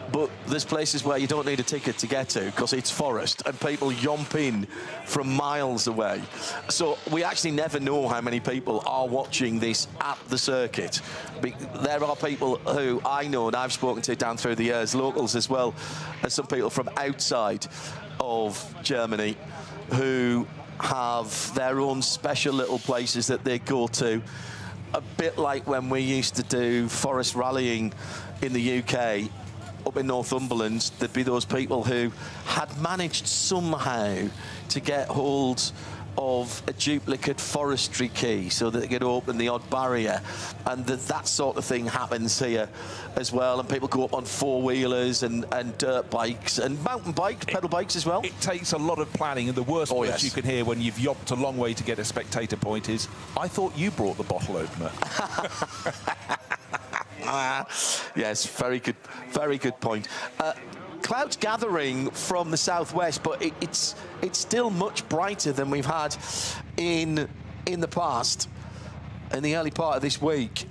S4: but there's places where you don't need a ticket to get to because it's forest and people yomp in from miles away. So we actually never know how many people are watching this at the circuit. There are people who I know and I've spoken to down through the years, locals as well as some people from outside of Germany who have their own special little places that they go to. A bit like when we used to do forest rallying in the UK, up in Northumberland, there'd be those people who had managed somehow to get hold of a duplicate forestry key so that they could open the odd barrier, and that sort of thing happens here as well. And people go up on 4-wheelers and dirt bikes and mountain bikes, pedal bikes as well.
S2: It takes a lot of planning, and the worst words you can hear when you've yopped a long way to get a spectator point is, I thought you brought the bottle opener.
S4: Yes, very good point. Clouds gathering from the southwest, but it's still much brighter than we've had in the past, in the early part of this week.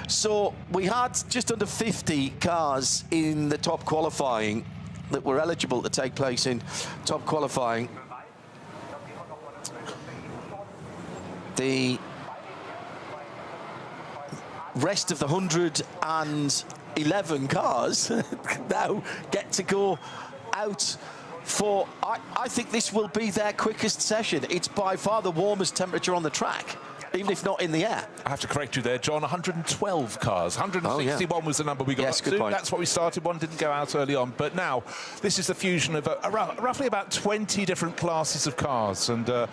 S4: So we had just under 50 cars in the top qualifying that were eligible to take place in top qualifying. The rest of the 111 cars now get to go out for, I think this will be their quickest session. It's by far the warmest temperature on the track, even if not in the air.
S2: I have to correct you there, John. 112 cars. 161 was the number we got up to. That's what we started. One didn't go out early on. But now, this is the fusion of roughly about 20 different classes of cars. And the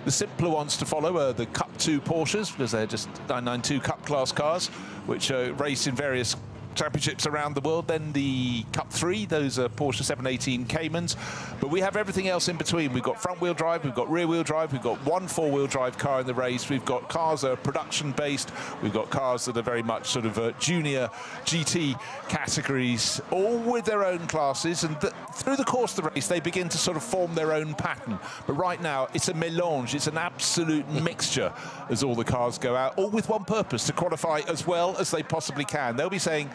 S2: simpler ones to follow are the Cup 2 Porsches, because they're just 992 Cup class cars, which race in various championships around the world. Then the Cup 3, those are Porsche 718 Caymans. But we have everything else in between. We've got front-wheel drive, we've got rear-wheel drive, we've got one 4-wheel drive car in the race, we've got cars that are production-based, we've got cars that are very much sort of junior GT categories, all with their own classes. And through the course of the race, they begin to sort of form their own pattern. But right now, it's a mélange, it's an absolute mixture as all the cars go out, all with one purpose, to qualify as well as they possibly can. They'll be saying,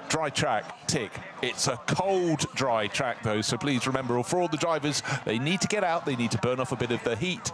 S2: dry track, tick. It's a cold, dry track, though, so please remember, for all the drivers, they need to get out, they need to burn off a bit of the heat,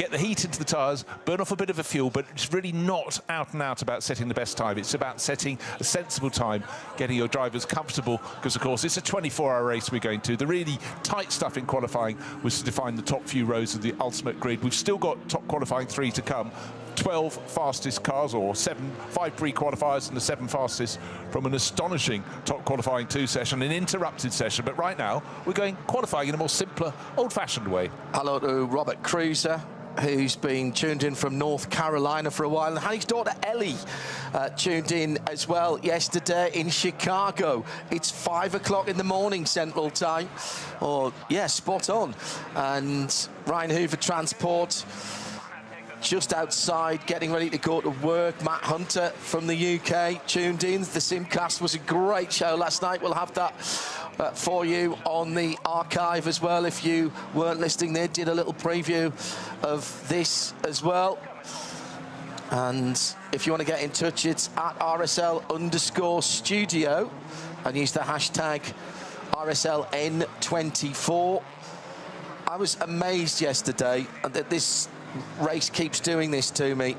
S2: get the heat into the tyres, burn off a bit of a fuel, but it's really not out and out about setting the best time. It's about setting a sensible time, getting your drivers comfortable, because, of course, it's a 24-hour race we're going to. The really tight stuff in qualifying was to define the top few rows of the ultimate grid. We've still got top qualifying 3 to come. 12 fastest cars, or 5 pre-qualifiers and the 7 fastest from an astonishing top qualifying 2 session, an interrupted session. But right now, we're going qualifying in a more simpler, old-fashioned way.
S4: Hello to Robert Cruiser, who's been tuned in from North Carolina for a while, and his daughter Ellie tuned in as well yesterday in Chicago. It's 5 o'clock in the morning Central Time. Yeah, spot on. And Ryan Hoover Transport just outside, getting ready to go to work. Matt Hunter from the UK tuned in. The Simcast was a great show last night. We'll have that for you on the archive as well. If you weren't listening, they did a little preview of this as well. And if you want to get in touch, it's at RSL_studio and use the hashtag RSLN24. I was amazed yesterday that this race keeps doing this to me.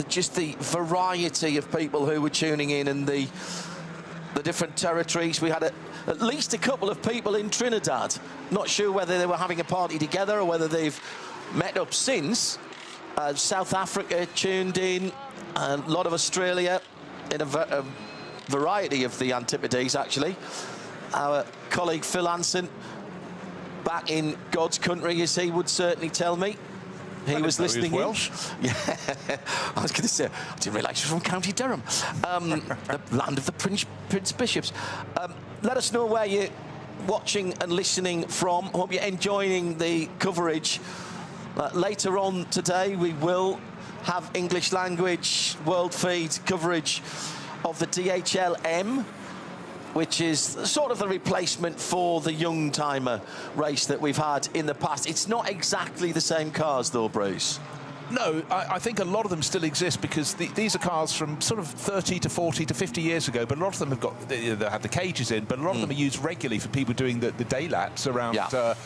S4: Just the variety of people who were tuning in, and the different territories. We had at least a couple of people in Trinidad. Not sure whether they were having a party together or whether they've met up since. South Africa tuned in, a lot of Australia, in a variety of the Antipodes, actually. Our colleague Phil Anson, back in God's country, as he would certainly tell me. He was listening in.
S2: Welsh.
S4: Yeah, I was going to say, I didn't realise he was from County Durham, the land of the Prince Bishops. Let us know where you're watching and listening from. Hope you're enjoying the coverage. Later on today, we will have English language world feed coverage of the DHL-M, which is sort of the replacement for the young timer race that we've had in the past. It's not exactly the same cars, though, Bruce.
S2: No, I think a lot of them still exist, because these are cars from sort of 30 to 40 to 50 years ago, but a lot of them have they have the cages in, but a lot of them are used regularly for people doing the day laps around the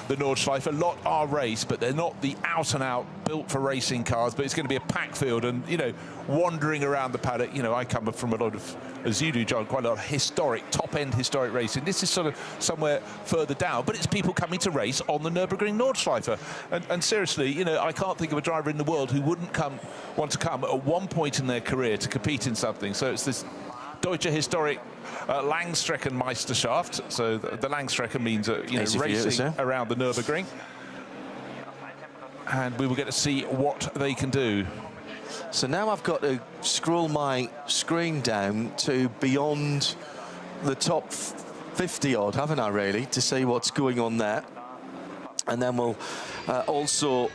S2: Nordschleife. A lot are race, but they're not the out-and-out built for racing cars, but it's going to be a packed field, and, you know, wandering around the paddock. You know, I come from a lot of, as you do, John, quite a lot of historic, top-end historic racing. This is sort of somewhere further down, but it's people coming to race on the Nürburgring Nordschleife. And seriously, you know, I can't think of a driver in the world who wouldn't want to come at one point in their career to compete in something. So it's this Deutsche Historic Langstreckenmeisterschaft. So the Langstrecke means racing around the Nürburgring. And we will get to see what they can do.
S4: So now I've got to scroll my screen down to beyond the top 50 odd, haven't I, really, to see what's going on there. And then we'll also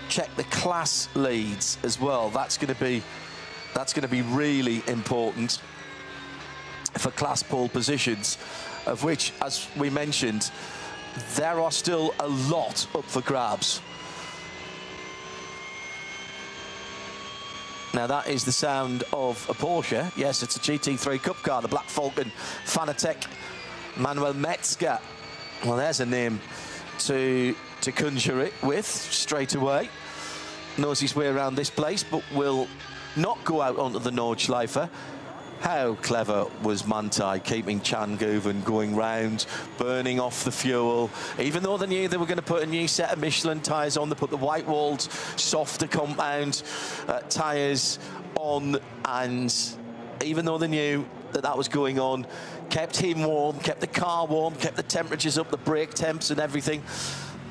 S4: check the class leads as well. That's going to be really important for class pole positions, of which, as we mentioned, there are still a lot up for grabs. Now, that is the sound of a Porsche. Yes, it's a GT3 Cup car, the Black Falcon Fanatec Manuel Metzger. Well, there's a name to conjure it with straight away. Knows his way around this place, but will not go out onto the Nordschleife. How clever was Manthey, keeping Chan-Guven going round, burning off the fuel. Even though they knew they were going to put a new set of Michelin tyres on, they put the white-walled, softer compound tyres on, and even though they knew that was going on, kept him warm, kept the car warm, kept the temperatures up, the brake temps and everything,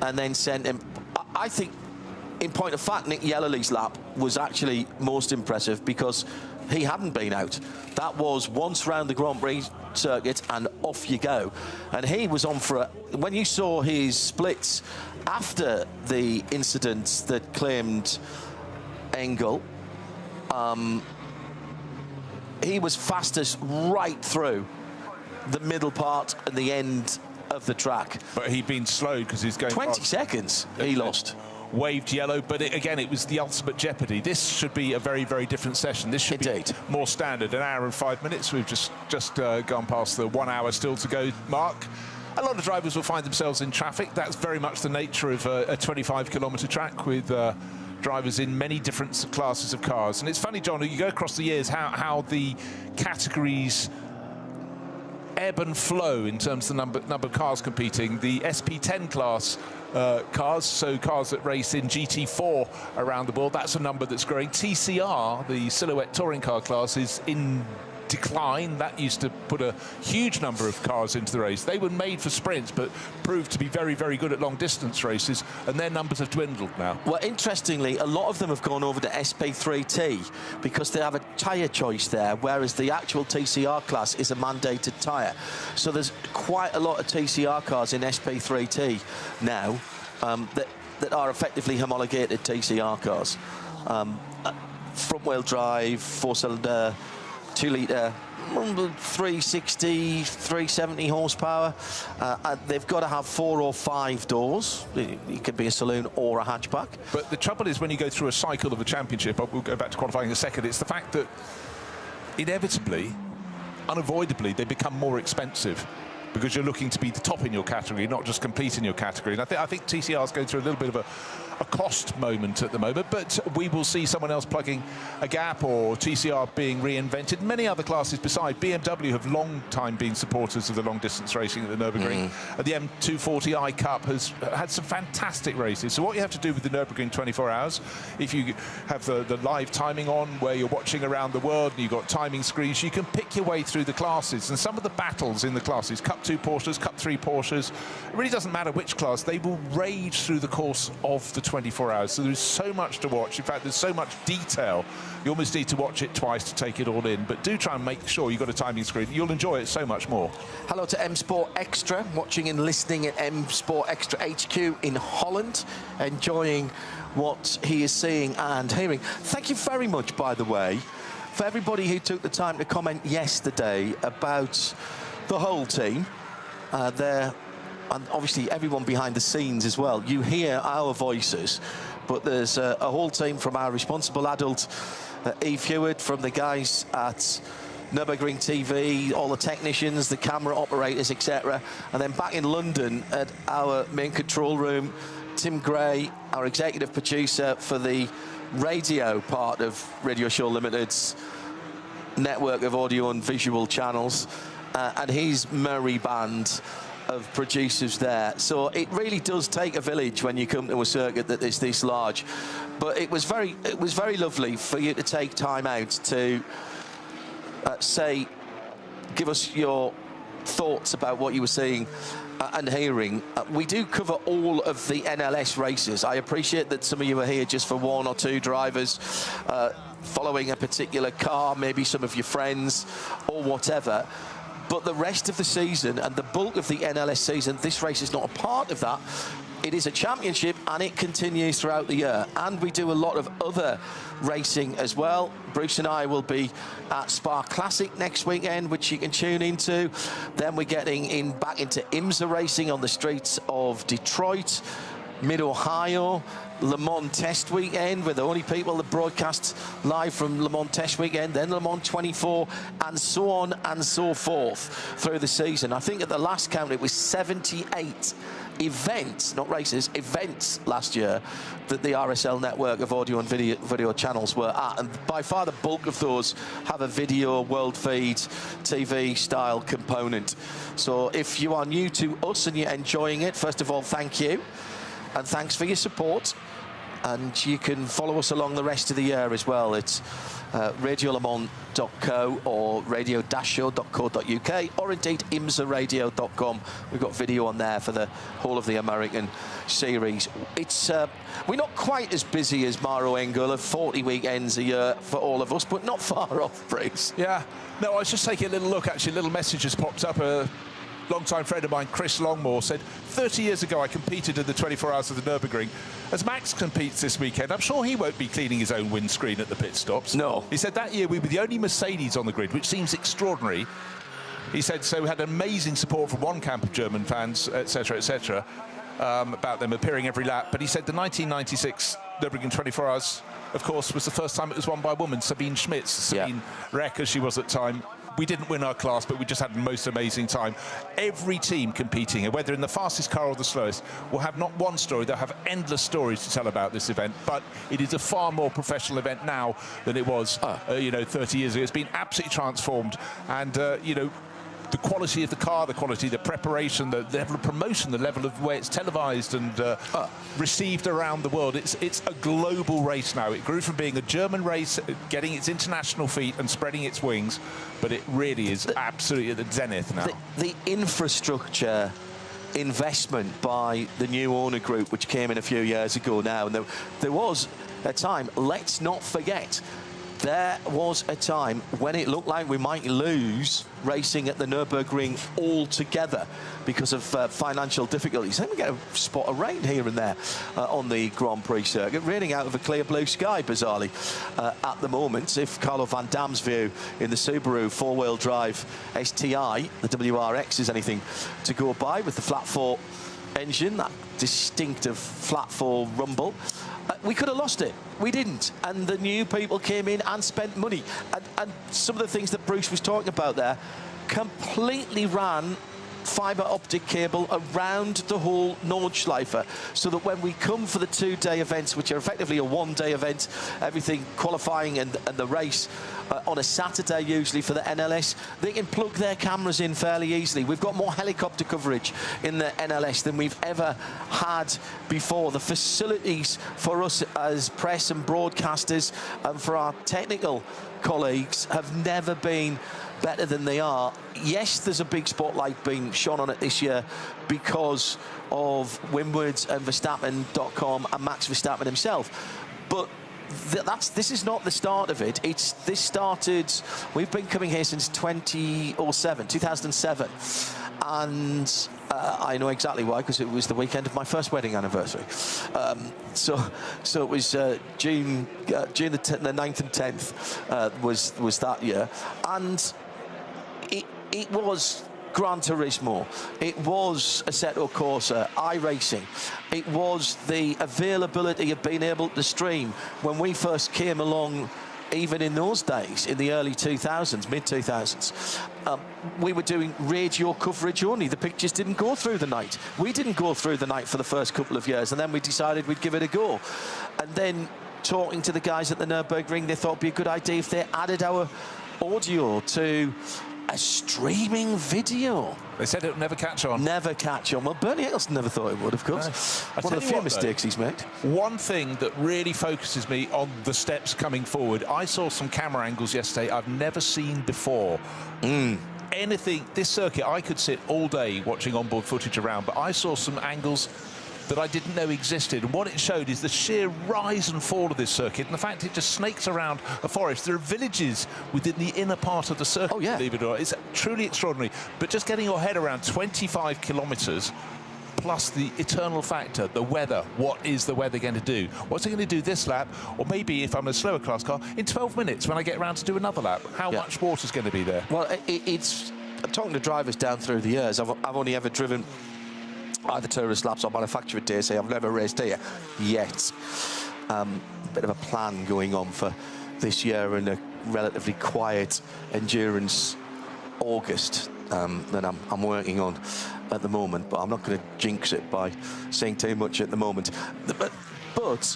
S4: and then sent him. I think, in point of fact, Nick Yellowly's lap was actually most impressive, because he hadn't been out. That was once round the Grand Prix circuit and off you go. And he was on for when you saw his splits after the incident that claimed Engel, he was fastest right through the middle part and the end of the track.
S2: But he'd been slowed because he's going
S4: 20 seconds he lost.
S2: Waved yellow, but again, it was the ultimate jeopardy. This should be a very, very different session. This should be more standard. An hour and 5 minutes. We've just gone past the 1 hour still to go mark. A lot of drivers will find themselves in traffic. That's very much the nature of a 25-kilometre track with drivers in many different classes of cars. And it's funny, John, you go across the years how the categories ebb and flow in terms of the number of cars competing. The SP10 class cars, so cars that race in GT4 around the world, that's a number that's growing. TCR, the silhouette touring car class, is in decline. That used to put a huge number of cars into the race. They were made for sprints, but proved to be very, very good at long distance races, and their numbers have dwindled now.
S4: Well, interestingly, a lot of them have gone over to SP3T because they have a tyre choice there, whereas the actual TCR class is a mandated tyre. So there's quite a lot of TCR cars in SP3T now that are effectively homologated TCR cars. Front-wheel drive, 4-cylinder, 2-litre, 360, 370 horsepower. They've got to have 4 or 5 doors. It could be a saloon or a hatchback.
S2: But the trouble is, when you go through a cycle of a championship, we'll go back to qualifying in a second, it's the fact that inevitably, unavoidably, they become more expensive because you're looking to be the top in your category, not just compete in your category. And I think TCR is going through a little bit of a cost moment at the moment, but we will see someone else plugging a gap or TCR being reinvented. Many other classes beside. BMW have long time been supporters of the long distance racing at the Nürburgring. The M240i Cup has had some fantastic races. So what you have to do with the Nürburgring 24 hours, if you have the live timing on where you're watching around the world and you've got timing screens, you can pick your way through the classes. And some of the battles in the classes, Cup 2 Porsches, Cup 3 Porsches, it really doesn't matter which class, they will rage through the course of the 24 hours. So there's so much to watch. In fact, there's so much detail. You almost need to watch it twice to take it all in. But do try and make sure you've got a timing screen. You'll enjoy it so much more.
S4: Hello to M Sport Extra, watching and listening at M Sport Extra HQ in Holland, enjoying what he is seeing and hearing. Thank you very much, by the way, for everybody who took the time to comment yesterday about the whole team. And obviously everyone behind the scenes as well. You hear our voices, but there's a whole team from our responsible adult, Eve Hewitt, from the guys at Nürburgring TV, all the technicians, the camera operators, etc. And then back in London at our main control room, Tim Gray, our executive producer for the radio part of Radio Show Limited's network of audio and visual channels, and his merry band of producers there. So it really does take a village when you come to a circuit that is this large. But it was very lovely for you to take time out to give us your thoughts about what you were seeing and hearing. We do cover all of the NLS races. I appreciate that some of you are here just for 1 or 2 drivers following a particular car, maybe some of your friends or whatever. But the rest of the season and the bulk of the NLS season, this race is not a part of that. It is a championship and it continues throughout the year. And we do a lot of other racing as well. Bruce and I will be at Spa Classic next weekend, which you can tune into. Then we're getting back into IMSA racing on the streets of Detroit, Mid-Ohio, Le Mans Test Weekend. We're the only people that broadcast live from Le Mans Test Weekend, then Le Mans 24, and so on and so forth through the season. I think at the last count it was 78 events, not races, events last year that the RSL network of audio and video channels were at, and by far the bulk of those have a video world feed TV style component. So if you are new to us and you're enjoying it, first of all, thank you. And thanks for your support. And you can follow us along the rest of the year as well. It's radiolemans.co or radio-show.co.uk or indeed imsaradio.com. We've got video on there for the whole of the American series. It's we're not quite as busy as Maro Engel of 40 weekends a year for all of us, but not far off, Bruce.
S2: Yeah. No, I was just taking a little look, actually. A little message has popped up. Long-time friend of mine, Chris Longmore, said 30 years ago I competed in the 24 hours of the Nürburgring. As Max competes this weekend, I'm sure he won't be cleaning his own windscreen at the pit stops.
S4: No.
S2: He said that year we were the only Mercedes on the grid, which seems extraordinary. He said so we had amazing support from one camp of German fans, etc., about them appearing every lap. But he said the 1996 Nürburgring 24 hours, of course, was the first time it was won by a woman, Sabine Schmitz. Sabine Reck, as she was at the time. we didn't win our class, but we just had the most amazing time. Every team competing here, whether in the fastest car or the slowest, will have not one story, they'll have endless stories to tell about this event. But it is a far more professional event now than it was, 30 years ago. It's been absolutely transformed, and the quality of the car, the quality of the preparation, the level of promotion, the level of where it's televised and received around the world. It's a global race now. It grew from being a German race, getting its international feet and spreading its wings, but it really is absolutely at the zenith now.
S4: The infrastructure investment by the new owner group, which came in a few years ago now, and there was a time, let's not forget, there was a time when it looked like we might lose racing at the Nürburgring altogether because of financial difficulties. Then we get a spot of rain here and there on the Grand Prix circuit, raining out of a clear blue sky, bizarrely, at the moment. If Carlo Van Dam's view in the Subaru four-wheel drive STI, the WRX, is anything to go by, with the flat four engine, that distinctive flat four rumble, we could have lost it. We didn't. And the new people came in and spent money. And some of the things that Bruce was talking about there completely ran fibre optic cable around the whole Nordschleife, so that when we come for the two-day events, which are effectively a one-day event, everything qualifying and the race on a Saturday usually for the NLS, they can plug their cameras in fairly easily. We've got more helicopter coverage in the NLS than we've ever had before. The facilities for us as press and broadcasters and for our technical colleagues have never been better than they are. Yes, there's a big spotlight being shone on it this year because of Windwards and Verstappen.com and Max Verstappen himself, but this is not the start of it. This started, we've been coming here since 2007, and I know exactly why, because it was the weekend of my first wedding anniversary. So it was June the 9th and 10th was that year, and it was Gran Turismo, it was Assetto Corsa, iRacing, it was the availability of being able to stream. When we first came along, even in those days, in the early 2000s, mid-2000s, we were doing radio coverage only. The pictures didn't go through the night. We didn't go through the night for the first couple of years, and then we decided we'd give it a go. And then talking to the guys at the Nürburgring, they thought it'd be a good idea if they added our audio to a streaming video.
S2: They said it would never catch on.
S4: Never catch on. Well, Bernie Eccleston never thought it would, of course.
S2: No.
S4: One of the few mistakes he's made.
S2: One thing that really focuses me on the steps coming forward, I saw some camera angles yesterday I've never seen before. Anything, this circuit, I could sit all day watching onboard footage around, but I saw some angles that I didn't know existed, and what it showed is the sheer rise and fall of this circuit, and the fact it just snakes around a forest. There are villages within the inner part of the circuit, believe it or not. It's truly extraordinary, but just getting your head around 25 kilometres plus the eternal factor, the weather. What is the weather going to do? What's it going to do this lap, or maybe if I'm a slower class car, in 12 minutes when I get around to do another lap? How much water's going to be there?
S4: Well, it's talking to drivers down through the years, I've only ever driven either tourist laps or manufactured days. I've never raced here yet. Bit of a plan going on for this year, and a relatively quiet endurance August that I'm working on at the moment, but I'm not going to jinx it by saying too much at the moment. But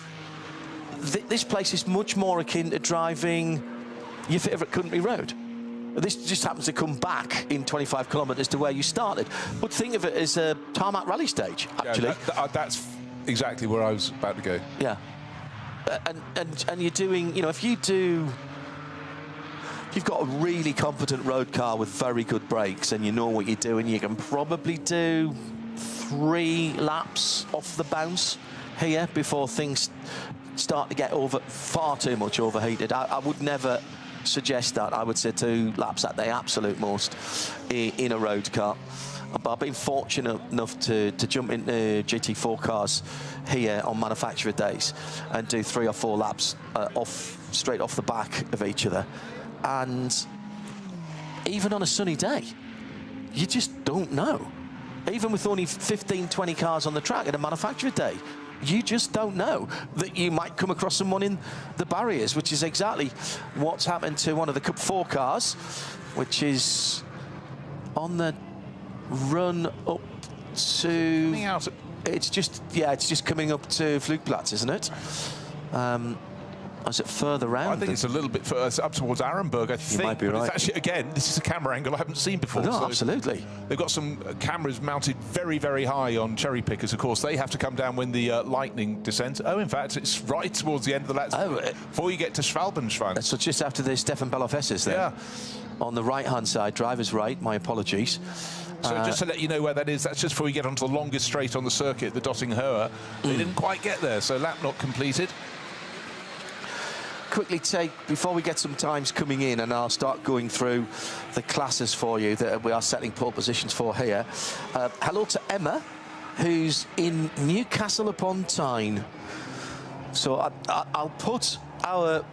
S4: this place is much more akin to driving your favourite country road. This just happens to come back in 25 kilometres to where you started. But think of it as a tarmac rally stage, actually.
S2: Yeah, that's exactly where I was about to go.
S4: Yeah. And you're doing, if you've got a really competent road car with very good brakes and you know what you're doing, you can probably do 3 laps off the bounce here before things start to get far too much overheated. I would never suggest that. I would say 2 laps at the absolute most in a road car. But I've been fortunate enough to jump into GT4 cars here on manufacturer days and do 3 or 4 laps straight off the back of each other. And even on a sunny day, you just don't know. Even with only 15, 20 cars on the track at a manufacturer day, you just don't know that you might come across someone in the barriers, which is exactly what's happened to one of the Cup 4 cars. which is on the run up to...
S2: Coming out.
S4: It's just coming up to Flugplatz, isn't it? Is it further round?
S2: I think it's a little bit further up towards Arenberg, I think.
S4: You might be right.
S2: It's actually, again, this is a camera angle I haven't seen before.
S4: No,
S2: so
S4: absolutely.
S2: They've got some cameras mounted very, very high on cherry pickers. Of course, they have to come down when the lightning descends. Oh, in fact, it's right towards the end of the lap before you get to Schwalbenschwanz.
S4: So just after the Stefan Bellof-Esses there.
S2: Yeah.
S4: On the right-hand side, driver's right, my apologies.
S2: So just to let you know where that is, that's just before you get onto the longest straight on the circuit, the Dotting-Höhe. They didn't quite get there, so lap not completed.
S4: Quickly take, before we get some times coming in, and I'll start going through the classes for you that we are setting pole positions for here. Hello to Emma, who's in Newcastle upon Tyne. So I'll put our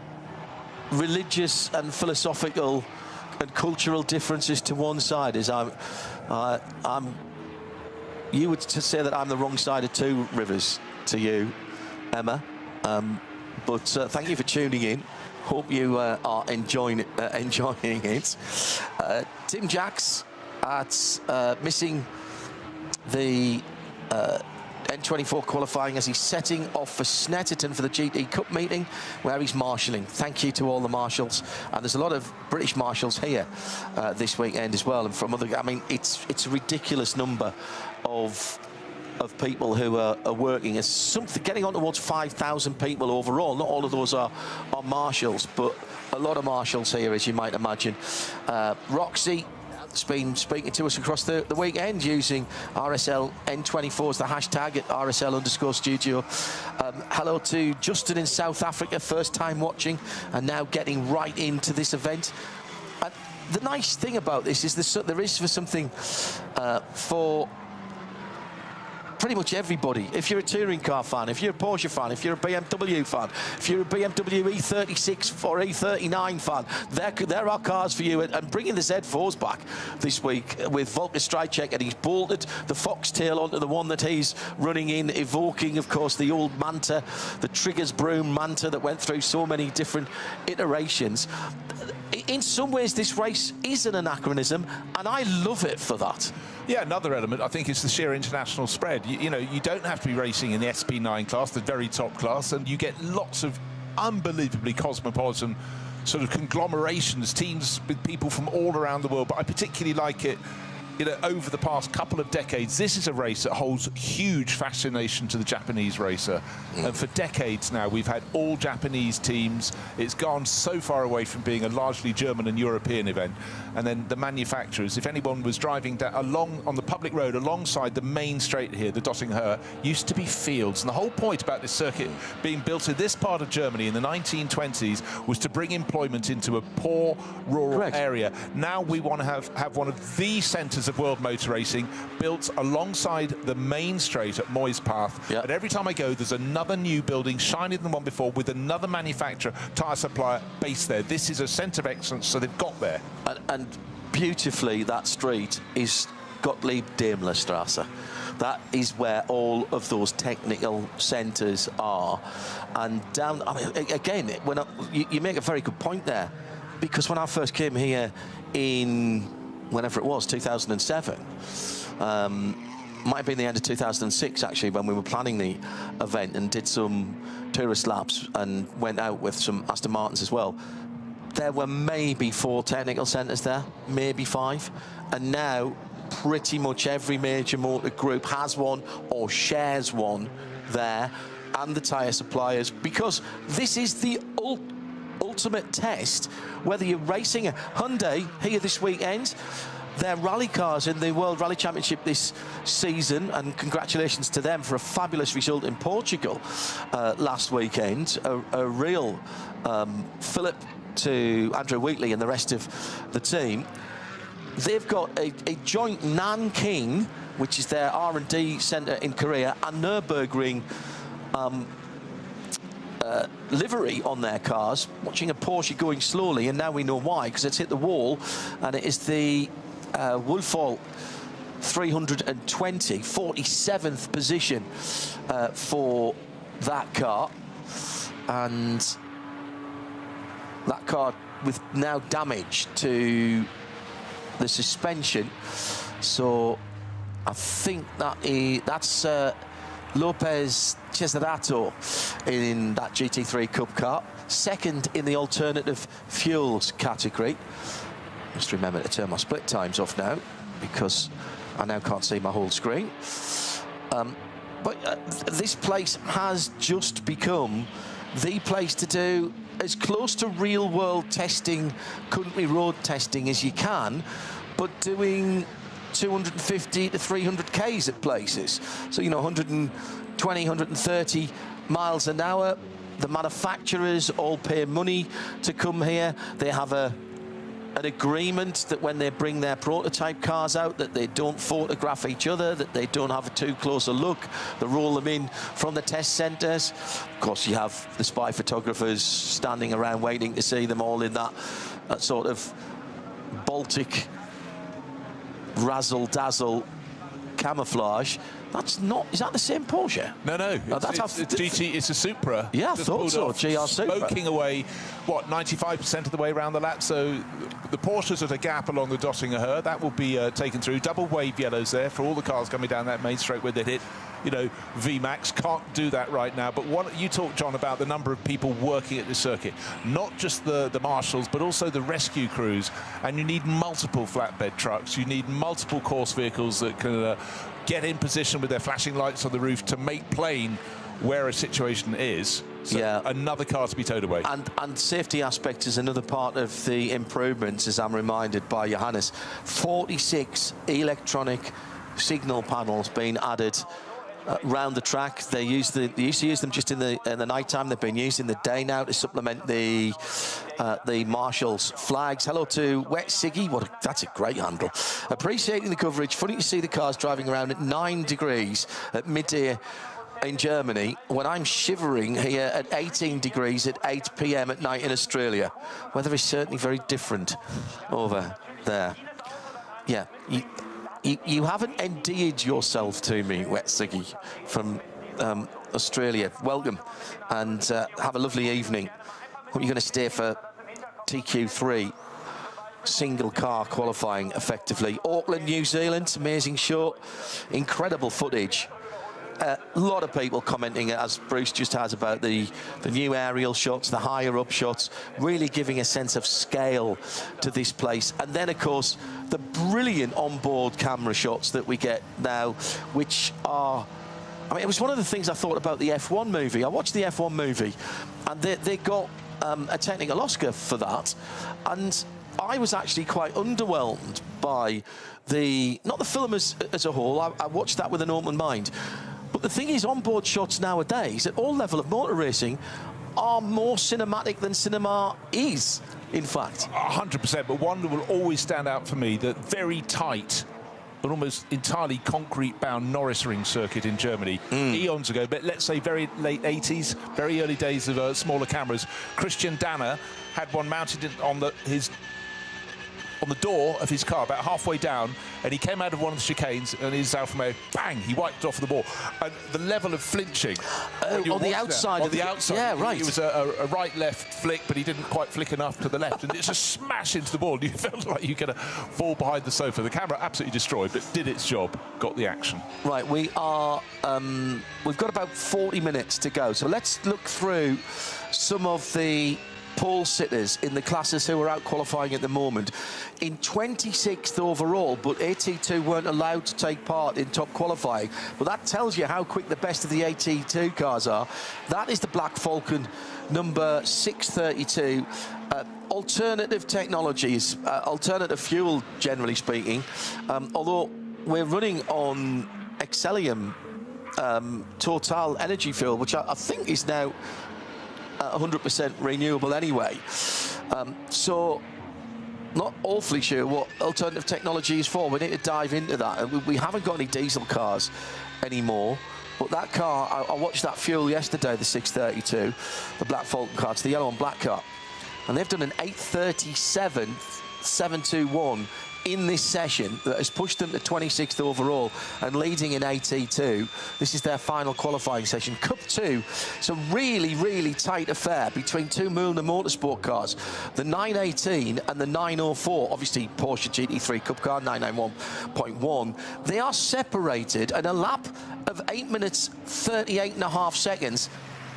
S4: religious and philosophical and cultural differences to one side, as you would say that I'm the wrong side of two rivers to you, Emma. But thank you for tuning in. Hope you are enjoying it. Tim Jacks at missing the N24 qualifying as he's setting off for Snetterton for the GT Cup meeting, where he's marshalling. Thank you to all the marshals, and there's a lot of British marshals here this weekend as well, and from other. I mean, it's a ridiculous number of people who are working. It's something getting on towards 5,000 people overall. Not all of those are marshals, but a lot of marshals here, as you might imagine. Roxy has been speaking to us across the weekend using RSL N24 as the hashtag at RSL_studio. Hello to Justin in South Africa, first time watching and now getting right into this event. And the nice thing about this is there is something for pretty much everybody. If you're a touring car fan, if you're a Porsche fan, if you're a BMW fan, if you're a BMW E36 or E39 fan, there are cars for you. And bringing the Z4s back this week with Volker Streichek, and he's bolted the Foxtail onto the one that he's running in, evoking, of course, the old Manta, the Triggers Broom Manta that went through so many different iterations. In some ways, this race is an anachronism, and I love it for that.
S2: Yeah, another element, I think, is the sheer international spread. You know, you don't have to be racing in the SP9 class, the very top class, and you get lots of unbelievably cosmopolitan sort of conglomerations, teams with people from all around the world. But I particularly like it, you know, over the past couple of decades. This is a race that holds huge fascination to the Japanese racer. And for decades now, we've had all Japanese teams. It's gone so far away from being a largely German and European event. And then the manufacturers, if anyone was driving along on the public road alongside the main straight here, the Dotting-Höhe, used to be fields. And the whole point about this circuit being built in this part of Germany in the 1920s was to bring employment into a poor rural area. Now we want to have one of the centres of world motor racing built alongside the main straight at Moispath. Yep. And every time I go, there's another new building, shinier than the one before, with another manufacturer, tyre supplier based there. This is a centre of excellence, so they've got there.
S4: And beautifully, that street is Gottlieb Daimlerstrasse. That is where all of those technical centres are. And down, I mean, again, you make a very good point there, because when I first came here in whenever it was, 2007, might have been the end of 2006 actually, when we were planning the event and did some tourist laps and went out with some Aston Martins as well. There were maybe 4 technical centres there, maybe 5, and now pretty much every major motor group has one or shares one there, and the tyre suppliers, because this is the ultimate test. Whether you're racing a Hyundai here this weekend, their rally cars in the World Rally Championship this season, and congratulations to them for a fabulous result in Portugal last weekend. A real fillip to Andrew Wheatley and the rest of the team. They've got a joint Nanking, which is their R&D centre in Korea, and Nürburgring livery on their cars, watching a Porsche going slowly, and now we know why, because it's hit the wall, and it is the Woolfall 320, 47th position for that car, and that car with now damage to the suspension. So I think that's Lopez Cesarato in that GT3 Cup car. Second in the alternative fuels category. Must remember to turn my split times off now, because I now can't see my whole screen. But this place has just become the place to do as close to real-world testing, country road testing as you can, but doing 250 to 300 Ks at places. So, 120, 130 miles an hour. The manufacturers all pay money to come here. They have an agreement that when they bring their prototype cars out, that they don't photograph each other, that they don't have a too close a look. They roll them in from the test centres. Of course, you have the spy photographers standing around waiting to see them all in that sort of Baltic razzle-dazzle camouflage. That's not... Is that the same Porsche?
S2: No. It's GT. It's a Supra.
S4: Yeah, I thought so. GR Supra.
S2: Smoking away, 95% of the way around the lap. So the Porsche's at a gap along the Dottinger. That will be taken through. Double wave yellows there for all the cars coming down that main straight where they hit. VMAX can't do that right now. But you talked, John, about the number of people working at the circuit. Not just the marshals, but also the rescue crews. And you need multiple flatbed trucks. You need multiple course vehicles that can get in position with their flashing lights on the roof to make plain where a situation is. So another car to be towed away.
S4: And safety aspect is another part of the improvements, as I'm reminded by Johannes. 46 electronic signal panels being added round the track. They used to use them just in the night time. They've been used in the day now to supplement the marshals' flags. Hello to Wet Siggy. That's a great handle. Appreciating the coverage. Funny to see the cars driving around at 9 degrees at midday in Germany when I'm shivering here at 18 degrees at 8 p.m. at night in Australia. Weather is certainly very different over there. Yeah. You haven't endeared yourself to me, Wet Siggy, from Australia. Welcome, and have a lovely evening. Hope you're going to stay for TQ3 single car qualifying effectively. Auckland, New Zealand, amazing show, incredible footage. A lot of people commenting, as Bruce just has, about the new aerial shots, the higher up shots, really giving a sense of scale to this place. And then, of course, the brilliant onboard camera shots that we get now, which are... I mean, it was one of the things I thought about the F1 movie. I watched the F1 movie, and they got a technical Oscar for that. And I was actually quite underwhelmed by not the film as a whole. I watched that with an open mind. But the thing is, onboard shots nowadays, at all level of motor racing, are more cinematic than cinema is, in fact.
S2: 100%, but one that will always stand out for me, the very tight, but almost entirely concrete-bound Nürburgring circuit in Germany, eons ago, but let's say very late 80s, very early days of smaller cameras. Christian Danner had one mounted on the door of his car, about halfway down, and he came out of one of the chicanes, and his Alfa Romeo, bang, he wiped it off the ball. And the level of flinching
S4: on the outside.
S2: On the outside.
S4: Yeah, right.
S2: It was a right-left flick, but he didn't quite flick enough to the left, and it's a smash into the ball. You felt like you were going to fall behind the sofa. The camera absolutely destroyed, but did its job, got the action.
S4: Right, we've got about 40 minutes to go, so let's look through some of the pole sitters in the classes who are out qualifying at the moment. In 26th overall, but AT2 weren't allowed to take part in top qualifying. But that tells you how quick the best of the AT2 cars are. That is the Black Falcon, number 632. Alternative technologies, alternative fuel, generally speaking. Although we're running on Excellium Total energy fuel, which I think is now 100% renewable anyway. So not awfully sure what alternative technology is for. We need to dive into that. And we haven't got any diesel cars anymore. But that car, I watched that fuel yesterday, the 632, the Black Falcon car. It's the yellow and black car. And they've done an 837 721 in this session that has pushed them to 26th overall and leading in AT2. This is their final qualifying session. Cup 2, it's a really, really tight affair between two Mühlner Motorsport cars, the 918 and the 904. Obviously, Porsche GT3 Cup car, 991.1. They are separated at a lap of 8 minutes, 38.5 seconds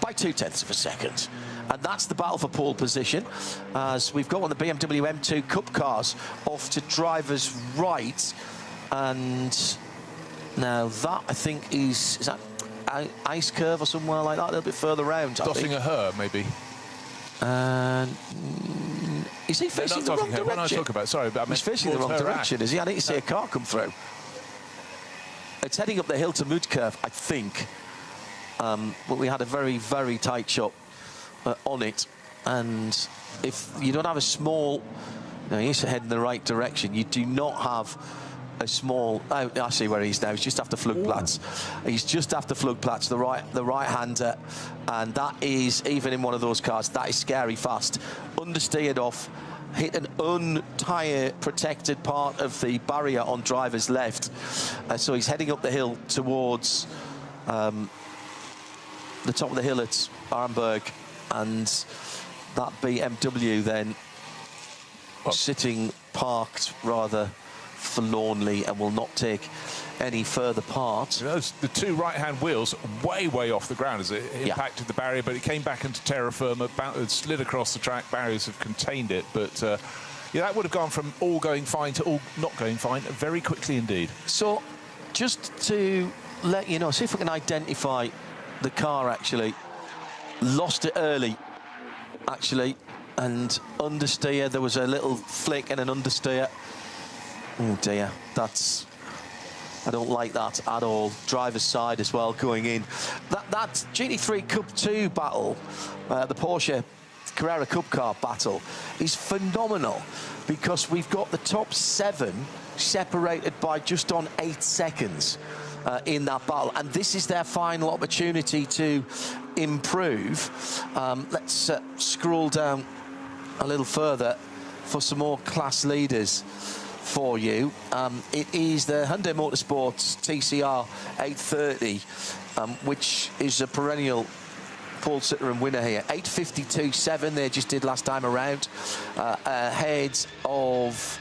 S4: by 0.2 of a second. And that's the battle for pole position, as we've got one of the BMW M2 Cup cars off to driver's right. And now that, I think, is that ice curve or somewhere like that, a little bit further round.
S2: Dotting a her, maybe.
S4: And is he facing the wrong direction?
S2: When I talk about, sorry, but
S4: he's facing the wrong direction, is he? I need to see a car come through. It's heading up the hill to Mood curve, I think. But we had a very, very tight shot on it, and if you don't have a small, he's heading the right direction. You do not have a small. Oh, I see where he is now. He's just after Flugplatz. He's just after Flugplatz, the right-hander, and that is, even in one of those cars, that is scary fast. Understeered off, hit an un-tyre protected part of the barrier on driver's left, so he's heading up the hill towards the top of the hill at Arnberg. And that BMW then sitting parked rather forlornly and will not take any further part.
S2: The two right-hand wheels way off the ground as it impacted the barrier, but it came back into terra firma, slid across the track. Barriers have contained it, but that would have gone from all going fine to all not going fine very quickly indeed.
S4: So just to let you know, see if we can identify the car actually. Lost it early, actually, and understeer. There was a little flick and an understeer. Oh dear, I don't like that at all. Driver's side as well going in. That GT3 Cup 2 battle, the Porsche Carrera Cup car battle, is phenomenal because we've got the top 7 separated by just on 8 seconds. In that battle, and this is their final opportunity to improve. Let's scroll down a little further for some more class leaders for you. It is the Hyundai Motorsports TCR 830, which is a perennial pole sitter and winner here. 852.7 they just did last time around, ahead of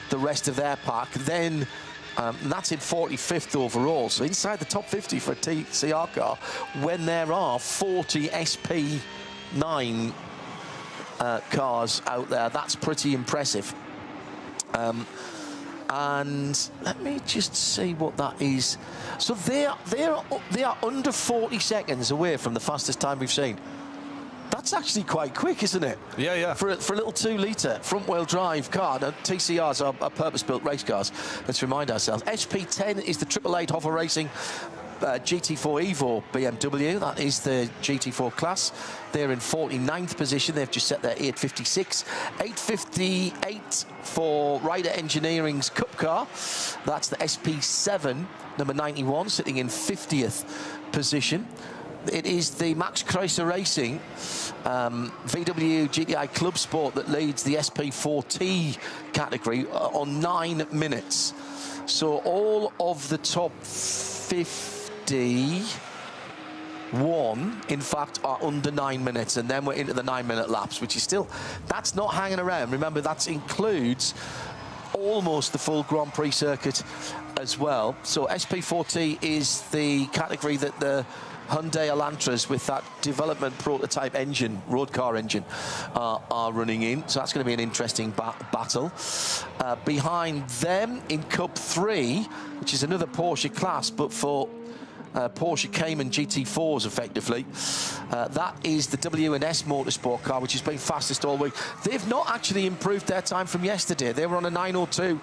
S4: the rest of their pack. Then that's in 45th overall, so inside the top 50 for a TCR car when there are 40 SP9 cars out there. That's pretty impressive. And let me just see what that is. So they are under 40 seconds away from the fastest time we've seen. That's actually quite quick, isn't it?
S2: Yeah.
S4: For a little 2-litre front-wheel drive car. Now, TCRs are purpose-built race cars. Let's remind ourselves. SP10 is the 888 Hoffa Racing GT4 Evo BMW. That is the GT4 class. They're in 49th position. They've just set their 856. 858 for Ryder Engineering's Cup car. That's the SP7, number 91, sitting in 50th position. It is the Max Kreuzer Racing VW GTI Club Sport that leads the SP4T category on 9 minutes. So all of the top 51, in fact, are under 9 minutes, and then we're into the 9-minute laps, which is still, that's not hanging around. Remember, that includes almost the full Grand Prix circuit as well. So SP4T is the category that the Hyundai Elantras with that development prototype engine, road car engine, are running in. So that's going to be an interesting battle. Behind them in Cup 3, which is another Porsche class, but for Porsche Cayman GT4s, effectively. That is the W&S Motorsport car, which has been fastest all week. They've not actually improved their time from yesterday. They were on a 9:02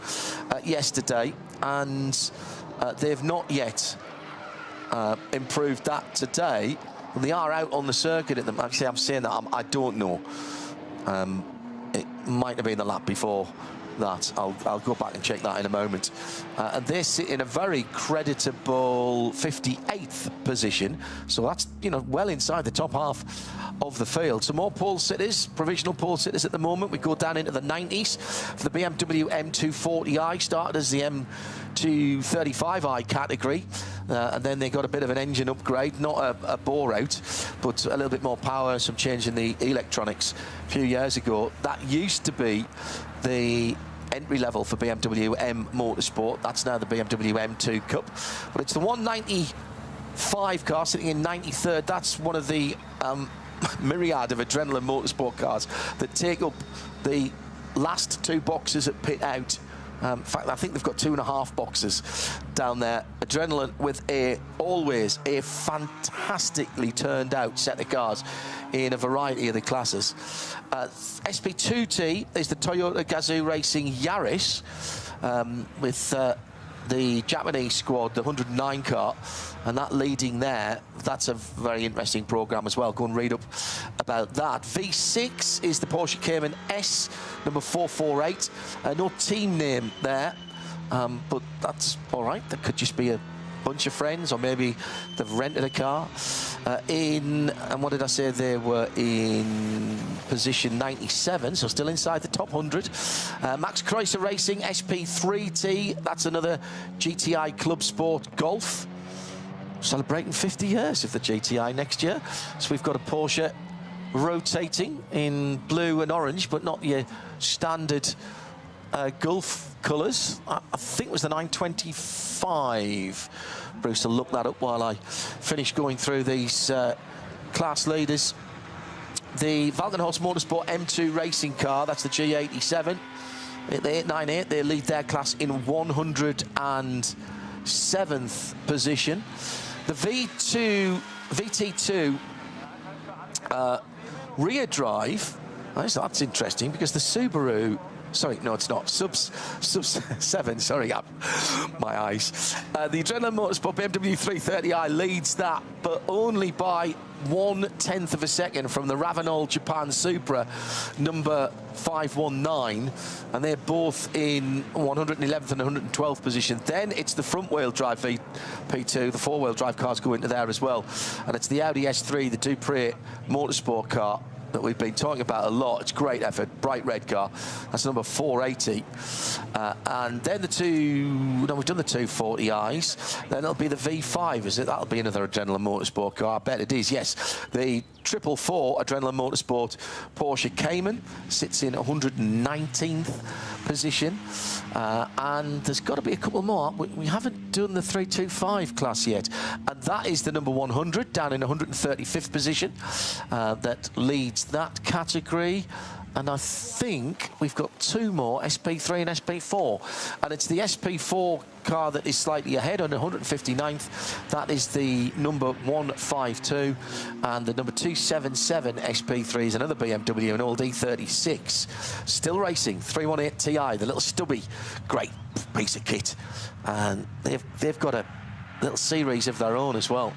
S4: yesterday, and they've not yet improved that today. They are out on the circuit at them. Actually, I'm saying that I don't know. It might have been the lap before that. I'll go back and check that in a moment. And they sit in a very creditable 58th position, so that's, you know, well inside the top half of the field. Some more pole sitters, provisional pole sitters at the moment. We go down into the 90s for the BMW M240i, started as the M235i category, and then they got a bit of an engine upgrade, not a bore out, but a little bit more power, some change in the electronics a few years ago. That used to be the entry level for BMW M Motorsport. That's now the BMW M2 Cup, but it's the 195 car sitting in 93rd. That's one of the myriad of adrenaline motorsport cars that take up the last 2 boxes at pit out. In fact, I think they've got 2.5 boxes down there. Adrenaline with always a fantastically turned out set of cars in a variety of the classes. SP2T is the Toyota Gazoo Racing Yaris with the Japanese squad, the 109 car, and that leading there. That's a very interesting programme as well. Go and read up about that. V6 is the Porsche Cayman S, number 448. No team name there, but that's all right. That could just be a bunch of friends, or maybe they've rented a car. And what did I say? They were in position 97, so still inside the top 100. Max Kreuzer Racing SP3T, that's another GTI Club Sport Golf, celebrating 50 years of the GTI next year. So we've got a Porsche rotating in blue and orange, but not your standard Gulf colours. I think it was the 925. Bruce will look that up while I finish going through these class leaders. The Walkenhorst Motorsport M2 racing car, that's the G87. The 898, they lead their class in 107th position. The VT2 rear drive, that's interesting, because the Subaru, sorry, no, it's not. Sub 7, sorry, my eyes. The Adrenaline Motorsport BMW 330i leads that, but only by 1/10 of a second from the Ravenol Japan Supra, number 519, and they're both in 111th and 112th position. Then it's the front-wheel drive P2, the four-wheel drive cars go into there as well, and it's the Audi S3, the Dupré Motorsport car that we've been talking about a lot. It's great effort, bright red car. That's number 480. And then we've done the 240i's. Then it'll be the V5, is it? That'll be another Adrenaline Motorsport car. I bet it is, yes. The 444 Adrenaline Motorsport Porsche Cayman sits in 119th position. And there's got to be a couple more. We haven't done the 325 class yet. And that is the number 100, down in 135th position. That leads that category. And I think we've got 2 more, SP3 and SP4. And it's the SP4 car that is slightly ahead on 159th. That is the number 152. And the number 277 SP3 is another BMW, an old E36. Still racing, 318 Ti, the little stubby, great piece of kit. And they've got a little series of their own as well.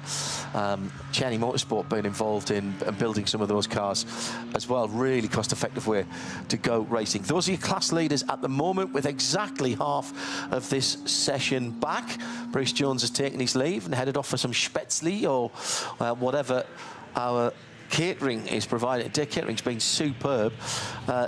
S4: Cheney Motorsport being involved in building some of those cars as well. Really cost-effective way to go racing. Those are your class leaders at the moment, with exactly half of this session back. Bruce Jones has taken his leave and headed off for some Spätzle or whatever our catering is provided. Their catering's been superb.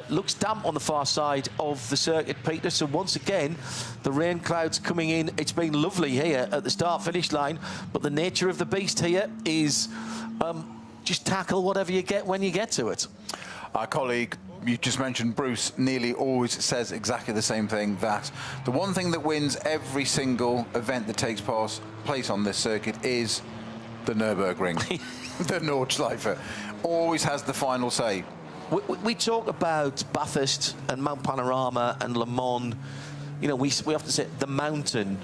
S4: Looks damp on the far side of the circuit, Peter, so once again the rain clouds coming in. It's been lovely here at the start finish line, but the nature of the beast here is just tackle whatever you get when you get to it.
S5: Our colleague you just mentioned, Bruce, nearly always says exactly the same thing, that the one thing that wins every single event that takes place on this circuit is the Nürburgring. The Nordschleife always has the final say.
S4: We talk about Bathurst and Mount Panorama and Le Mans. You know, we often say the mountain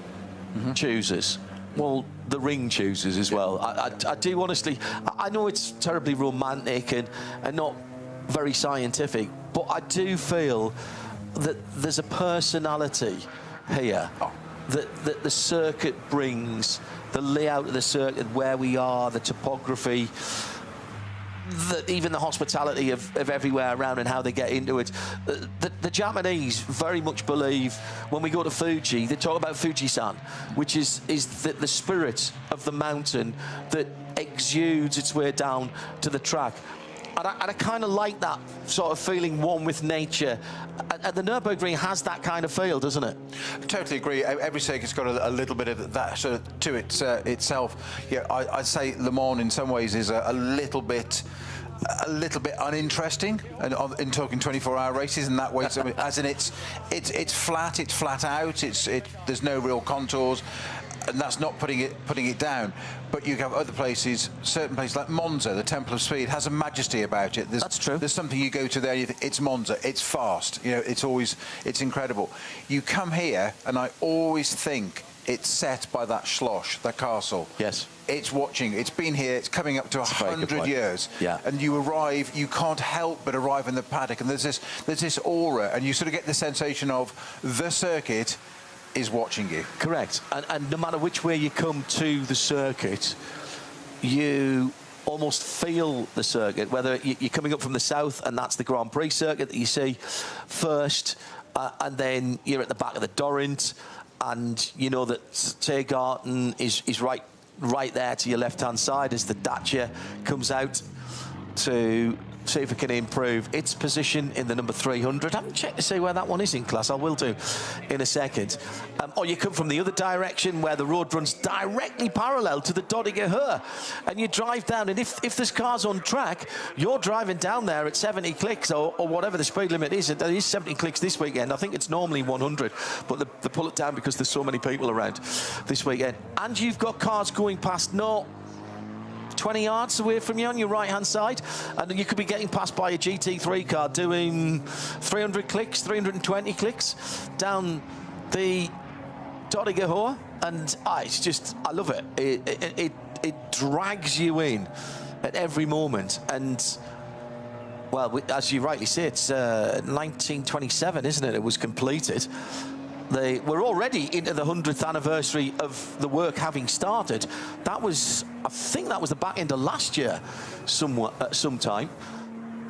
S4: choosers. Well, the ring choosers as well. I do honestly. I know it's terribly romantic and not very scientific, but I do feel that there's a personality here that the circuit brings. The layout of the circuit, where we are, the topography. even the hospitality of everywhere around and how they get into it. The Japanese very much believe when we go to Fuji, they talk about Fujisan, which is the spirit of the mountain that exudes its way down to the track. And I kind of like that sort of feeling one with nature. And the Nürburgring has that kind of feel, doesn't it?
S5: I totally agree. Every circuit's got a little bit of that sort of to it itself. Yeah, I'd say Le Mans in some ways is a little bit uninteresting, and in talking 24-hour races in that way. So, as in it's flat out. There's no real contours. And that's not putting it down, but you have other places, certain places like Monza, the Temple of Speed, has a majesty about it.
S4: That's true.
S5: There's something you go to there, and you think, it's Monza, it's fast, it's incredible. You come here, and I always think it's set by that Schloss, that castle.
S4: Yes.
S5: It's watching. It's been here. It's coming up to 100 years.
S4: Yeah.
S5: And you arrive. You can't help but arrive in the paddock, and there's this aura, and you sort of get the sensation of the circuit is watching you.
S4: Correct. And no matter which way you come to the circuit, you almost feel the circuit, whether you're coming up from the south, and that's the Grand Prix circuit that you see first, and then you're at the back of the Dorint, and you know that Tiergarten is right there to your left-hand side as the Dacia comes out to see if it can improve its position in the number 300. I haven't checked to see where that one is in class. I will do in a second. Or you come from the other direction where the road runs directly parallel to the Dodiger Höhe, and you drive down, and if there's cars on track, you're driving down there at 70 clicks or whatever the speed limit is. There is 70 clicks this weekend. I think it's normally 100, but they pull it down because there's so many people around this weekend. And you've got cars going past 20 yards away from you on your right-hand side, and you could be getting passed by a GT3 car doing 300 clicks, 320 clicks down the Dodiger Höhe, and it's just, I love it. It drags you in at every moment, and well, as you rightly say, it's 1927, isn't it? It was completed. We're already into the 100th anniversary of the work having started. I think that was the back end of last year, sometime.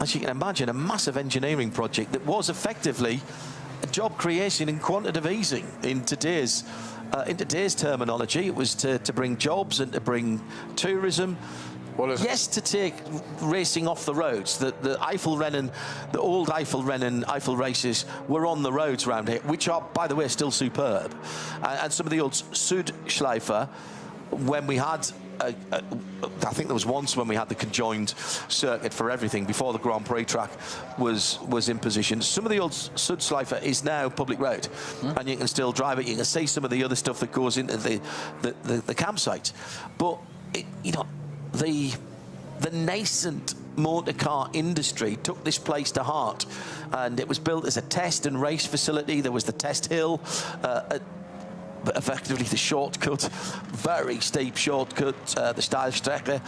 S4: As you can imagine, a massive engineering project that was effectively a job creation in quantitative easing in today's terminology. It was to bring jobs and to bring tourism. Yes, to take racing off the roads. The Eifelrennen, the old Eifelrennen, Eifel races were on the roads around here, which are, by the way, still superb. And some of the old Nordschleife, when we had, I think there was once when we had the conjoined circuit for everything before the Grand Prix track was in position. Some of the old Nordschleife is now public road, and you can still drive it. You can see some of the other stuff that goes into the campsite, but the nascent motor car industry took this place to heart, and it was built as a test and race facility. There was the test hill, effectively the shortcut, very steep shortcut, the Steilstrecke.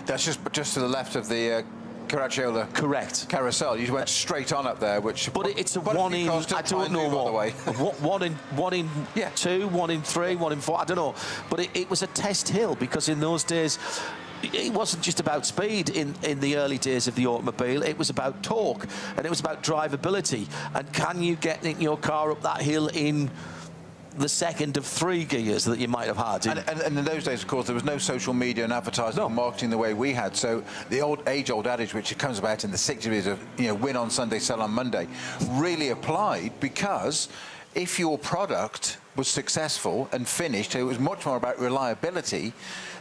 S5: That's just to the left of the Caracciolo.
S4: Correct.
S5: Carousel. You went straight on up there, which.
S4: But it's a one in. I don't know what. One in 2, 1 in 3, 1 in 4. I don't know. But it was a test hill because in those days, it wasn't just about speed in the early days of the automobile. It was about torque, and it was about drivability. And can you get your car up that hill in the second of 3 gears that you might have had?
S5: And in those days, of course, there was no social media and advertising and marketing the way we had. So the old adage, which comes about in the 60s of win on Sunday, sell on Monday, really applied, because if your product was successful and finished, it was much more about reliability.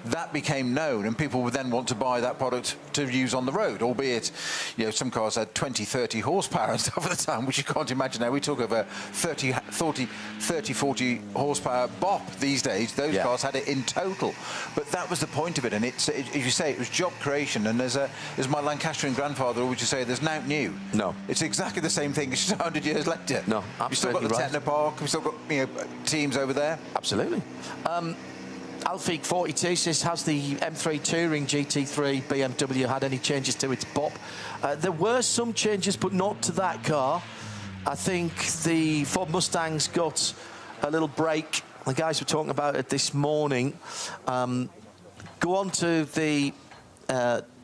S5: That became known, and people would then want to buy that product to use on the road, albeit, some cars had 20, 30 horsepower and stuff at the time, which you can't imagine now. We talk of a 30, 40 horsepower bop these days. Those cars had it in total. But that was the point of it, and as you say, it was job creation, and as my Lancastrian grandfather always used to say, there's nothing new.
S4: No.
S5: It's exactly the same thing. It's just 100 years later.
S4: No, absolutely.
S5: You've still got the Technopark, we've still got teams over there.
S4: Absolutely. Alfie 42 says, has the M3 Touring GT3 BMW had any changes to its BOP? There were some changes, but not to that car. I think the Ford Mustang's got a little break. The guys were talking about it this morning. Go on to the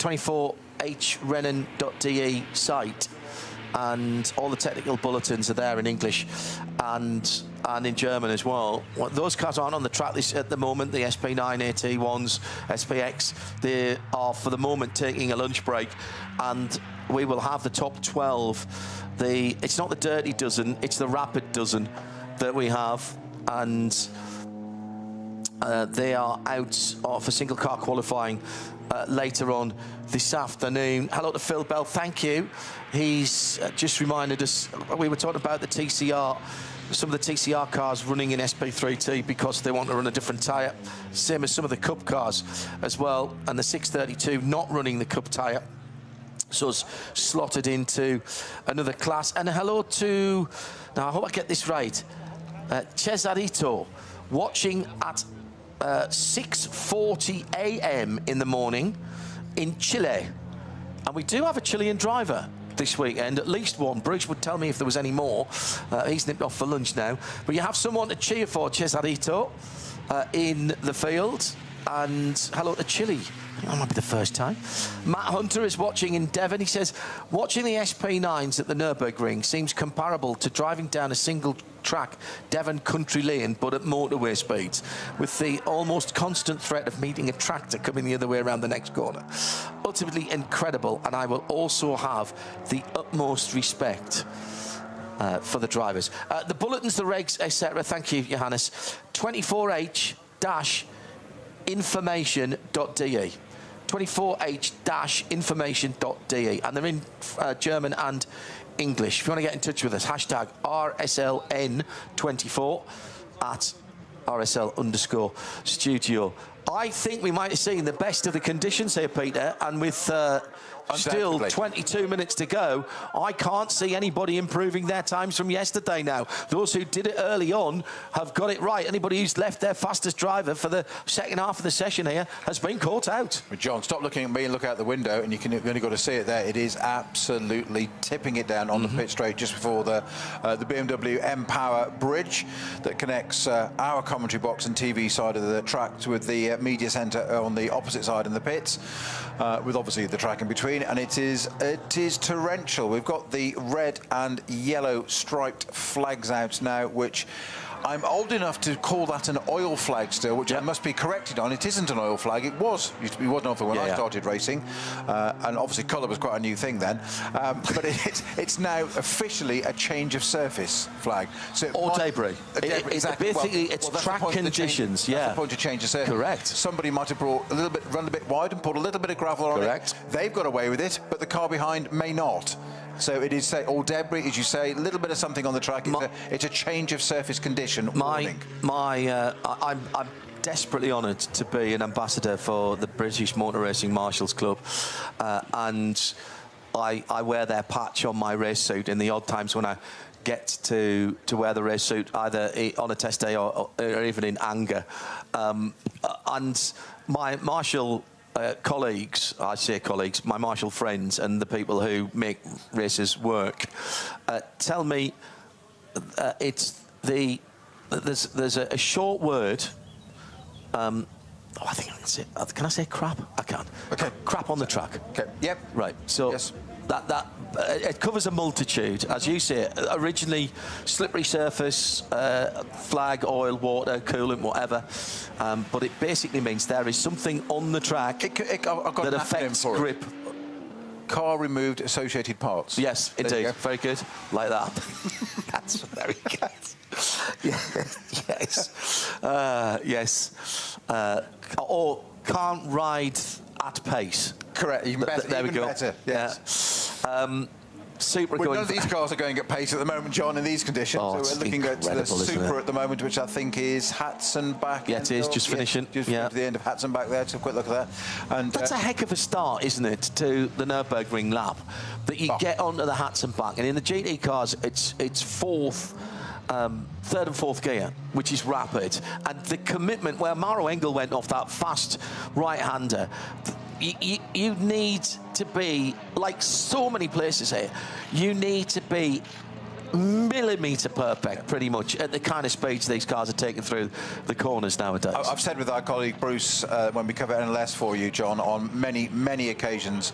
S4: 24hrennen.de site, and all the technical bulletins are there in English and in German as well. Those cars aren't on the track at the moment, the SP9 AT1s, SPX. They are, for the moment, taking a lunch break, and we will have the top 12. It's not the dirty dozen, it's the rapid dozen that we have, and they are out for single car qualifying later on this afternoon. Hello to Phil Bell, thank you. He's just reminded us, we were talking about the TCR, some of the TCR cars running in SP3T because they want to run a different tyre, same as some of the Cup cars as well, and the 632 not running the Cup tyre, so it's slotted into another class. And hello to, now I hope I get this right, Cesarito, watching at 6:40 a.m. in the morning in Chile. And we do have a Chilean driver this weekend, at least one. Bruce would tell me if there was any more. He's nipped off for lunch now. But you have someone to cheer for, Cesarito, in the field. And hello to Chile. That might be the first time. Matt Hunter is watching in Devon. He says, watching the SP9s at the Nürburgring seems comparable to driving down a single track Devon country lane, but at motorway speeds, with the almost constant threat of meeting a tractor coming the other way around the next corner. Ultimately incredible, and I will also have the utmost respect for the drivers. The bulletins, the regs, etc. Thank you, Johannes. 24h-information.de. 24h-information.de, and they're in German and English. If you want to get in touch with us, hashtag RSLN24 at RSL_studio. I think we might have seen the best of the conditions here, Peter, and with still 22 minutes to go, I can't see anybody improving their times from yesterday now. Those who did it early on have got it right. Anybody who's left their fastest driver for the second half of the session here has been caught out.
S5: John, stop looking at me and look out the window, and you've only got to see it there. It is absolutely tipping it down on the pit straight just before the BMW M Power bridge that connects our commentary box and TV side of the track with the media centre on the opposite side in the pits, with obviously the track in between. And it is torrential. We've got the red and yellow striped flags out now, which I'm old enough to call that an oil flag still, which I must be corrected on. It isn't an oil flag. It wasn't an oil flag when I started racing, and obviously colour was quite a new thing then. But it's now officially a change of surface flag. So
S4: or debris.
S5: Exactly.
S4: Basically, it's track conditions.
S5: That's the point to change the surface.
S4: Correct.
S5: Somebody might have run a bit wide and put a little bit of gravel on it. They've got away with it, but the car behind may not. So it is all debris, as you say, a little bit of something on the track. It's a change of surface condition. I'm
S4: desperately honoured to be an ambassador for the British Motor Racing Marshals Club, and I wear their patch on my race suit in the odd times when I get to wear the race suit, either on a test day or even in anger. And my marshal colleagues, I say colleagues, my marshal friends and the people who make races work, tell me there's a short word. I think I can say. Can I say crap? I can.
S5: Okay.
S4: Crap on the track.
S5: Okay. Yep.
S4: Right. So
S5: yes.
S4: that it covers a multitude, as you say. Originally, slippery surface, flag, oil, water, coolant, whatever. But it basically means there is something on the track that affects grip.
S5: Car removed associated parts.
S4: Yes, indeed. Very good. Like that. That's very good. Yes. Or can't ride at pace.
S5: Correct. Even better.
S4: There we go.
S5: Better. Yes.
S4: Super.
S5: None of these cars are going at pace at the moment, John, in these conditions. So we're looking at the Super at the moment, which I think is Hatzenbach.
S4: Yeah, it is. Just finishing.
S5: Just to the end of Hatzenbach there. Just a quick look at that. And
S4: that's a heck of a start, isn't it, to the Nürburgring lap? That you get onto the Hatzenbach, and in the GT cars, it's third and fourth gear, which is rapid, and the commitment where Maro Engel went off that fast right-hander. You need to be, like so many places here, you need to be millimetre perfect, pretty much, at the kind of speeds these cars are taking through the corners nowadays.
S5: I've said with our colleague Bruce, when we cover NLS for you, John, on many occasions,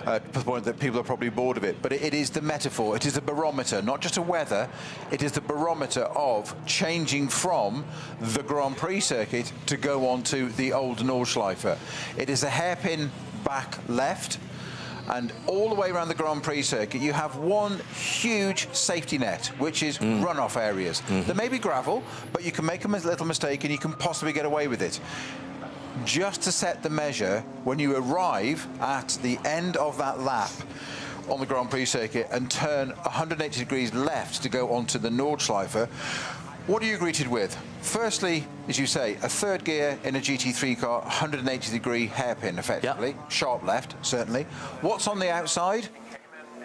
S5: to the point that people are probably bored of it, but it is the metaphor, it is the barometer, not just a weather, it is the barometer of changing from the Grand Prix circuit to go on to the old Nordschleife. It is a hairpin back left, and all the way around the Grand Prix circuit, you have one huge safety net, which is runoff areas. There may be gravel, but you can make a little mistake and you can possibly get away with it. Just to set the measure, when you arrive at the end of that lap on the Grand Prix circuit and turn 180 degrees left to go onto the Nordschleife, what are you greeted with? Firstly, as you say, a third gear in a GT3 car, 180 degree hairpin, effectively. Yep. Sharp left, certainly. What's on the outside?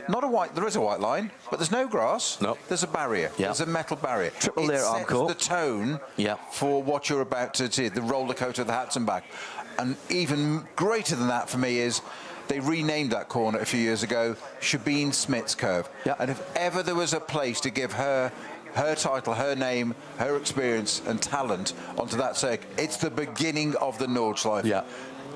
S5: Not a white, there is a white line, but there's no grass.
S4: Nope.
S5: There's a barrier. Yep. There's a metal barrier.
S4: Triple layer arm core.
S5: It sets the tone for what you're about to see, the roller coaster of the hats and back. And even greater than that for me is, they renamed that corner a few years ago, Shabine Smith's Curve. Yep. And if ever there was a place to give her title, her name, her experience and talent onto that circuit, it's the beginning of the Nordschleife. Yeah.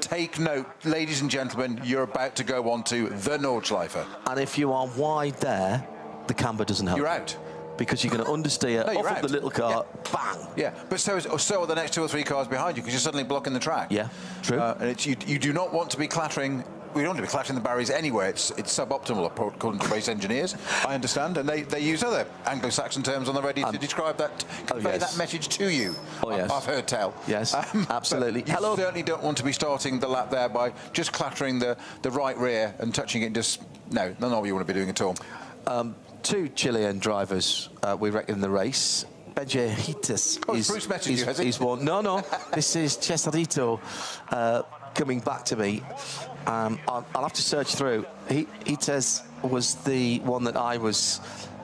S5: Take note, ladies and gentlemen, you're about to go onto the Nordschleife.
S4: And if you are wide there, the camber doesn't help.
S5: You're out.
S4: Because you're going to understeer off of the little car, bang.
S5: Yeah, but so are the next 2 or 3 cars behind you, because you're suddenly blocking the track.
S4: Yeah, true.
S5: And you do not want to be clattering. We don't want to be clattering the barriers anywhere. It's suboptimal, according to race engineers, I understand, and they use other Anglo-Saxon terms on the radio to describe that, convey that message to you. Oh, yes. I've heard tell.
S4: Yes, absolutely.
S5: You certainly don't want to be starting the lap there by just clattering the right rear and touching it. Not what you want to be doing at all.
S4: 2 Chilean drivers, we reckon, in the race. Benjehitis is one. No, this is Cesarito coming back to me. I'll have to search through. Hites was the one that I was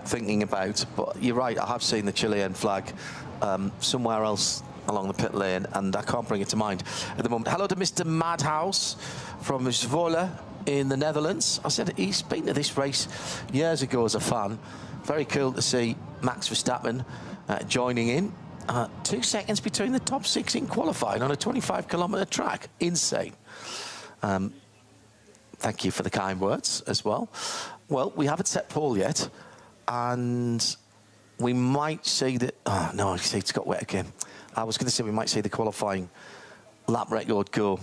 S4: thinking about, but you're right, I have seen the Chilean flag somewhere else along the pit lane, and I can't bring it to mind at the moment. Hello to Mr. Madhouse from Zwolle in the Netherlands. I said he's been to this race years ago as a fan. Very cool to see Max Verstappen joining in. 2 seconds between the top 6 in qualifying on a 25-kilometre track. Insane. Thank you for the kind words as well. Well, we haven't set pole yet, and we might see the... Oh, no, see, it's got wet again. I was going to say we might see the qualifying lap record go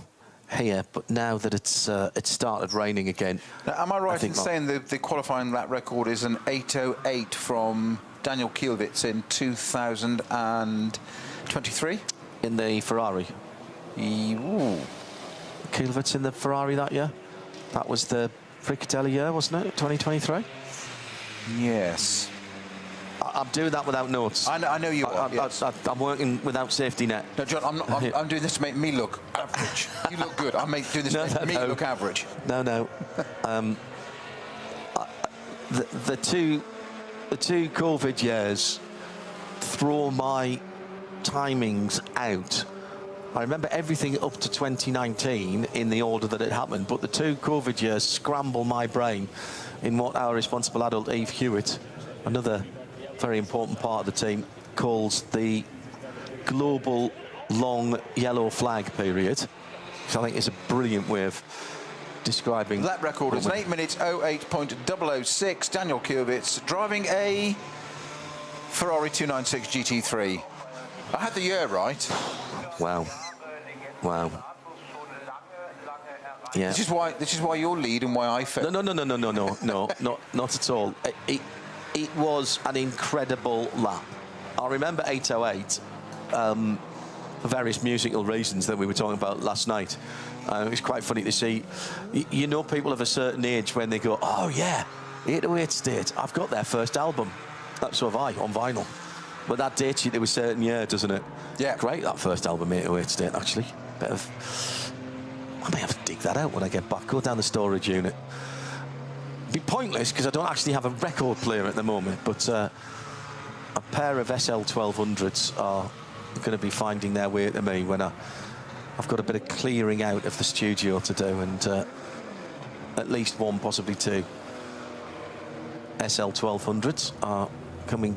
S4: here, but now that it's started raining again...
S5: Now, am I right in saying the qualifying lap record is an 8:08 from Daniel Kielwitz in 2023?
S4: In the Ferrari. Ooh. Kielwitz in the Ferrari that year? That was the Fricatelli year, wasn't it? 2023?
S5: Yes.
S4: I'm doing that without notes.
S5: I know you are.
S4: I'm working without safety net.
S5: No, John, I'm doing this to make me look average. You look good. I'm doing this to make me look average.
S4: No. The two COVID years throw my timings out. I remember everything up to 2019 in the order that it happened, but the 2 COVID years scramble my brain in what our responsible adult Eve Hewitt, another very important part of the team, calls the global long yellow flag period, which I think is a brilliant way of describing...
S5: That record is 8 minutes 08.006. Daniel Kielwitz driving a Ferrari 296 GT3. I had the year right.
S4: Wow. Yeah.
S5: This is why you're lead and why I failed.
S4: No, not at all. It was an incredible lap. I remember 8:08 for various musical reasons that we were talking about last night. It was quite funny to see. You know, people of a certain age when they go, oh yeah, 808 State, I've got their first album. So have I, on vinyl. But that dates you to a certain year, doesn't it? Yeah. Great, that first album, 808 State, actually. I may have to dig that out when I get back. Go down the storage unit. It'd be pointless, because I don't actually have a record player at the moment, but a pair of SL1200s are going to be finding their way to me when I've got a bit of clearing out of the studio to do, and at least 1, possibly 2 SL1200s are coming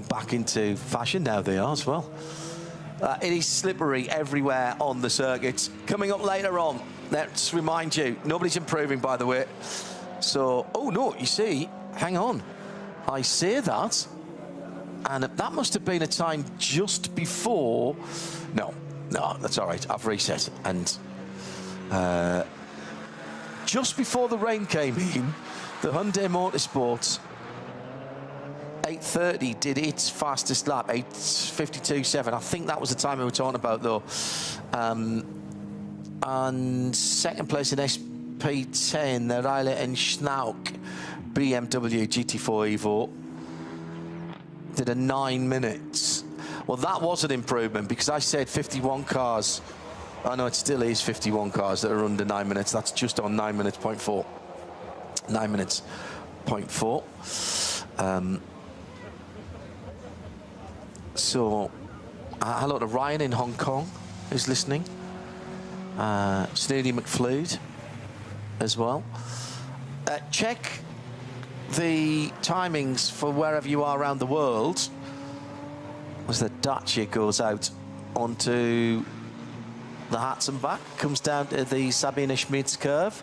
S4: back into fashion now. They are as well. It is slippery everywhere on the circuit. Coming up later on, let's remind you, nobody's improving, by the way. So, oh no, you see, hang on. I say that, and that must have been a time just before. No, that's all right. I've reset, and just before the rain came in, the Hyundai Motorsports 8:30 did its fastest lap, 8:52.7. I think that was the time we were talking about, though. And second place in SP10, the Riley and Schnauk BMW GT4 Evo did a 9 minutes. Well, that was an improvement, because I said 51 cars. I know it still is 51 cars that are under 9 minutes. That's just on 9 minutes, 0.4. 9 minutes, 0.4. So, hello to Ryan in Hong Kong, who's listening. Snoody McFleud as well. Check the timings for wherever you are around the world, as the Dacia goes out onto the Harts and back, comes down to the Sabine Schmitz curve.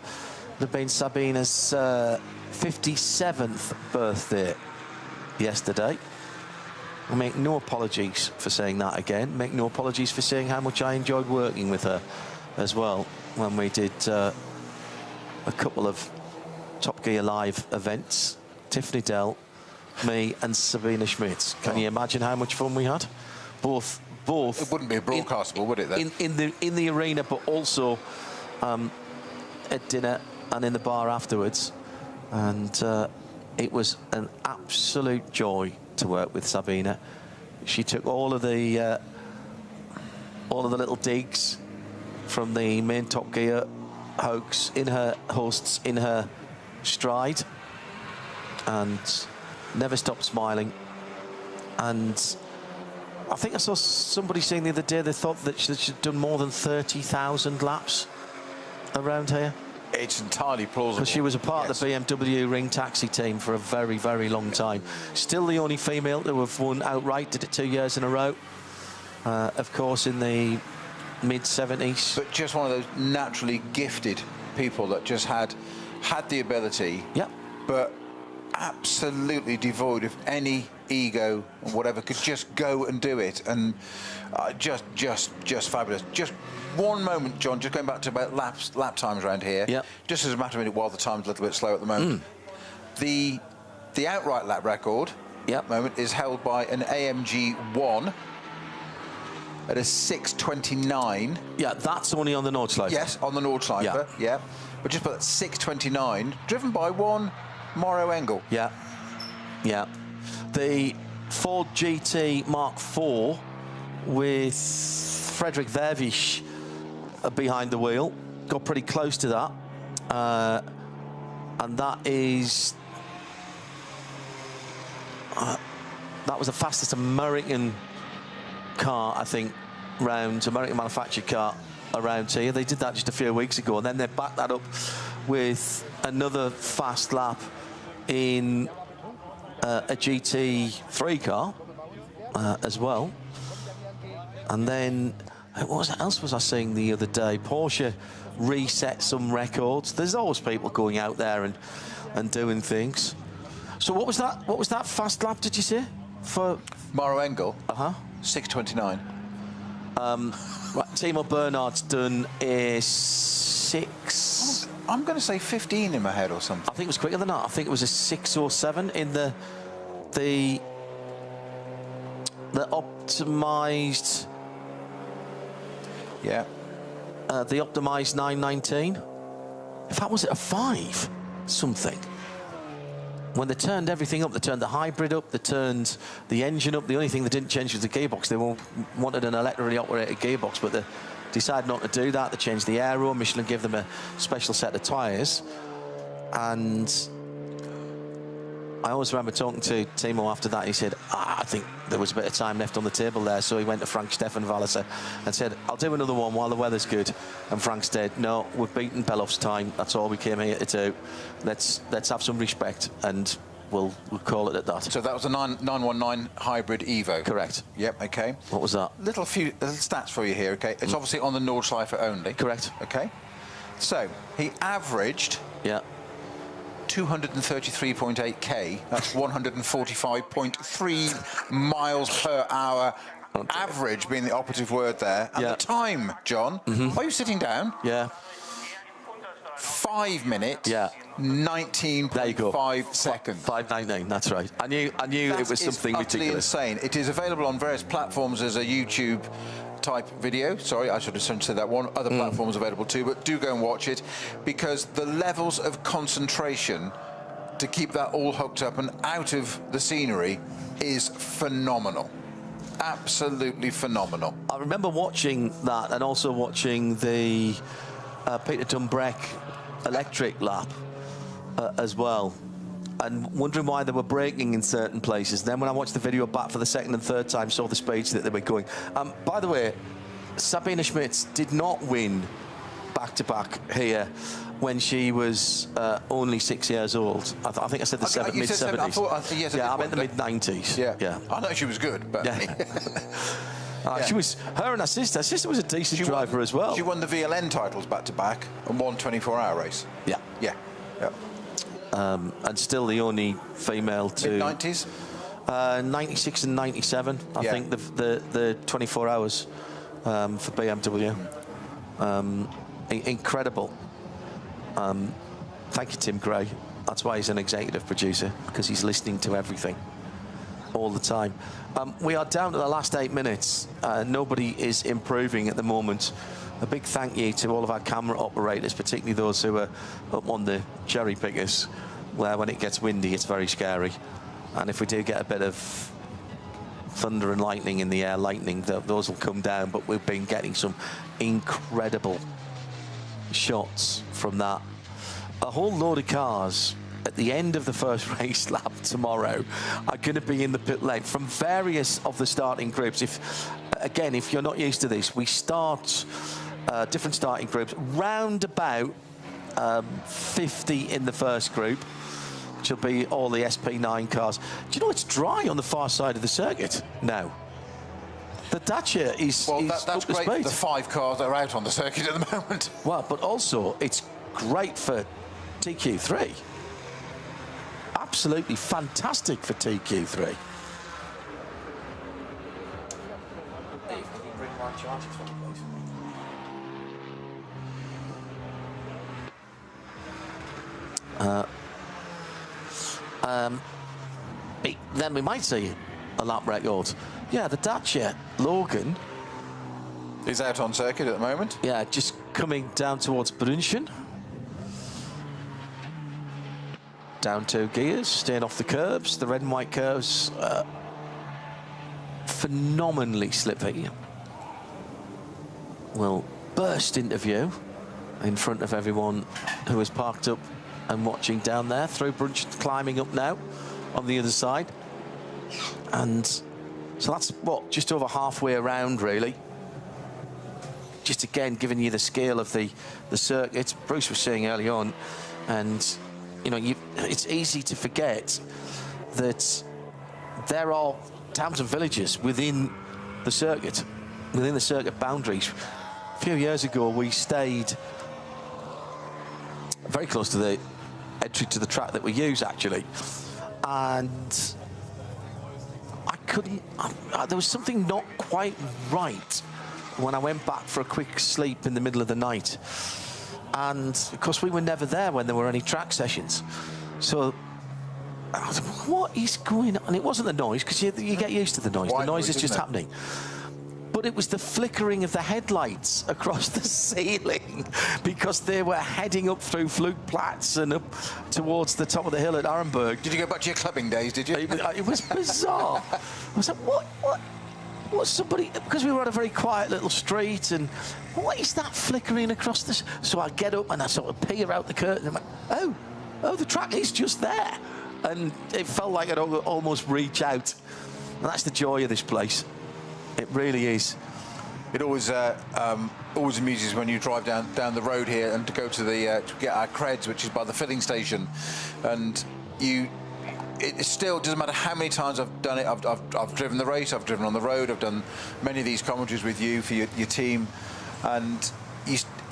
S4: It had been Sabina's 57th birthday yesterday. I make no apologies for saying that again. Make no apologies for saying how much I enjoyed working with her as well when we did a couple of Top Gear Live events. Tiffany Dell, me and Sabina Schmitz. Can you imagine how much fun we had? Both.
S5: It wouldn't be broadcastable, would it, then?
S4: In the arena, but also at dinner and in the bar afterwards. And it was an absolute joy to work with Sabina. She took all of the little digs from the main Top Gear hosts in her stride, and never stopped smiling. And I think I saw somebody saying the other day they thought that she'd done more than 30,000 laps around here.
S5: It's entirely plausible.
S4: Because she was a part of the BMW Ring Taxi team for a very, very long time. Still the only female to have won outright, did it 2 years in a row. Of course, in the mid-70s.
S5: But just one of those naturally gifted people that just had the ability, but absolutely devoid of any ego or whatever, could just go and do it, and just fabulous. Just one moment, John, just going back to about lap times around here. Just as a matter of minute, while the time's a little bit slow at the moment. The outright lap record moment is held by an AMG 1 at a 6:29.
S4: Yeah, that's only on the Nordschleife.
S5: Yes, on the Nordschleife. Yeah. But just put that 6:29, driven by one Mauro Engel.
S4: Yeah. The Ford GT Mark IV with Frederick Vervisch behind the wheel got pretty close to that, and that was the fastest American car, I think, American manufactured car around here. They did that just a few weeks ago, and then they backed that up with another fast lap in a GT3 car as well. And then what else was I seeing the other day? Porsche reset some records. There's always people going out there and doing things. So what was that fast lap, did you say, for
S5: Mauro Engel? 6:29.
S4: Right, Timo Bernhard's done a 6.
S5: I'm going to say 15 in my head or something.
S4: I think it was quicker than that. I think it was a 6 or 7 in the optimised.
S5: Yeah.
S4: The optimised 919. In fact, was it a 5 something? When they turned everything up, they turned the hybrid up, they turned the engine up. The only thing they didn't change was the gearbox. They wanted an electrically operated gearbox, but they decided not to do that. They changed the aero. Michelin gave them a special set of tyres. And I always remember talking to Timo after that. He said, I think there was a bit of time left on the table there. So he went to Frank Steffenwalliser and said, I'll do another one while the weather's good. And Frank said, no, we've beaten Beloff's time. That's all we came here to do. Let's have some respect. And we'll call it at that.
S5: So that was a 919 hybrid Evo.
S4: Correct.
S5: Yep. Okay.
S4: What was that?
S5: Little stats for you here. Okay. It's obviously on the Nordschleife only.
S4: Correct.
S5: Okay. So he averaged.
S4: Yeah.
S5: 233.8k. That's 145.3 miles per hour. Average being the operative word there. And the time, John. Are you sitting down?
S4: Yeah.
S5: 5 minutes.
S4: Yeah.
S5: 19.5 seconds.
S4: 5:19. That's right. I knew it was something ridiculous.
S5: Insane. It is available on various platforms as a YouTube type video. Sorry, I should have said that one. Other platforms available too, but do go and watch it, because the levels of concentration to keep that all hooked up and out of the scenery is phenomenal. Absolutely phenomenal.
S4: I remember watching that and also watching the Peter Dumbreck electric lap as well, and wondering why they were braking in certain places. Then when I watched the video back for the second and third time, saw the speeds that they were going. By the way, Sabine Schmitz did not win back-to-back here when she was only 6 years old. I think I said the mid-70s. Yeah, I meant the mid-90s.
S5: Yeah. I know she was good, but...
S4: She was, her and her sister. Her sister was a decent driver as well.
S5: She won the VLN titles back-to-back and won 24-hour race.
S4: Yeah. And still the only female to...
S5: Mid-90s?
S4: 96 and 97, I think, the 24 hours for BMW. Incredible. Thank you, Tim Gray. That's why he's an executive producer, because he's listening to everything all the time. We are down to the last 8 minutes. Nobody is improving at the moment. A big thank you to all of our camera operators, particularly those who are up on the cherry pickers, where when it gets windy, it's very scary. And if we do get a bit of thunder and lightning in the air, those will come down. But we've been getting some incredible shots from that. A whole load of cars at the end of the first race lap tomorrow are going to be in the pit lane from various of the starting groups. If you're not used to this, we start different starting groups, round about 50 in the first group, which will be all the SP9 cars. Do you know it's dry on the far side of the circuit now? The Dacia is
S5: that's great for the 5 cars that are out on the circuit at the moment.
S4: Well, but also it's great for TQ3. Absolutely fantastic for TQ3. Hey, can you bring my charger for me, please? Then we might see a lap record. Yeah, the Dacia Logan
S5: is out on circuit at the moment.
S4: Yeah, just coming down towards Brunchen. Down 2 gears, staying off the curbs. The red and white curves, phenomenally slippy. Will burst into view in front of everyone who is parked up and watching down there. Through Brunchen, climbing up now on the other side. And so that's, just over halfway around, really. Just again, giving you the scale of the circuit. Bruce was saying early on, and you know, it's easy to forget that there are towns and villages within the circuit boundaries. A few years ago, we stayed very close to the entry to the track that we use, actually, and there was something not quite right when I went back for a quick sleep in the middle of the night. And of course, we were never there when there were any track sessions. So I was like, what is going on? And it wasn't the noise, because you get used to the noise. The noise is just happening. But it was the flickering of the headlights across the ceiling, because they were heading up through Flugplatz and up towards the top of the hill at Arenberg.
S5: Did you go back to your clubbing days, did you?
S4: It was bizarre. I was like, what's somebody... Because we were on a very quiet little street, and what is that flickering across this? So I get up and I sort of peer out the curtain and I'm like, oh, the track is just there. And it felt like I'd almost reach out. And that's the joy of this place. It really is.
S5: It always amuses when you drive down the road here and to go to the to get our creds, which is by the filling station, and it still doesn't matter how many times I've done it. I've driven the race, I've driven on the road, I've done many of these commentaries with you for your team, and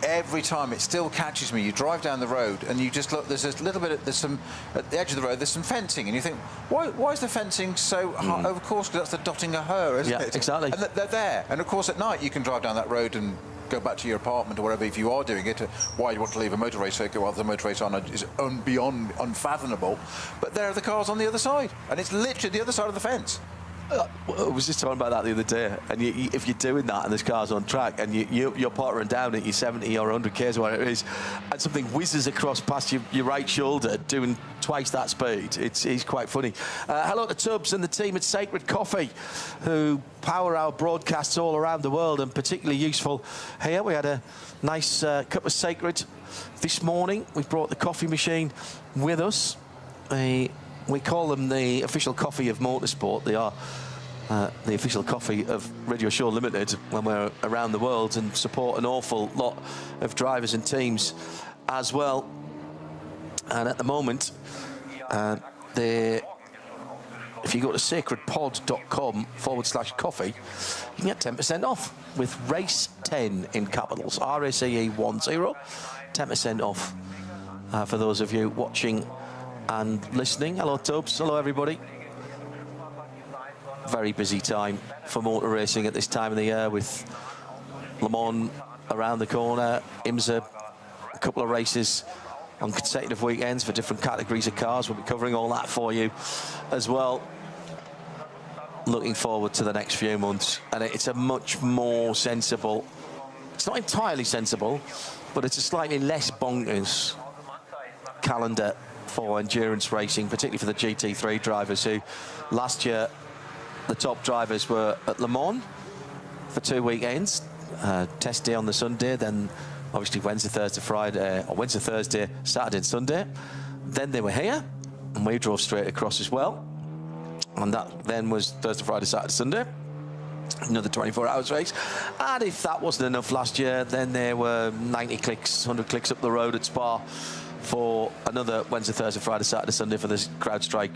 S5: every time it still catches me. You drive down the road and you just look, there's a little bit, there's some, at the edge of the road, there's some fencing, and you think, why is the fencing so high? Of course, because that's the dotting a her, isn't it?
S4: Exactly.
S5: And they're there. And of course, at night, you can drive down that road and go back to your apartment or wherever if you are doing it. Why you want to leave a motor race circuit while the motor race on is beyond unfathomable. But there are the cars on the other side, and it's literally the other side of the fence.
S4: I was just talking about that the other day, and if you're doing that and there's cars on track and you're pottering down at your 70 or 100 k's or whatever it is, and something whizzes across past your right shoulder doing twice that speed, it's quite funny. Hello to Tubbs and the team at Sacred Coffee, who power our broadcasts all around the world, and particularly useful here. We had a nice cup of Sacred this morning. We brought the coffee machine with us. We call them the official coffee of motorsport. They are the official coffee of Radio Show Limited when we're around the world, and support an awful lot of drivers and teams as well. And at the moment, if you go to sacredpod.com/coffee, you can get 10% off with race 10 in capitals, RACE 10, 10% off for those of you watching and listening. Hello Tubbs, hello everybody. Very busy time for motor racing at this time of the year, with Le Mans around the corner, IMSA, a couple of races on consecutive weekends for different categories of cars. We'll be covering all that for you as well. Looking forward to the next few months, and it's a much more sensible, it's not entirely sensible, but it's a slightly less bonkers calendar for endurance racing, particularly for the GT3 drivers, who last year the top drivers were at Le Mans for 2 weekends, test day on the Sunday, then obviously Wednesday, Thursday, Friday, or Wednesday, Thursday, Saturday and Sunday. Then they were here, and we drove straight across as well, and that then was Thursday, Friday, Saturday, Sunday, another 24 hours race. And if that wasn't enough last year, then there were 90 clicks, 100 clicks up the road at Spa for another Wednesday, Thursday, Friday, Saturday, Sunday for this CrowdStrike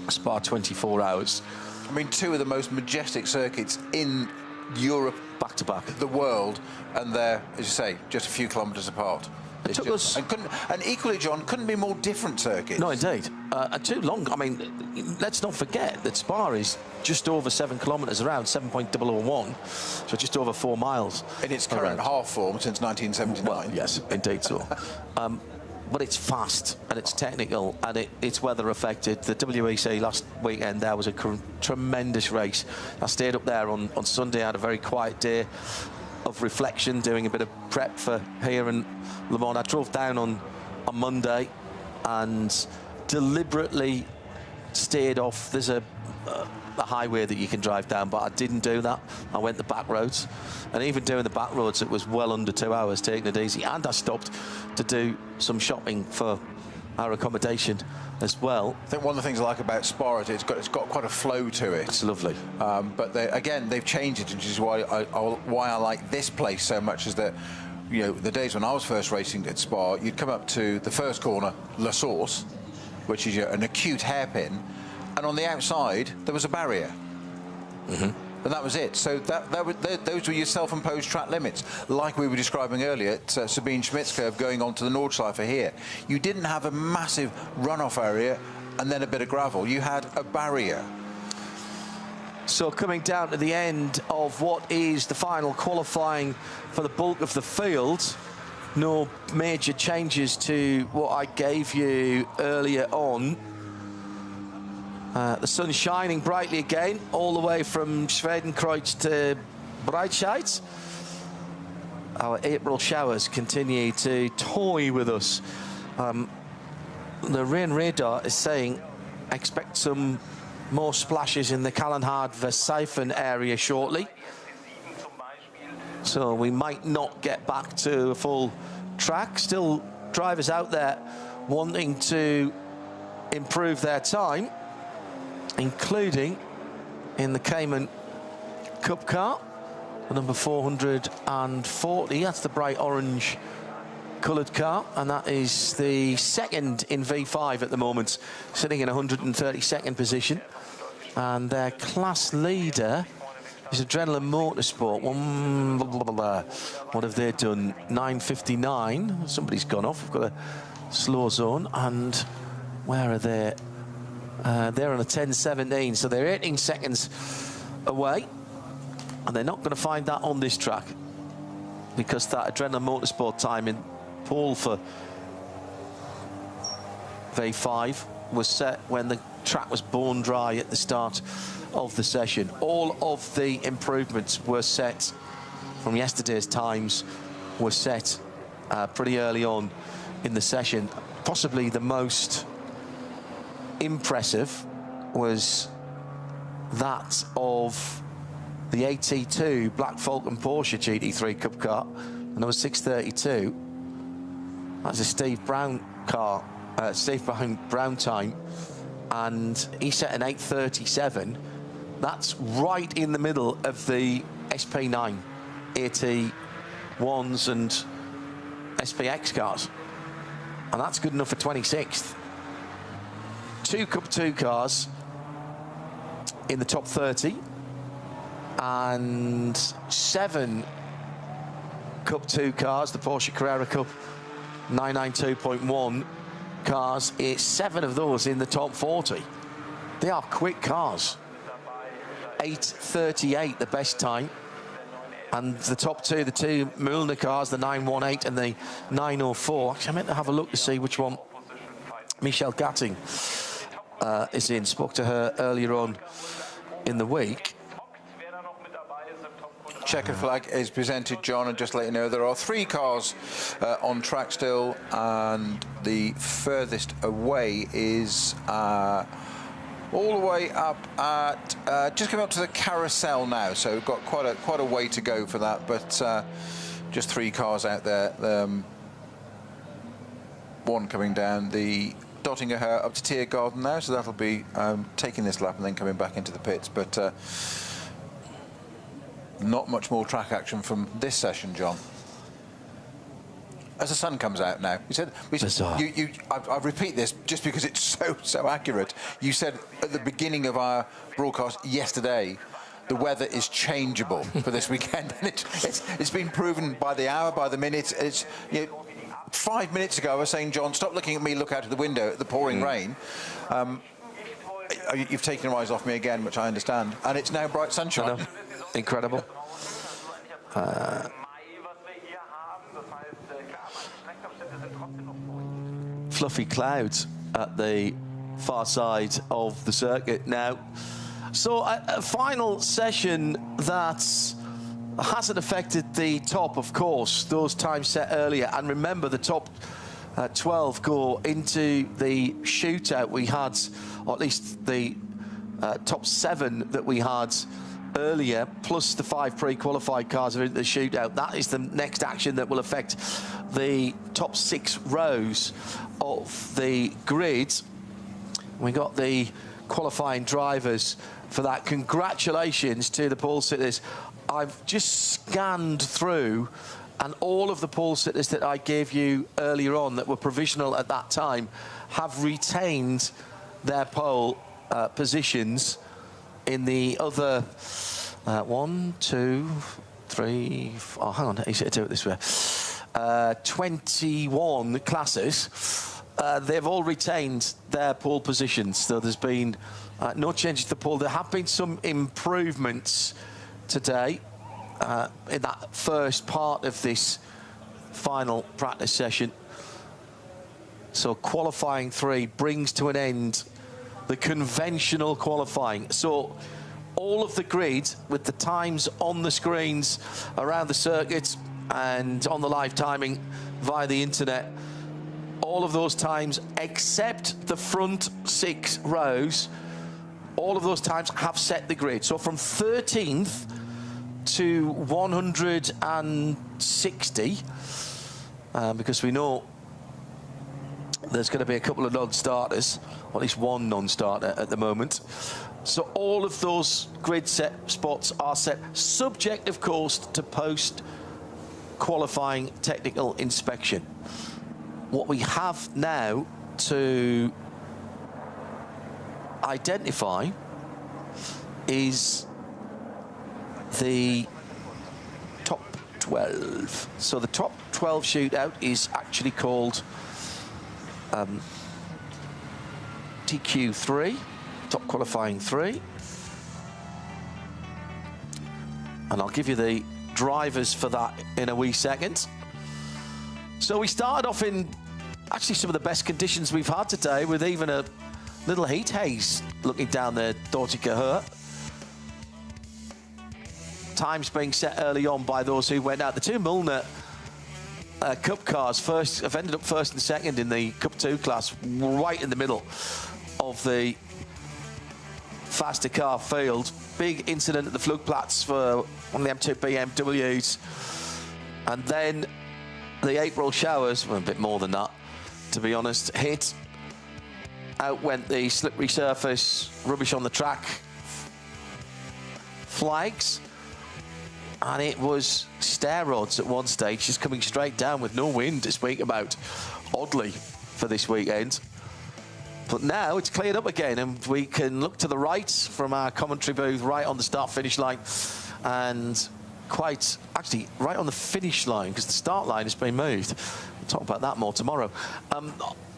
S4: Spa 24 hours.
S5: I mean, 2 of the most majestic circuits in Europe,
S4: back to back,
S5: the world, and they're, as you say, just a few kilometres apart.
S4: It took us,
S5: and equally, John, couldn't be more different circuits.
S4: No, indeed. Too long. I mean, let's not forget that Spa is just over 7 kilometres around, 7.001, so just over 4 miles.
S5: In its current half form since 1979.
S4: Well, yes, indeed so. But it's fast and it's technical and it's weather affected. The WEC last weekend there was a tremendous race. I stayed up there on Sunday. I had a very quiet day of reflection, doing a bit of prep for here in Le Mans. I drove down on Monday and deliberately stayed off. There's a highway that you can drive down, but I didn't do that. I went the back roads, and even doing the back roads, it was well under 2 hours, taking it easy. And I stopped to do some shopping for our accommodation as well.
S5: I think one of the things I like about Spa is it's got quite a flow to it.
S4: It's lovely.
S5: But they've changed it, which is why I like this place so much. Is that, you know, the days when I was first racing at Spa, you'd come up to the first corner, La Source, which is an acute hairpin, and on the outside there was a barrier. And that was it. So those were your self-imposed track limits, like we were describing earlier at Sabine Schmidt's curve going on to the Nordschleife here. You didn't have a massive runoff area and then a bit of gravel. You had a barrier.
S4: So coming down to the end of what is the final qualifying for the bulk of the field, no major changes to what I gave you earlier on. The sun's shining brightly again, all the way from Schwedenkreuz to Breitscheid. Our April showers continue to toy with us. The rain radar is saying expect some more splashes in the Kallenhard-Verseifen area shortly. So we might not get back to a full track. Still drivers out there wanting to improve their time, including in the Cayman Cup car, the number 440. That's the bright orange coloured car, and that is the second in V5 at the moment, sitting in 132nd position. And their class leader is Adrenaline Motorsport. What have they done? 9:59. Somebody's gone off. We've got a slow zone. And where are they? They're on a 10:17, so they're 18 seconds away. And they're not going to find that on this track, because that Adrenaline Motorsport time in pole for V5 was set when the track was bone dry at the start of the session. All of the improvements were set from yesterday's times, were set pretty early on in the session. Possibly the most impressive was that of the AT2 Black Falcon Porsche GT3 Cup car, and there was 6:32. That's a Steve Brown car, Steve Brown time, and he set an 8:37. That's right in the middle of the SP9, AT1s and SPX cars, and that's good enough for 26th. 2 Cup 2 cars in the top 30, and 7 Cup 2 cars, the Porsche Carrera Cup 992.1 cars, 7 of those in the top 40. They are quick cars. 8:38 the best time, and the top 2, the 2 Mühlner cars, the 918 and the 904. Actually, I meant to have a look to see which one Michelle Gatting is in. Spoke to her earlier on in the week.
S5: Checkered flag is presented, John, and just let you know there are 3 cars on track still, and the furthest away is all the way up at just coming up to the carousel now, so we've got quite a way to go for that, but just 3 cars out there. One coming down the Dottingerher up to Tiergarten now, so that'll be taking this lap and then coming back into the pits, but not much more track action from this session, John. As the sun comes out now, I repeat this just because it's so accurate. You said at the beginning of our broadcast yesterday, the weather is changeable for this weekend, and it's been proven by the hour, by the minute. It's 5 minutes ago I was saying, John, stop looking at me, look out of the window at the pouring rain. You've taken your eyes off me again, which I understand, and it's now bright sunshine.
S4: Incredible. Fluffy clouds at the far side of the circuit now. So a final session that hasn't affected the top, of course, those times set earlier. And remember, the top 12 go into the shootout. We had, or at least the top 7 that we had earlier, plus the 5 pre-qualified cars are in the shootout. That is the next action that will affect the top 6 rows of the grid. We got the qualifying drivers for that. Congratulations to the pole sitters. I've just scanned through, and all of the pole sitters that I gave you earlier on that were provisional at that time have retained their pole positions in the other 1, 2, 3, oh, hang on, easy to do it this way. 21 classes. They've all retained their pole positions, so there's been no change to the pole. There have been some improvements today in that first part of this final practice session. So qualifying 3 brings to an end the conventional qualifying. So all of the grid with the times on the screens around the circuit and on the live timing via the internet, all of those times except the front 6 rows, all of those times have set the grid. So from 13th to 160, because we know there's going to be a couple of non-starters, or at least one non-starter at the moment. So all of those grid set spots are set, subject, of course, to post qualifying technical inspection. What we have now to identify is the top 12. So the top 12 shootout is actually called TQ3, top qualifying 3. And I'll give you the drivers for that in a wee second. So we started off in actually some of the best conditions we've had today, with even a little heat haze looking down there, Dortiger. Times being set early on by those who went out. The two Milner Cup cars have ended up first and second in the Cup 2 class, right in the middle of the faster car field. Big incident at the Flugplatz for one of the M2 BMWs. And then the April showers, well, a bit more than that, to be honest, hit. Out went the slippery surface, rubbish on the track, flags. And it was stair rods at one stage, just coming straight down with no wind to speak about, oddly, for this weekend. But now it's cleared up again, and we can look to the right from our commentary booth, right on the start-finish line, and quite, actually, right on the finish line, because the start line has been moved. We'll talk about that more tomorrow.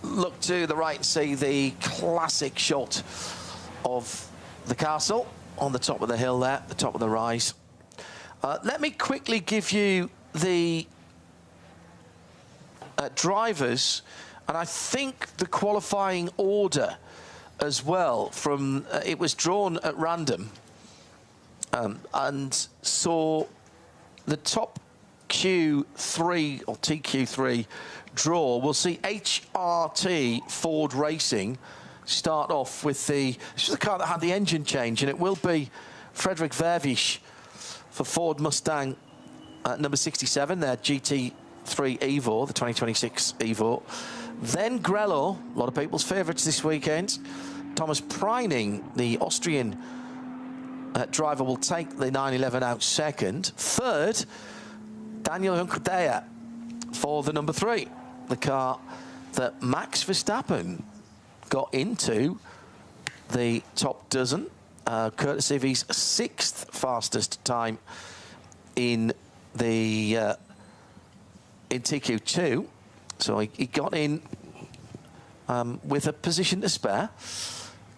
S4: Look to the right and see the classic shot of the castle on the top of the hill there, the top of the rise. Let me quickly give you the drivers, and I think the qualifying order as well. From it was drawn at random, and so the top Q3 or TQ3 draw. We'll see HRT Ford Racing start off with this is the car that had the engine change, and it will be Frederick Vervisch for Ford Mustang number 67, their GT3 Evo, the 2026 Evo. Then Grello, a lot of people's favourites this weekend. Thomas Preining, the Austrian driver, will take the 911 out second. Third, Daniel Hunkedeyer for the number 3, the car that Max Verstappen got into the top dozen, courtesy of his 6th fastest time in the in TQ2. So he got in with a position to spare.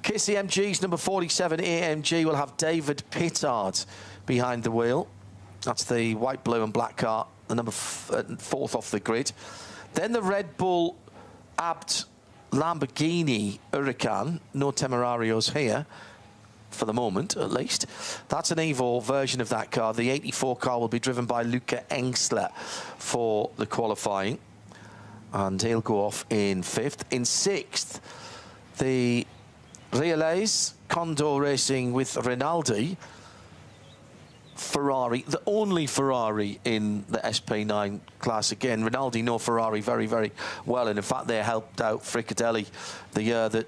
S4: KCMG's number 47 AMG will have David Pittard behind the wheel. That's the white, blue and black car, the number 4th off the grid. Then the Red Bull Abt Lamborghini Huracan, no Temerarios here, for the moment at least. That's an Evo version of that car. The 84 car will be driven by Luca Engsler for the qualifying, and he'll go off in 5th. In 6th, the Relais Condor Racing with Rinaldi Ferrari, the only Ferrari in the SP9 class. Again, Rinaldi know Ferrari very, very well, and in fact they helped out Fricadelli the year that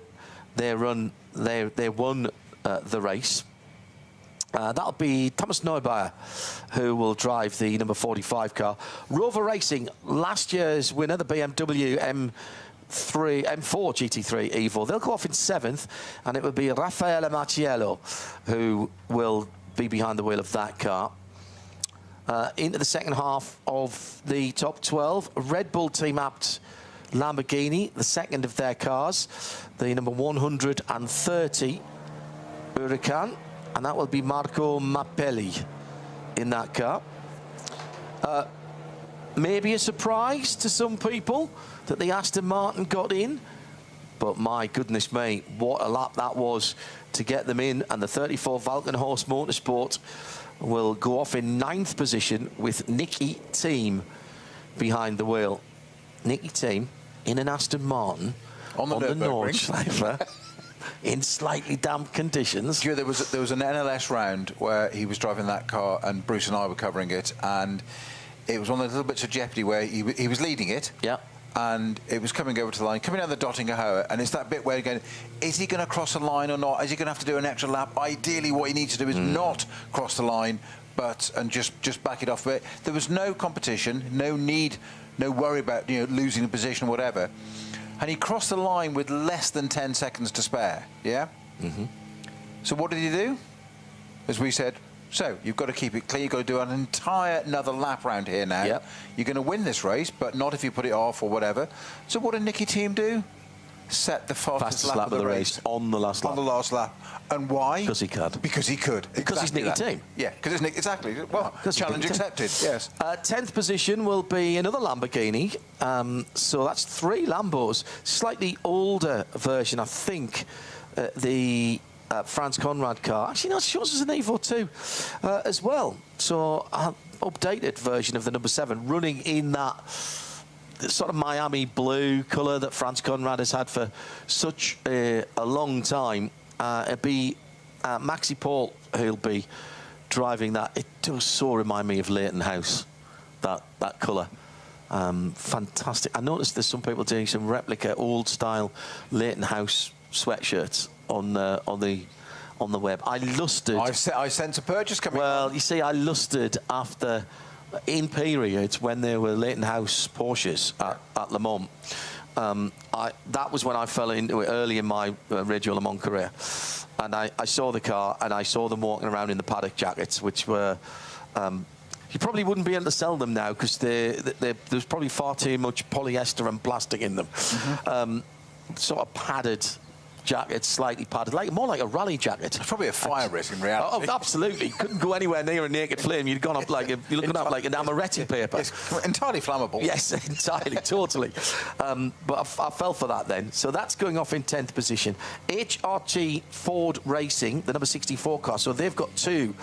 S4: they won the race. That'll be Thomas Neubauer who will drive the number 45 car. Rover Racing, last year's winner, the BMW M4 GT3 Evo. They'll go off in 7th, and it will be Raffaele Marciello who will be behind the wheel of that car. Into the second half of the top 12, Red Bull Team Abt Lamborghini, the second of their cars, the number 130 Huracan, and that will be Marco Mappelli in that car. Maybe a surprise to some people that the Aston Martin got in, but my goodness me, what a lap that was to get them in. And the 34 Valkenhorst Motorsport will go off in 9th position with Nicky Team behind the wheel. Nicky Team in an Aston Martin on the Nordschleife in slightly damp conditions.
S5: There was an NLS round where he was driving that car, and Bruce and I were covering it, and it was one of the little bits of jeopardy where he was leading it.
S4: Yeah.
S5: And it was coming over to the line, coming down the Dottinger Hoe, and it's that bit where you're going, is he going to cross the line or not? Is he going to have to do an extra lap? Ideally, what he needs to do is not cross the line, but and just back it off a bit. There was no competition, no need, no worry about losing a position or whatever. And he crossed the line with less than 10 seconds to spare. Yeah. Mm-hmm. So what did he do? As we said, so you've got to keep it clean. You've got to do another lap round here now.
S4: Yep.
S5: You're going to win this race, but not if you put it off or whatever. So what did Nicky team do? Set the fastest lap of the race
S4: on the last lap.
S5: On the last lap. And why?
S4: Because he could.
S5: Because he could.
S4: Because
S5: exactly
S4: he's Nicky team.
S5: Yeah, because it's Nick. Exactly. Well, challenge accepted. Yes.
S4: 10th position will be another Lamborghini. So that's 3 Lambos. Slightly older version, I think. The Franz Conrad car. Actually, no, yours is an Evo 2 as well. So an updated version of the number 7, running in that sort of Miami blue colour that Franz Conrad has had for such a long time. It'll be Maxi Paul who'll be driving that. It does so remind me of Leighton House, that colour. Fantastic. I noticed there's some people doing some replica old style Leighton House sweatshirts on the web. I lusted.
S5: I sense a purchase coming.
S4: Well, you see, I lusted after, in periods when there were Leighton House Porsches at Le Mans. That was when I fell into it early in my Radio Le Mans career, and I saw the car and I saw them walking around in the paddock jackets, which were. You probably wouldn't be able to sell them now because there's probably far too much polyester and plastic in them. Mm-hmm. Sort of padded jacket, slightly padded, more like a rally jacket.
S5: It's probably a fire risk in reality.
S4: Oh, absolutely. Couldn't go anywhere near a naked flame. You'd gone up you're looking up like an amaretti paper.
S5: It's entirely flammable.
S4: Yes, entirely, totally. But I fell for that then. So that's going off in 10th position. HRT Ford Racing, the number 64 car. So they've got 2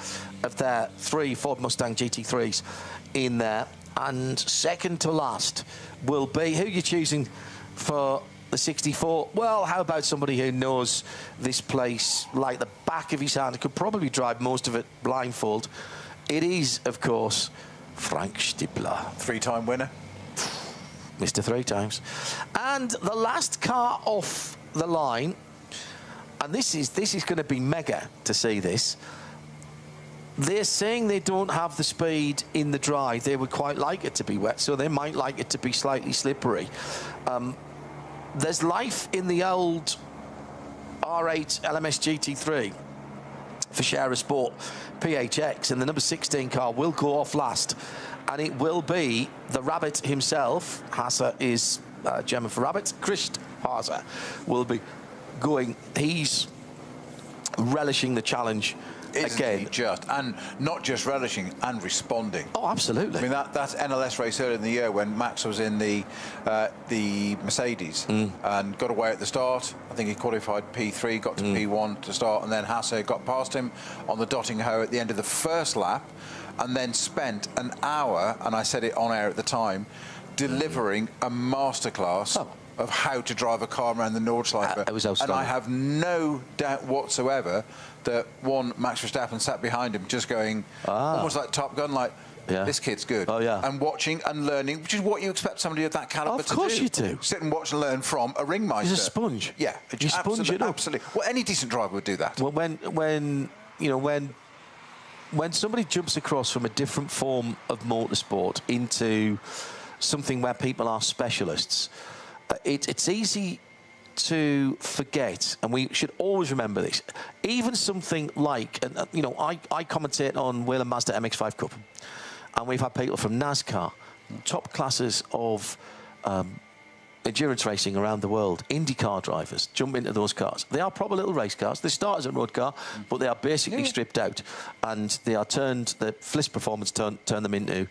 S4: of their 3 Ford Mustang GT3s in there. And second to last will be, who are you choosing for the 64? Well, how about somebody who knows this place like the back of his hand, could probably drive most of it blindfold. It is, of course, Frank Stippler.
S5: 3-time winner.
S4: Mr. 3 times. And the last car off the line, and this is going to be mega to see this. They're saying they don't have the speed in the dry. They would quite like it to be wet, so they might like it to be slightly slippery. There's life in the old R8 LMS GT3 for Share a Sport PHX, and the number 16 car will go off last, and it will be the Rabbit himself. Haase is German for Rabbit. Christ Haase will be going. He's relishing the challenge. Again,
S5: and not just relishing and responding.
S4: Oh, absolutely.
S5: I mean that NLS race earlier in the year when Max was in the Mercedes and got away at the start. I think he qualified P3, got to P1 to start, and then Hasse got past him on the dotting hoe at the end of the first lap, and then spent an hour, and I said it on air at the time, delivering a masterclass of how to drive a car around the Nordschleife.
S4: It was outstanding.
S5: And I have no doubt whatsoever that Max Verstappen sat behind him just going, almost like Top Gun, like, this kid's good.
S4: Oh, yeah.
S5: And watching and learning, which is what you expect somebody of that calibre to do.
S4: Of course you do.
S5: Sit and watch and learn from a ringmeister.
S4: He's a sponge.
S5: Yeah.
S4: You sponge it up.
S5: Absolutely. Well, any decent driver would do that.
S4: Well, when somebody jumps across from a different form of motorsport into something where people are specialists, it's easy to forget, and we should always remember this. Even something like, I commentate on Whelen Mazda MX-5 Cup, and we've had people from NASCAR, top classes of endurance racing around the world, IndyCar drivers jump into those cars. They are proper little race cars. They start as a road car, but they are basically stripped out, and they are turned. The FLIS performance turn them into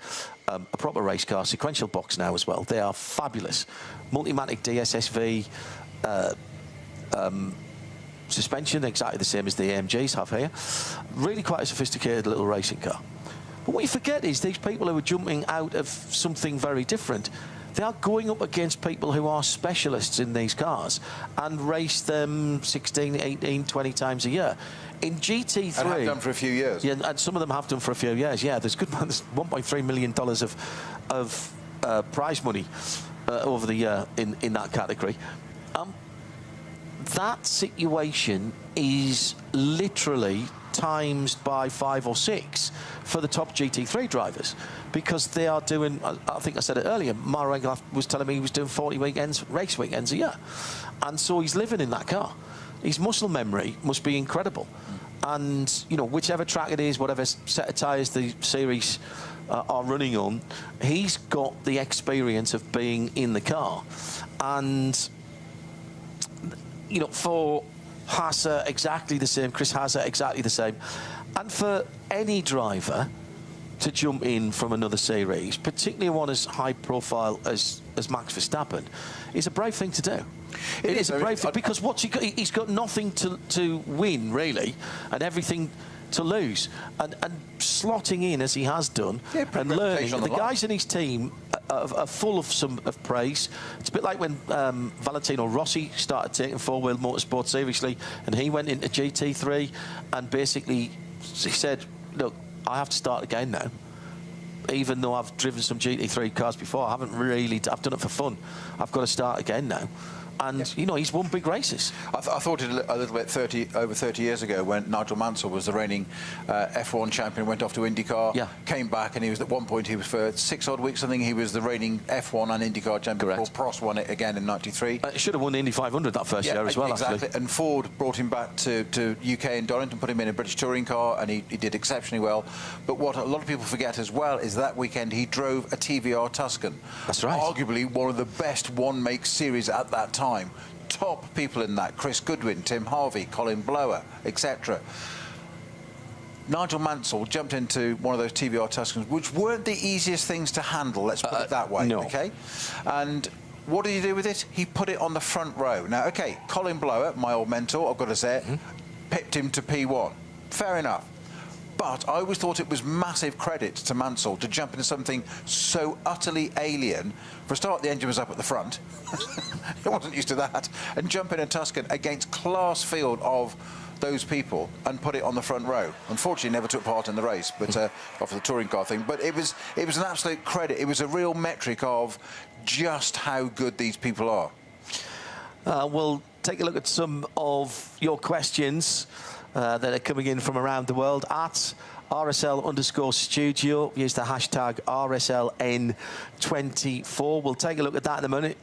S4: a proper race car, sequential box now as well. They are fabulous. Multimatic DSSV. Suspension exactly the same as the AMGs have here. Really quite a sophisticated little racing car. But what you forget is these people who are jumping out of something very different, they are going up against people who are specialists in these cars and race them 16, 18, 20 times a year. In GT3...
S5: And have done for a few years.
S4: Yeah, and some of them have done for a few years, yeah. There's $1.3 million of prize money over the year in that category. That situation is literally times by 5 or 6 for the top GT3 drivers, because they are doing, I think I said it earlier, Mara Engelhoff was telling me he was doing 40 race weekends a year. And so he's living in that car. His muscle memory must be incredible. And, you know, whichever track it is, whatever set of tyres the series are running on, he's got the experience of being in the car. And, you know, for Haase, exactly the same. Chris Haase, exactly the same. And for any driver to jump in from another series, particularly one as high profile as Max Verstappen, is a brave thing to do. It is a brave thing, because what's he got? He's got nothing to win, really, and everything to lose. And slotting in as he has done, and learning. The guys in his team are full of praise. It's a bit like when Valentino Rossi started taking four-wheel motorsport seriously, and he went into GT3, and basically he said, look, I have to start again now. Even though I've driven some GT3 cars before, I've done it for fun. I've got to start again now. And, you know, he's won big races. I
S5: thought it a little bit over 30 years ago when Nigel Mansell was the reigning F1 champion, went off to IndyCar, came back, and he was at one point, he was for 6 odd weeks, I think, he was the reigning F1 and IndyCar champion. Paul Prost won it again in '93.
S4: Should have won the Indy 500 that first year as well,
S5: exactly.
S4: Actually.
S5: And Ford brought him back to UK and Donington, put him in a British touring car, and he did exceptionally well. But what a lot of people forget as well is that weekend he drove a TVR Tuscan. That's right. Arguably one of the best one-make series at that time. Top people in that: Chris Goodwin, Tim Harvey, Colin Blower, etc. Nigel Mansell jumped into one of those TVR Tuscans, which weren't the easiest things to handle, let's put it that way. No. Okay? And what did he do with it? He put it on the front row. Now, okay, Colin Blower, my old mentor, I've got to say it, pipped him to P1. Fair enough. But I always thought it was massive credit to Mansell to jump into something so utterly alien. For a start, the engine was up at the front. He wasn't used to that. And jump in a Tuscan against class field of those people and put it on the front row. Unfortunately, never took part in the race, but off the touring car thing. But it was an absolute credit. It was a real metric of just how good these people are.
S4: We'll take a look at some of your questions that are coming in from around the world at RSL_studio. Use the hashtag RSLN24. We'll take a look at that in a minute.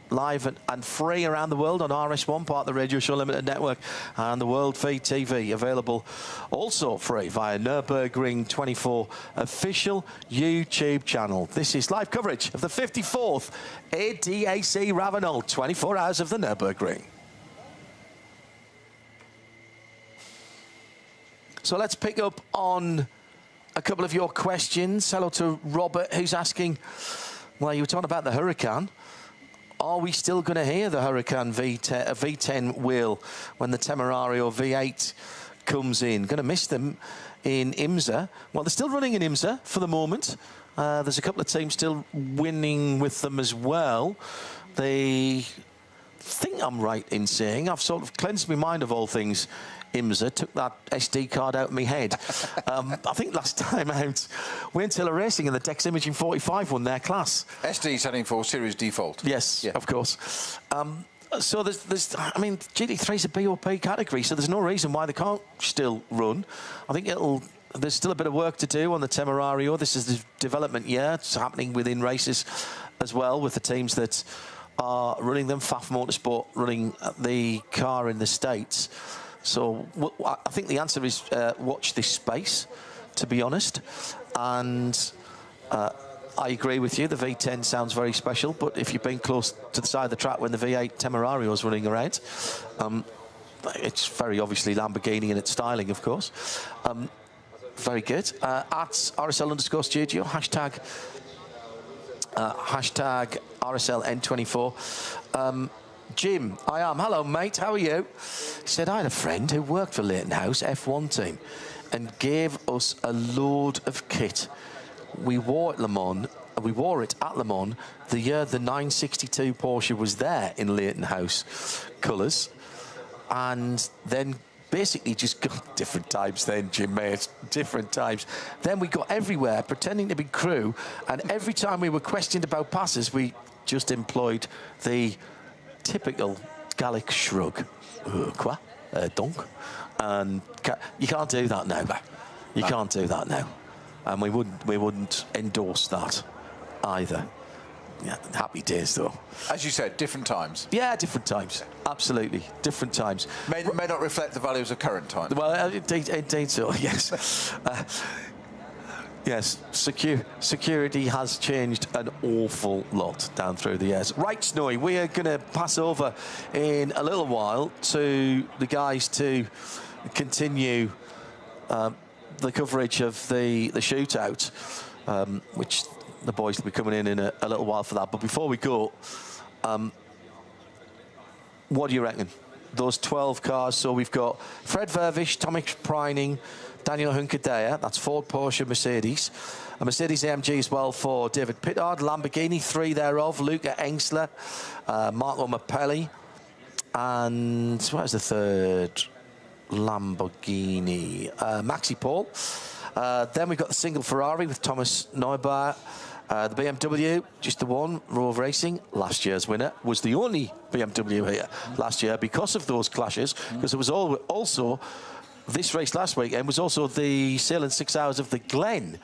S4: Live and free around the world on RS1, part of the Radio Show Limited network, and the World Feed TV, available also free via Nürburgring 24 official YouTube channel. This is live coverage of the 54th ADAC Ravenel, 24 hours of the Nürburgring. So let's pick up on a couple of your questions. Hello to Robert, who's asking, well, you were talking about the Huracan. Are we still going to hear the Huracan V10 wheel when the Temerario V8 comes in? Going to miss them in IMSA. Well, they're still running in IMSA for the moment. There's a couple of teams still winning with them as well. They think I'm right in saying, I've sort of cleansed my mind of all things IMSA, took that SD card out of my head. I think last time out, Wayne-Taylor Racing and the Dex Imaging 45 won their class.
S5: SD standing for Series Default.
S4: Yes, of course. So there's, I mean, GT3 is a BOP category, so there's no reason why they can't still run. I think there's still a bit of work to do on the Temerario. This is the development year. It's happening within races as well with the teams that are running them. FAF Motorsport running the car in the States. So I think the answer is watch this space, to be honest. And I agree with you, the V10 sounds very special, but if you've been close to the side of the track when the V8 Temerario is running around, it's very obviously Lamborghini in its styling, of course. Very good. At RSL_studio, hashtag RSLN24. Jim, I am. Hello, mate. How are you? He said, I had a friend who worked for Leighton House F1 team and gave us a load of kit. We wore it at Le Mans the year the 962 Porsche was there in Leighton House colours, and then basically just got different times then, Jim, mate, different times. Then we got everywhere pretending to be crew, and every time we were questioned about passes, we just employed the typical Gallic shrug. Quoi? dunk. And you can't do that now. You can't do that now. And we wouldn't endorse that either. Yeah, happy days, though.
S5: As you said, different times.
S4: Yeah, different times. Absolutely, different times.
S5: May not reflect the values of current times.
S4: Well, indeed so, yes. Yes, security has changed an awful lot down through the years. Right, Snowy, we are going to pass over in a little while to the guys to continue the coverage of the shootout, which the boys will be coming in a little while for that. But before we go, what do you reckon? Those 12 cars. So we've got Fred Vervish, Tomek Preining, Daniel Hunkadea. That's Ford, Porsche, Mercedes. A Mercedes AMG as well for David Pittard. Lamborghini, 3 thereof. Luca Engsler, Marco Mappelli. And what was the third? Lamborghini. Maxi Paul. Then we've got the single Ferrari with Thomas Neubauer. The BMW, just the one, Rover Racing, last year's winner, was the only BMW here last year because of those clashes, because it was also, this race last weekend was also the sailing 6 hours of the Glen,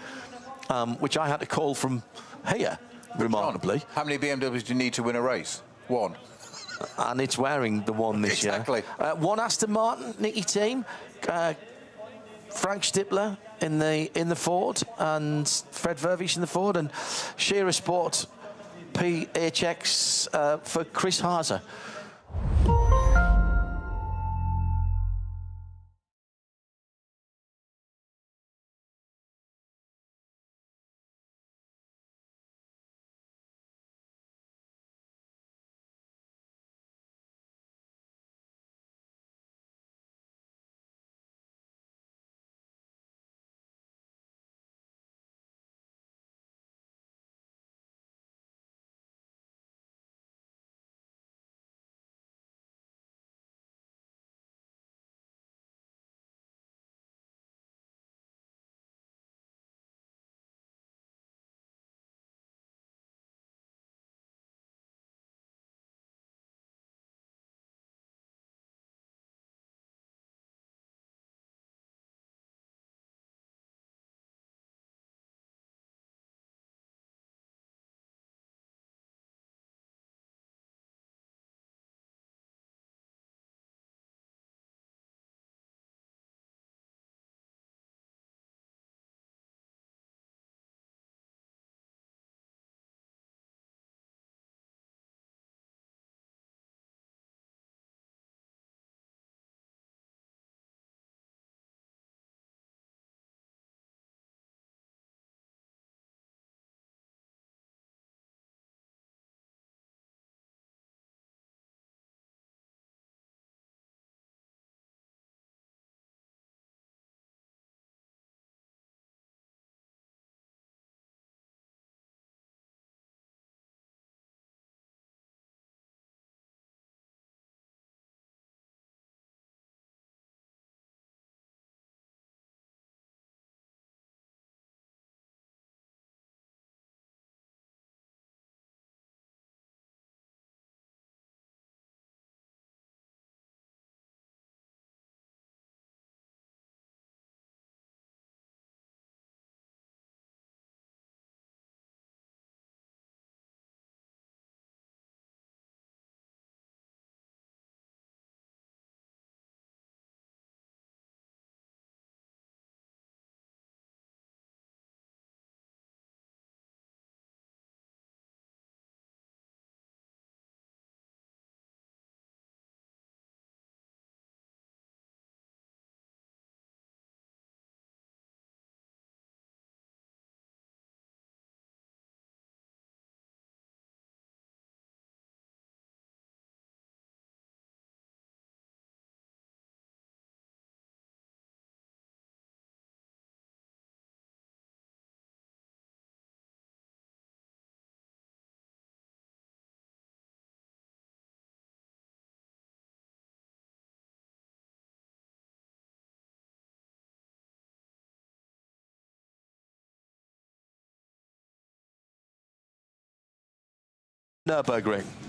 S4: which I had to call from here, remarkably.
S5: How many BMWs do you need to win a race? One.
S4: And it's wearing the one this year.
S5: Exactly.
S4: One Aston Martin, Nicky team. Frank Stippler in the Ford, and Fred Vervish in the Ford, and Shearer Sport PHX for Chris Haase. Nürburgring.